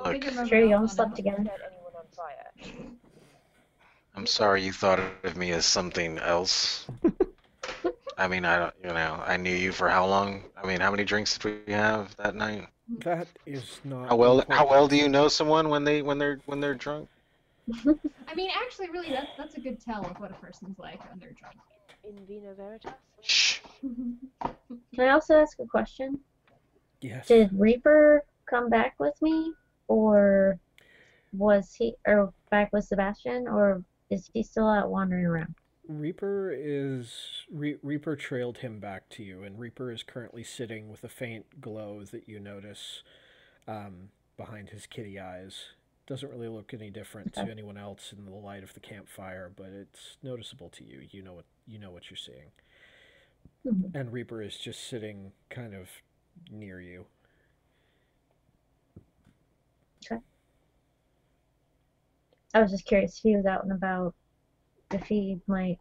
Look, Sure, you almost slept again. I'm sorry you thought of me as something else. I mean, I knew you for how long? I mean, how many drinks did we have that night? That is not. How well do you know someone when they're drunk? I mean, actually, really, that's a good tell of what a person's like when they're drunk. In vino veritas. Shh. Can I also ask a question? Yes. Did Reaper come back with me, or back with Sebastian, or is he still out wandering around? Reaper trailed him back to you, and Reaper is currently sitting with a faint glow that you notice behind his kitty eyes. Doesn't really look any different to anyone else in the light of the campfire, but it's noticeable to you. You know what you're seeing. Mm-hmm. And Reaper is just sitting kind of near you. Okay. I was just curious if he was out and about, if he might,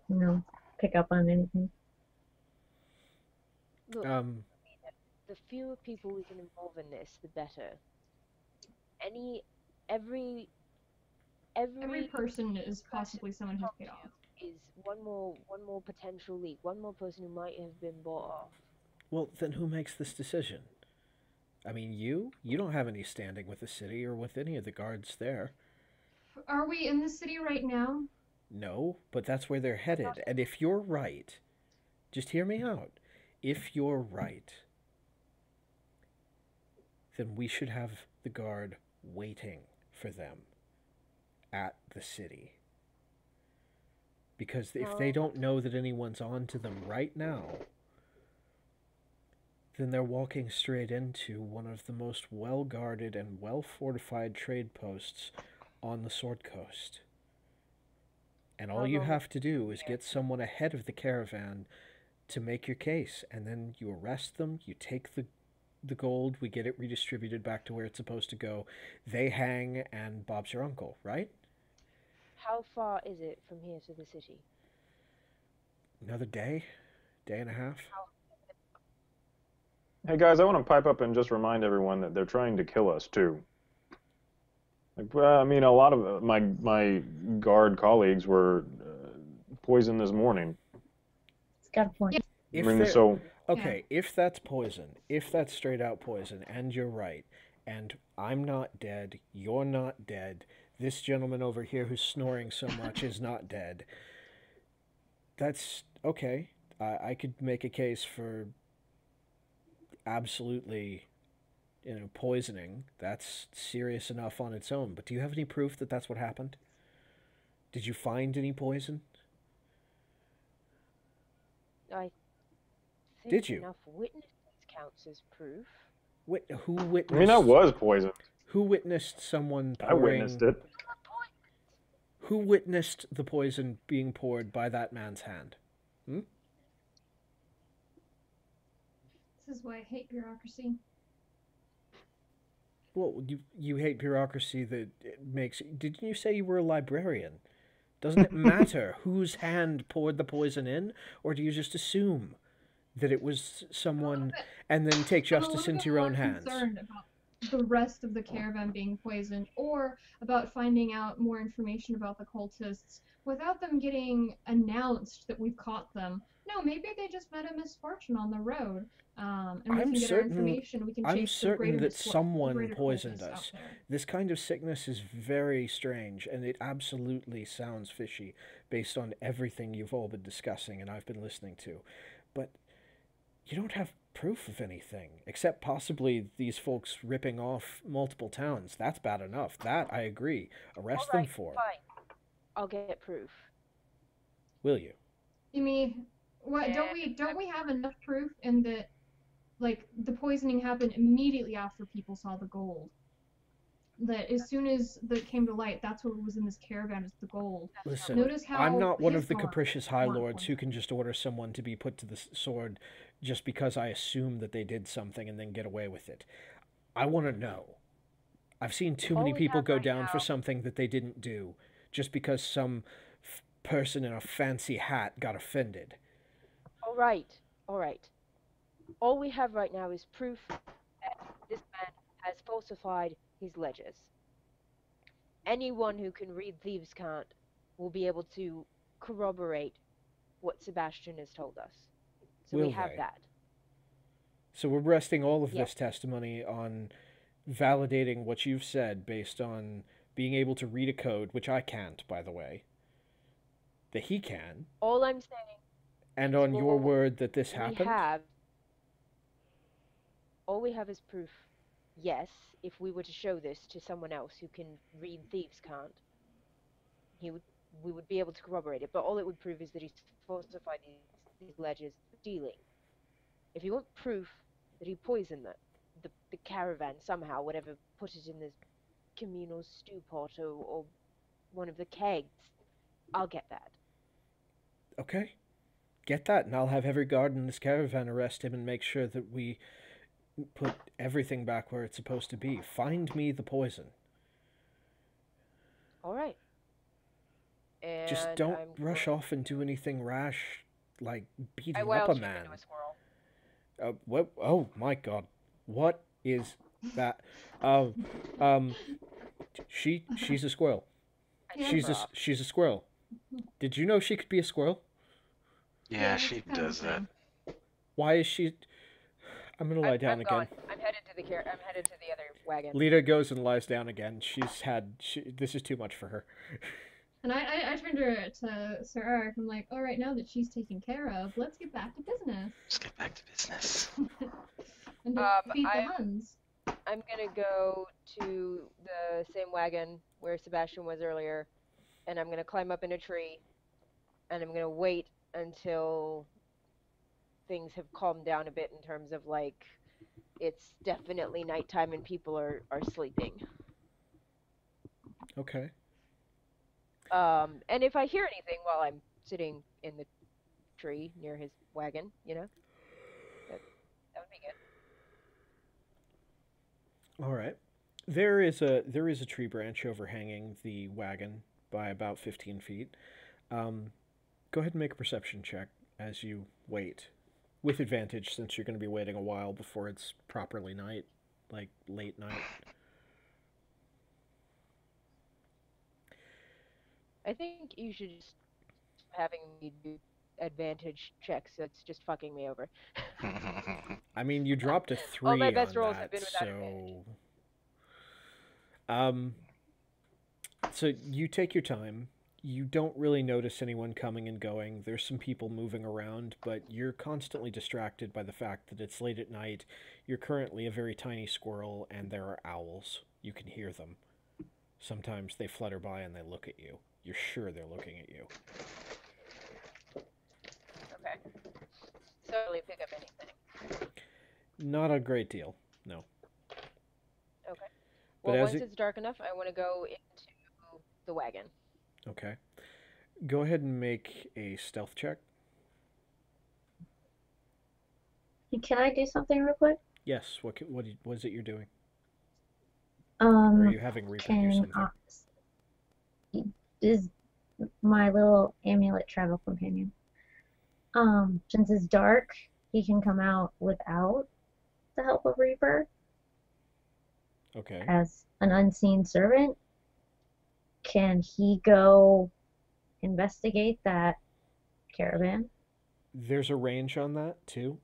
pick up on anything. Look, the fewer people we can involve in this, the better. Every person is possibly someone who's paid off. Is one more potential leak, one more person who might have been bought off. Well, then who makes this decision? I mean, you don't have any standing with the city or with any of the guards there. Are we in the city right now? No, but that's where they're headed. And if you're right, just hear me out. If you're right, then we should have the guard waiting for them at the city. Because if they don't know that anyone's on to them right now, then they're walking straight into one of the most well-guarded and well-fortified trade posts on the Sword Coast. And all you have to do is get someone ahead of the caravan to make your case, and then you arrest them, you take the gold, we get it redistributed back to where it's supposed to go, they hang, and Bob's your uncle, right? How far is it from here to the city? Another day and a half. Hey guys, I want to pipe up and just remind everyone that they're trying to kill us too. I mean, a lot of my guard colleagues were poisoned this morning. It's got a point. Okay, if that's poison, if that's straight out poison, and you're right, and I'm not dead, you're not dead, this gentleman over here who's snoring so much is not dead, That's okay. I could make a case for absolutely, poisoning. That's serious enough on its own. But do you have any proof that that's what happened? Did you find any poison? I think Did you? enough witnesses counts as proof. Who I witnessed? mean, that was poison. Who witnessed someone pouring? I witnessed it. Who witnessed the poison being poured by that man's hand? Hmm? This is why I hate bureaucracy. Well, you hate bureaucracy that it makes. Didn't you say you were a librarian? Doesn't it matter whose hand poured the poison in, or do you just assume that it was someone and then take I'm a justice little into bit your more own hands? concerned about the rest of the caravan being poisoned, or about finding out more information about the cultists without them getting announced that we've caught them. No, maybe they just met a misfortune on the road, and we I'm can get our certain- information. We can I'm chase the certain greater that misfor- the someone greater poisoned cultists us. out there. This kind of sickness is very strange, and it absolutely sounds fishy based on everything you've all been discussing and I've been listening to. But you don't have proof of anything, except possibly these folks ripping off multiple towns. That's bad enough. That I agree. Arrest them Alright, for. fine. I'll get proof. Will you? You mean what? Don't we have enough proof in that, like, the poisoning happened immediately after people saw the gold? That as soon as that came to light, that's what was in this caravan, is the gold. Listen, Notice how I'm not one his of the guards capricious High weren't Lords who poisoned. can just order someone to be put to the sword just because I assume that they did something and then get away with it. I want to know. I've seen too All many we people have go right down for now- something that they didn't do just because some person in a fancy hat got offended. Alright. All we have right now is proof that this man has falsified his ledgers. Anyone who can read Thieves' Cant will be able to corroborate what Sebastian has told us. So Will we have they? that. So we're resting all of Yeah. this testimony on validating what you've said based on being able to read a code, which I can't, by the way, that he can, All I'm saying and on your Well, word that this happened. All we have is proof. Yes, if we were to show this to someone else who can read Thieves' Cant, we would be able to corroborate it. But all it would prove is that he's falsified these ledgers stealing. If you want proof that he poisoned the caravan somehow, whatever, put it in this communal stew pot or one of the kegs, I'll get that. Okay. Get that, and I'll have every guard in this caravan arrest him and make sure that we put everything back where it's supposed to be. Find me the poison. All right. And Just don't I'm rush going off and do anything rash, like I beating up wild a shape man. into a squirrel. What? Oh my God! What is that? She's a squirrel. Yeah. She's a squirrel. Did you know she could be a squirrel? Yeah, it's she kind of does that. thing. Why is she? I'm gonna lie down I'm again. gone. I'm headed to the other wagon. Lita goes and lies down again. This is too much for her. And I turned to Sir Eric. I'm like, all right, now that she's taken care of, let's get back to business Let's get back to business. and defeat the Huns. I'm gonna go to the same wagon where Sebastian was earlier, and I'm gonna climb up in a tree, and I'm gonna wait until things have calmed down a bit in terms of, like, it's definitely nighttime and people are sleeping. Okay. And if I hear anything while I'm sitting in the tree near his wagon, that would be good. All right. There is a tree branch overhanging the wagon by about 15 feet. Go ahead and make a perception check as you wait, with advantage since you're going to be waiting a while before it's properly night, like late night. I think you should just having me do advantage checks. That's just fucking me over. I mean, you dropped a 3 All my best on rolls that, have been without advantage. so... So you take your time, You don't really notice anyone coming and going. There's some people moving around, but you're constantly distracted by the fact that it's late at night. You're currently a very tiny squirrel, and there are owls. You can hear them. Sometimes they flutter by and they look at you. You're sure they're looking at you. Okay. So really pick up anything. Not a great deal, no. Okay. But Well, as once it's dark enough, I want to go into the wagon. Okay. Go ahead and make a stealth check. Can I do something real quick? Yes, what is it you're doing? Or are you having Reaper do Can something? is my little amulet travel companion? Since it's dark, he can come out without the help of Reaper Okay. as an unseen servant. Can he go investigate that caravan? There's a range on that, too.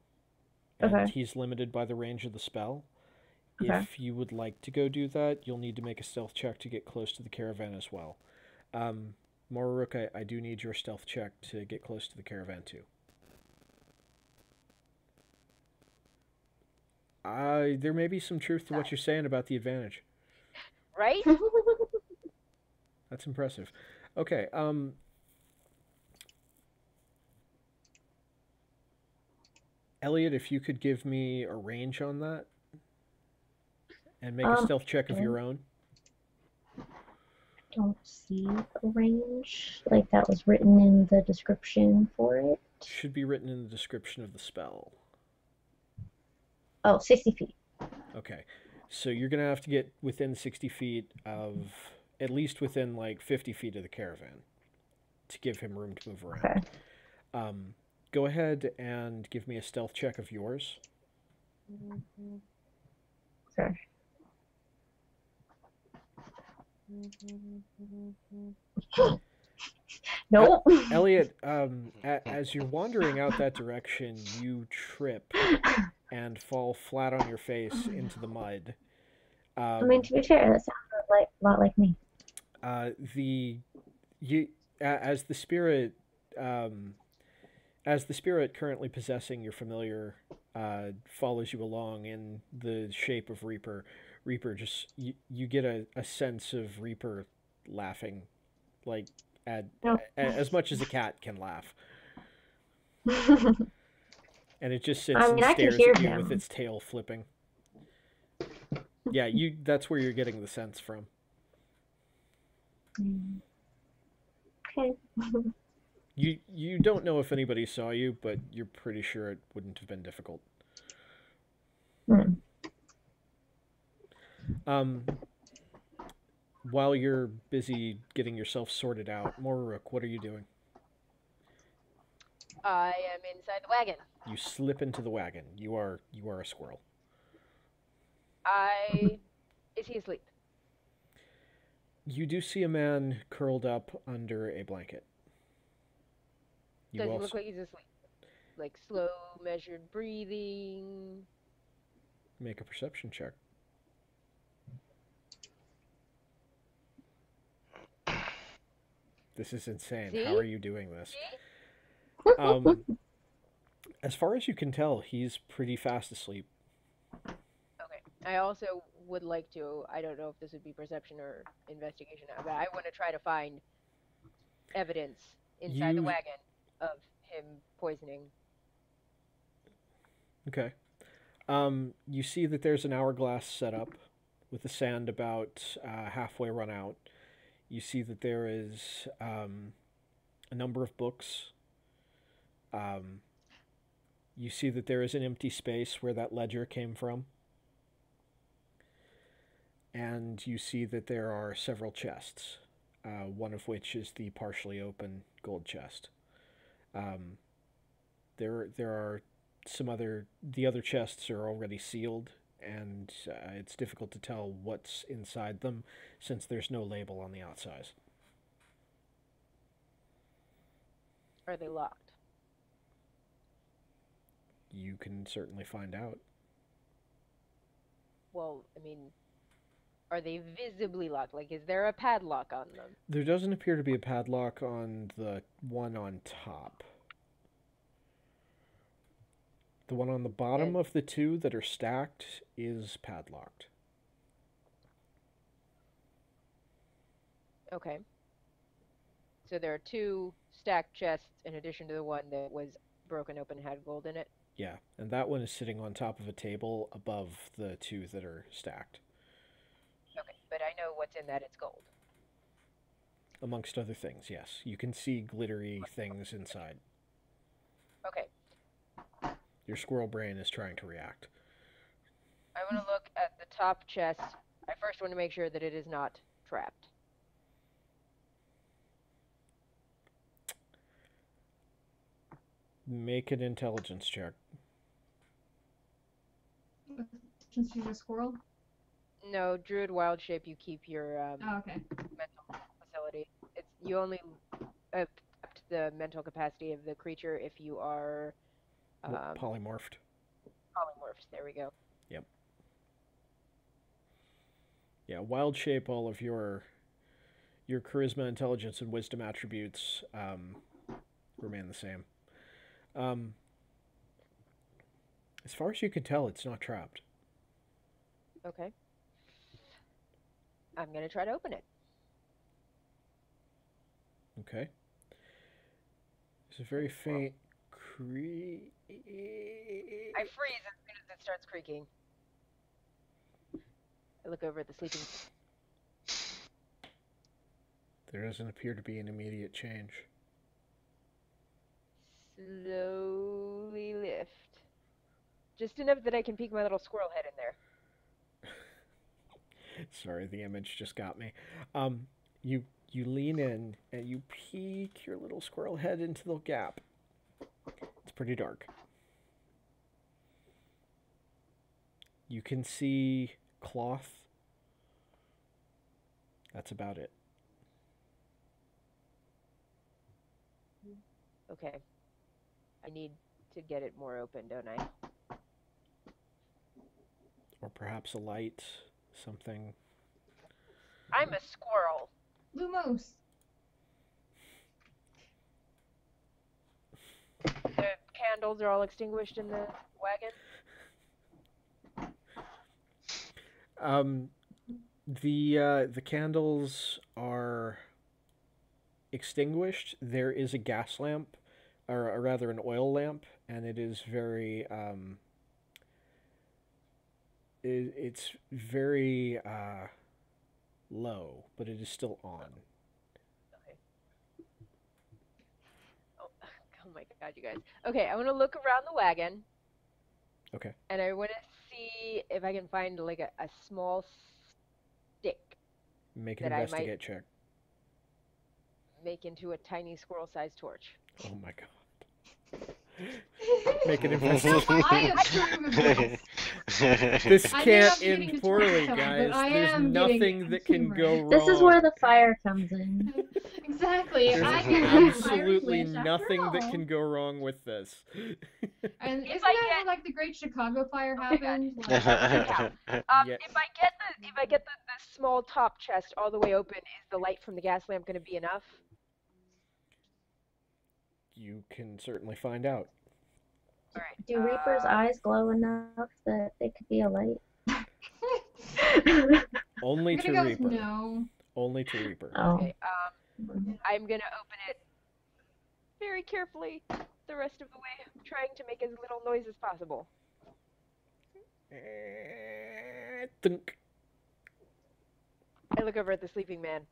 Okay. And he's limited by the range of the spell. Okay. If you would like to go do that, you'll need to make a stealth check to get close to the caravan as well. Moraruk, I do need your stealth check to get close to the caravan, too. There may be some truth to what you're saying about the advantage. Right? That's impressive. Okay, Elliot, if you could give me a range on that and make a stealth check of your own. Don't see a range like that was written in the description for it. Should be written in the description of the spell. Oh, 60 feet. Okay, so you're going to have to get within 60 feet of, at least within like 50 feet of the caravan to give him room to move around. Okay. Go ahead and give me a stealth check of yours. Okay. Nope. Elliot, as you're wandering out that direction, you trip and fall flat on your face into the mud. I mean, to be fair, that sounds like a lot like me. As the spirit currently possessing your familiar follows you along in the shape of Reaper, just you get a sense of Reaper laughing, like as much as a cat can laugh, and it just sits and stares at you with its tail flipping. Yeah, that's where you're getting the sense from. Okay. You don't know if anybody saw you, but you're pretty sure it wouldn't have been difficult. While you're busy getting yourself sorted out, Moraruk, what are you doing? I am inside the wagon. You slip into the wagon. You are a squirrel. Is he asleep? You do see a man curled up under a blanket. Does he look like he's asleep? Like slow, measured breathing? Make a perception check. This is insane. See? How are you doing this? As far as you can tell, he's pretty fast asleep. Okay. I also would like to, I don't know if this would be perception or investigation, but I want to try to find evidence inside the wagon of him poisoning. Okay. You see that there's an hourglass set up with the sand about halfway run out. You see that there is a number of books. You see that there is an empty space where that ledger came from. And you see that there are several chests, one of which is the partially open gold chest. There are the other chests are already sealed, and it's difficult to tell what's inside them since there's no label on the outside. Are they locked? You can certainly find out. Well, I mean, Are they visibly locked? Like, is there a padlock on them? There doesn't appear to be a padlock on the one on top. The one on the bottom And- of the two that are stacked is padlocked. Okay. So there are 2 stacked chests in addition to the one that was broken open and had gold in it. Yeah, and that one is sitting on top of a table above the two that are stacked, Okay, but I know what's in that. It's gold. amongst other things. Yes, you can see glittery things inside. Okay. Your squirrel brain is trying to react. I want to look at the top chest. I first want to make sure that it is not trapped. Make an intelligence check. Since she's a squirrel. No, Druid Wild Shape, you keep your Oh, okay. mental facility. It's you only up to the mental capacity of the creature if you are Polymorphed. polymorphs. There we go. Yeah, wild shape. All of your charisma, intelligence, and wisdom attributes remain the same. As far as you can tell, it's not trapped. Okay. I'm gonna try to open it. Okay. There's a very faint creak. I freeze as soon as it starts creaking. I look over at the sleeping. There doesn't appear to be an immediate change. Slowly lift. Just enough that I can peek my little squirrel head in there. Sorry, the image just got me. You lean in and you peek your little squirrel head into the gap. It's pretty dark. You can see cloth. That's about it. Okay. I need to get it more open, don't I? Or perhaps a light, something. I'm a squirrel. Lumos. The candles are all extinguished in the wagon. The candles are extinguished. There is a gas lamp, or rather an oil lamp, and it is very it's very low, but it is still on. Okay. Oh my god, you guys. Okay, I want to look around the wagon. Okay. And I want to see if I can find like a small stick Make an that I might- investigate check. make into a tiny squirrel-sized torch. Oh my god. Make an investigation. I approve of this. This I may can't not be getting end the poorly, torch, but guys. I There's am nothing getting that can go wrong. This is where the fire comes in. Exactly. There's I can have a absolutely fireplace after nothing that all. can go wrong with this. And If isn't I that how get- like the Great Chicago Fire Okay, God. happened? Like, Yeah. If I get the small top chest all the way open, is the light from the gas lamp going to be enough? You can certainly find out. All right. Do Reaper's eyes glow enough that they could be a light? Only I'm to gonna go with Reaper. no. Only to Reaper. Oh. Okay. I'm gonna open it very carefully the rest of the way, trying to make as little noise as possible. Thunk. I look over at the sleeping man.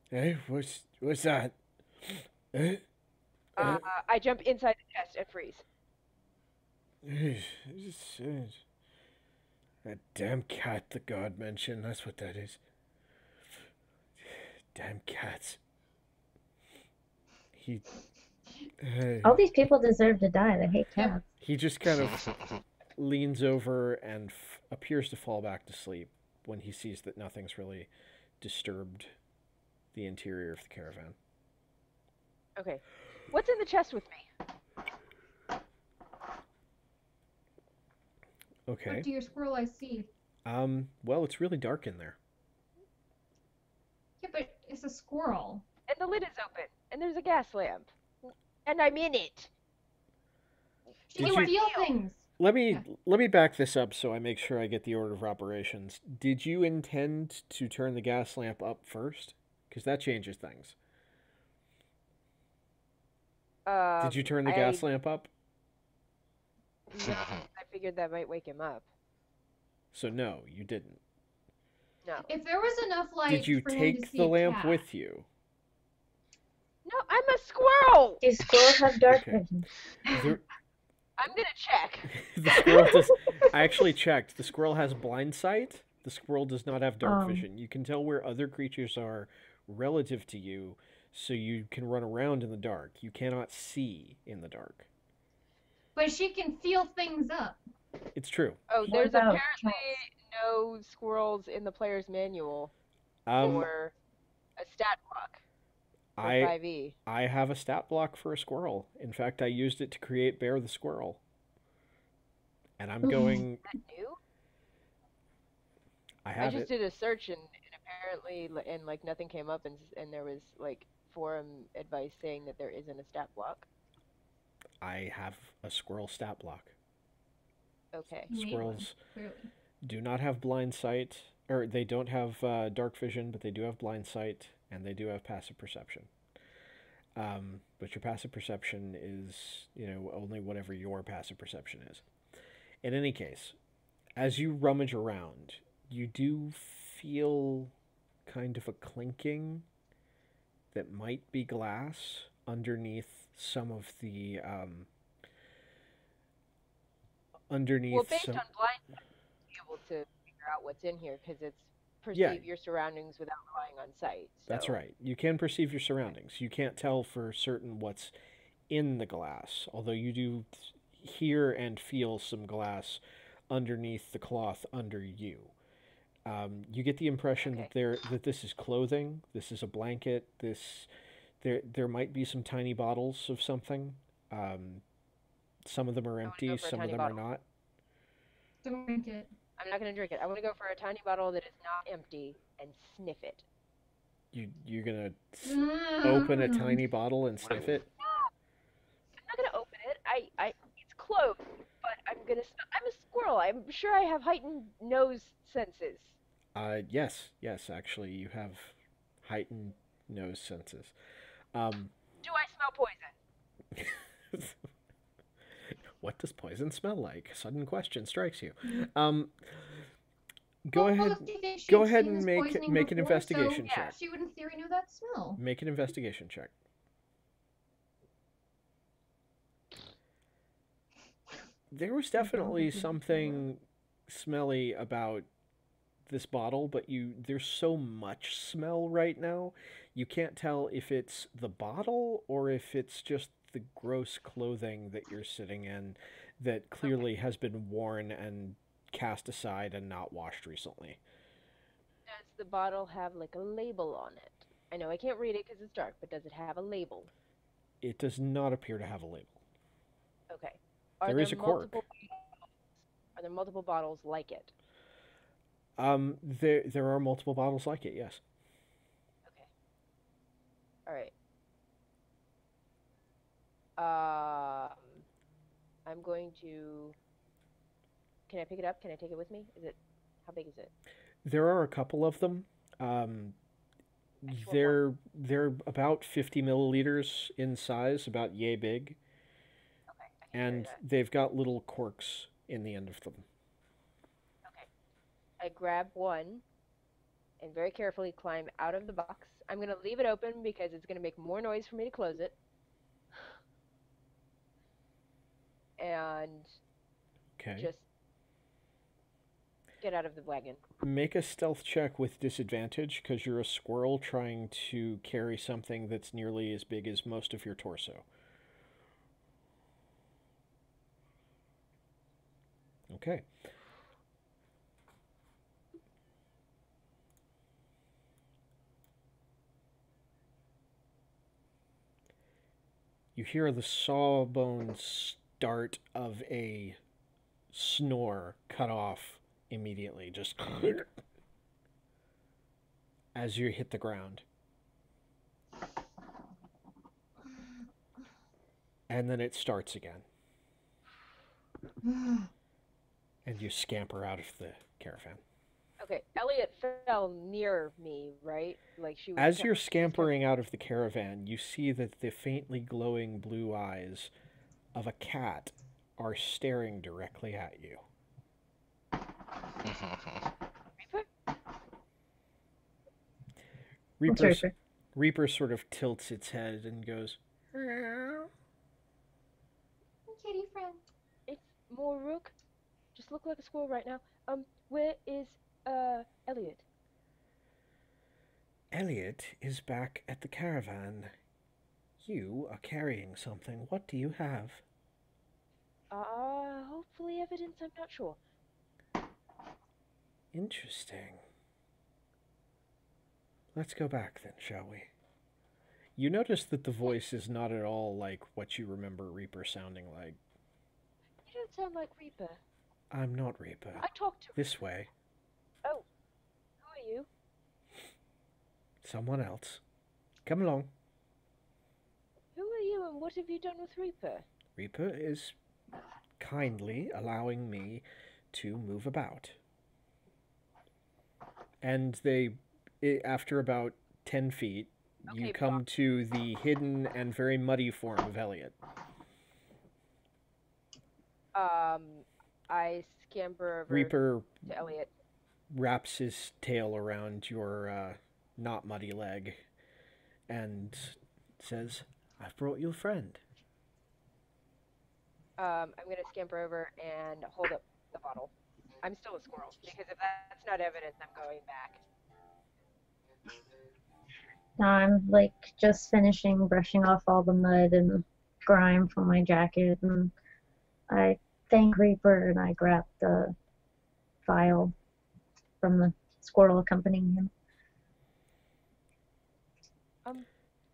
Hey, what's that? Eh? I jump inside the chest and freeze. That damn cat the god mentioned, that's what that is. Damn cats. He All these people deserve to die. They hate cats. he just kind of leans over and appears to fall back to sleep when he sees that nothing's really disturbed the interior of the caravan. Okay. What's in the chest with me? Okay. What do your squirrel eyes see? Well, it's really dark in there. Yeah, but it's a squirrel. And the lid is open. And there's a gas lamp. And I'm in it. She Did can you- feel things. Let me Yeah. let me back this up so I make sure I get the order of operations. Did you intend to turn the gas lamp up first? Because that changes things. Did you turn the gas lamp up? No, I figured that might wake him up. So no, you didn't. No. If there was enough light Did you for him to take see the a lamp cat, with you? No, I'm a squirrel! Do squirrels have dark Okay. vision? The, I'm gonna check. the squirrel does. I actually checked. The squirrel has blind sight. The squirrel does not have dark vision. You can tell where other creatures are relative to you, so you can run around in the dark. You cannot see in the dark. but she can feel things up. It's true. Oh, What there's about apparently no squirrels in the player's manual Um, for a stat block for I 5e. I have a stat block for a squirrel. In fact, I used it to create Bear the Squirrel. And I'm going. Is that new? I I have just it. did a search and apparently and like nothing came up and there was like forum advice saying that there isn't a stat block. I have a squirrel stat block. Okay. You made one, Squirrels clearly. do not have blind sight, or they don't have dark vision, but they do have blind sight, and they do have passive perception. But your passive perception is, only whatever your passive perception is. In any case, as you rummage around, you do feel kind of a clinking that might be glass underneath some of the underneath Well, based some. on blind sight, you'll be able to figure out what's in here because it's perceive Yeah. your surroundings without relying on sight. That's so- right. You can perceive your surroundings. You can't tell for certain what's in the glass, although you do hear and feel some glass underneath the cloth under you. You get the impression that this is clothing. This is a blanket. There might be some tiny bottles of something. Some of them are empty. go for a Some of tiny them bottle. are not. Don't drink it. I'm not going to drink it. I want to go for a tiny bottle that is not empty and sniff it. You're gonna open a tiny bottle and sniff it. I'm not going to open it. It's closed, but I'm going to I'm a squirrel. I'm sure I have heightened nose senses. Yes, actually, you have heightened nose senses. Do I smell poison? What does poison smell like? Sudden question strikes you. Go Well, ahead. if she'd Go ahead seen and this make poisoning an before, investigation so check. she would in theory know that smell. Make an investigation check. There was definitely something smelly about this bottle, but there's so much smell right now, you can't tell if it's the bottle or if it's just the gross clothing that you're sitting in that clearly has been worn and cast aside and not washed recently. Does the bottle have like a label on it? I know I can't read it because it's dark, but does it have a label? It does not appear to have a label. Okay. There is a cork. Are there multiple bottles like it? There are multiple bottles like it, yes. Okay. All right. I'm going to. Can I pick it up? Can I take it with me? How big is it? There are a couple of them. They're about 50 milliliters in size, about yay big, Okay. I can carry and that. they've got little corks in the end of them. I grab one and very carefully climb out of the box. I'm going to leave it open because it's going to make more noise for me to close it. And Okay. just get out of the wagon. Make a stealth check with disadvantage because you're a squirrel trying to carry something that's nearly as big as most of your torso. Okay. You hear the sawbone start of a snore cut off immediately, just as you hit the ground. And then it starts again. And you scamper out of the caravan. Okay, Elliot fell near me, right? Like she was. As you're scampering out of the caravan, you see that the faintly glowing blue eyes of a cat are staring directly at you. Reaper? Reaper sort of tilts its head and goes, Kitty friend. It's more Rook. Just look like a squirrel right now. Where is Elliot? Elliot is back at the caravan. You are carrying something. What do you have? Hopefully evidence, I'm not sure. Interesting. Let's go back then, shall we? You notice that the voice is not at all like what you remember Reaper sounding like. You don't sound like Reaper. I'm not Reaper. I talked to This way. Oh. Who are you? Someone else. Come along. Who are you and what have you done with Reaper? Reaper is kindly allowing me to move about. And after about 10 feet, you Okay, come to the hidden and very muddy form of Elliot. I scamper over Reaper to Elliot. wraps his tail around your not muddy leg and says, I've brought you a friend. I'm gonna scamper over and hold up the bottle. I'm still a squirrel, because if that's not evidence, I'm going back. I'm like just finishing brushing off all the mud and grime from my jacket, and I thank Reaper and I grab the vial from the squirrel accompanying him.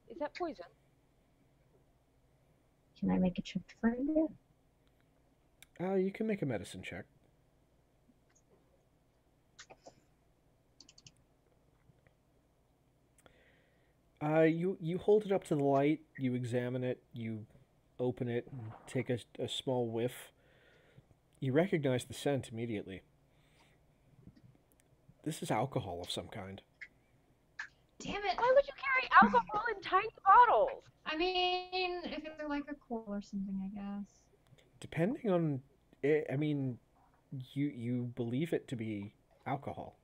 Is that poison? Can I make a check to find it? You can make a medicine check. You hold it up to the light, you examine it, you open it, and take a small whiff. You recognize the scent immediately. This is alcohol of some kind. Damn it! Why would you carry alcohol in tiny bottles? I mean, if they're like a coal or something, I guess. Depending on it, I mean, you believe it to be alcohol.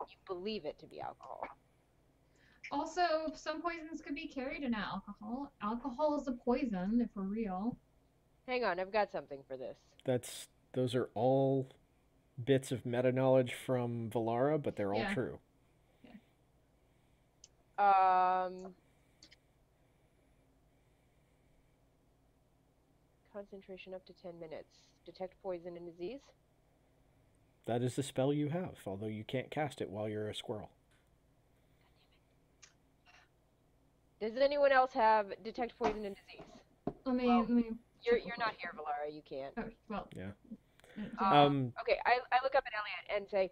You believe it to be alcohol. Also, some poisons could be carried in alcohol. Alcohol is a poison, if we're real. Hang on, I've got something for this. Those are all bits of meta knowledge from Valara, but they're all true. Concentration up to 10 minutes. Detect poison and disease. That is the spell you have, although you can't cast it while you're a squirrel. Does anyone else have detect poison and disease? Let me. You're not here, Valara. You can't. Oh, well. Yeah. Okay, I look up at Elliot and say,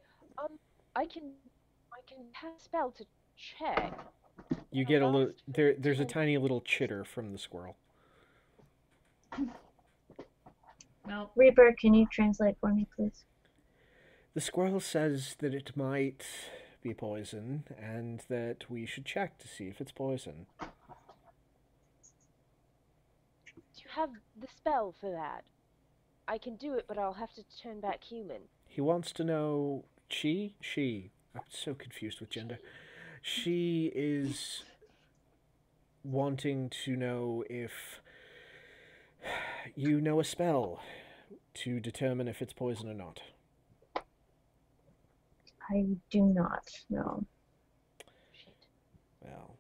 I can cast a spell to check. You get a little there's a tiny little chitter from the squirrel. Well, Reaper, can you translate for me, please? The squirrel says that it might be poison and that we should check to see if it's poison. Do you have the spell for that? I can do it, but I'll have to turn back human. He wants to know she. I'm so confused with gender. She is wanting to know if you know a spell to determine if it's poison or not. I do not know. Shit. Well,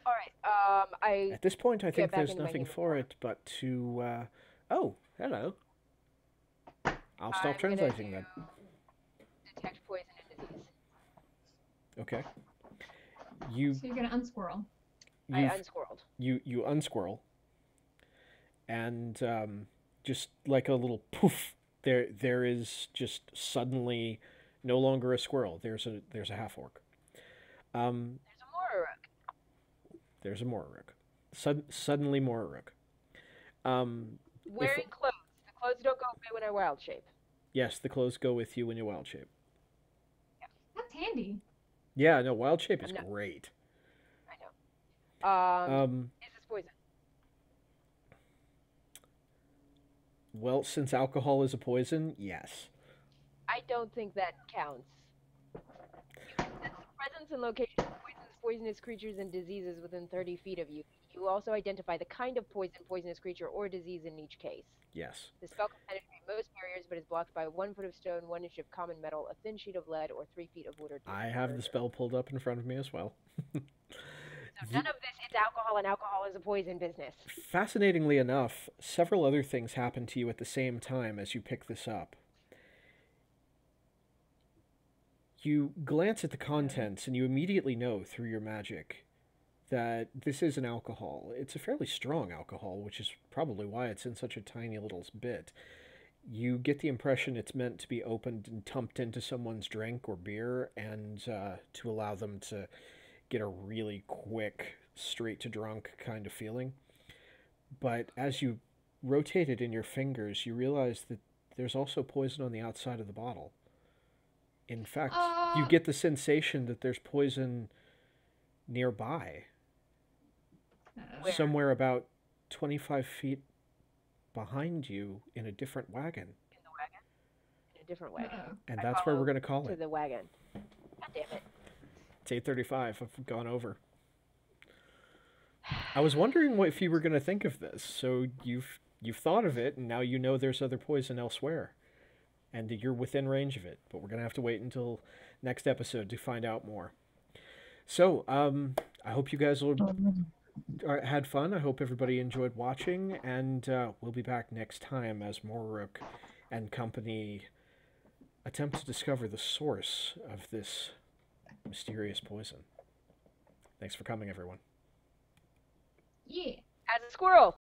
all right. at this point, I think back there's into my nothing human for form. it but to. Oh, hello. I'll stop I'm gonna translating then. Detect poison and disease. Okay. You so you're gonna unsquirrel. I unsquirreled. You unsquirrel, and just like a little poof, there is just suddenly no longer a squirrel. There's a half orc. There's a Moraruk. There's a Moraruk. Suddenly Moraruk. Wearing clothes. The clothes don't go away when I wild shape. Yes, the clothes go with you when you wild shape. That's handy. Yeah, no, wild shape is No. great. I know. Is this poison? Well, since alcohol is a poison, yes. I don't think that counts. You can sense the presence and location of poisonous creatures and diseases within 30 feet of you. You also identify the kind of poisonous creature, or disease in each case. Yes. The spell can penetrate most barriers, but is blocked by 1 foot of stone, 1 inch of common metal, a thin sheet of lead, or 3 feet of wood or I have the spell pulled up in front of me as well. So none of this is alcohol, and alcohol is a poison business. Fascinatingly enough, several other things happen to you at the same time as you pick this up. You glance at the contents and you immediately know through your magic that this is an alcohol. It's a fairly strong alcohol, which is probably why it's in such a tiny little bit. You get the impression it's meant to be opened and dumped into someone's drink or beer, and to allow them to get a really quick, straight to drunk kind of feeling. But as you rotate it in your fingers, you realize that there's also poison on the outside of the bottle. In fact, you get the sensation that there's poison nearby. Where? Somewhere about 25 feet behind you in a different wagon. In the wagon? In a different wagon. Uh-oh. And that's where we're going to call To it. the wagon. God damn it. It's 8:35. I've gone over. I was wondering if you were going to think of this. So you've thought of it, and now you know there's other poison elsewhere. And you're within range of it. But we're going to have to wait until next episode to find out more. So, I hope you guys had fun. I hope everybody enjoyed watching. And we'll be back next time as Moraruk and company attempt to discover the source of this mysterious poison. Thanks for coming, everyone. Yeah. As a squirrel.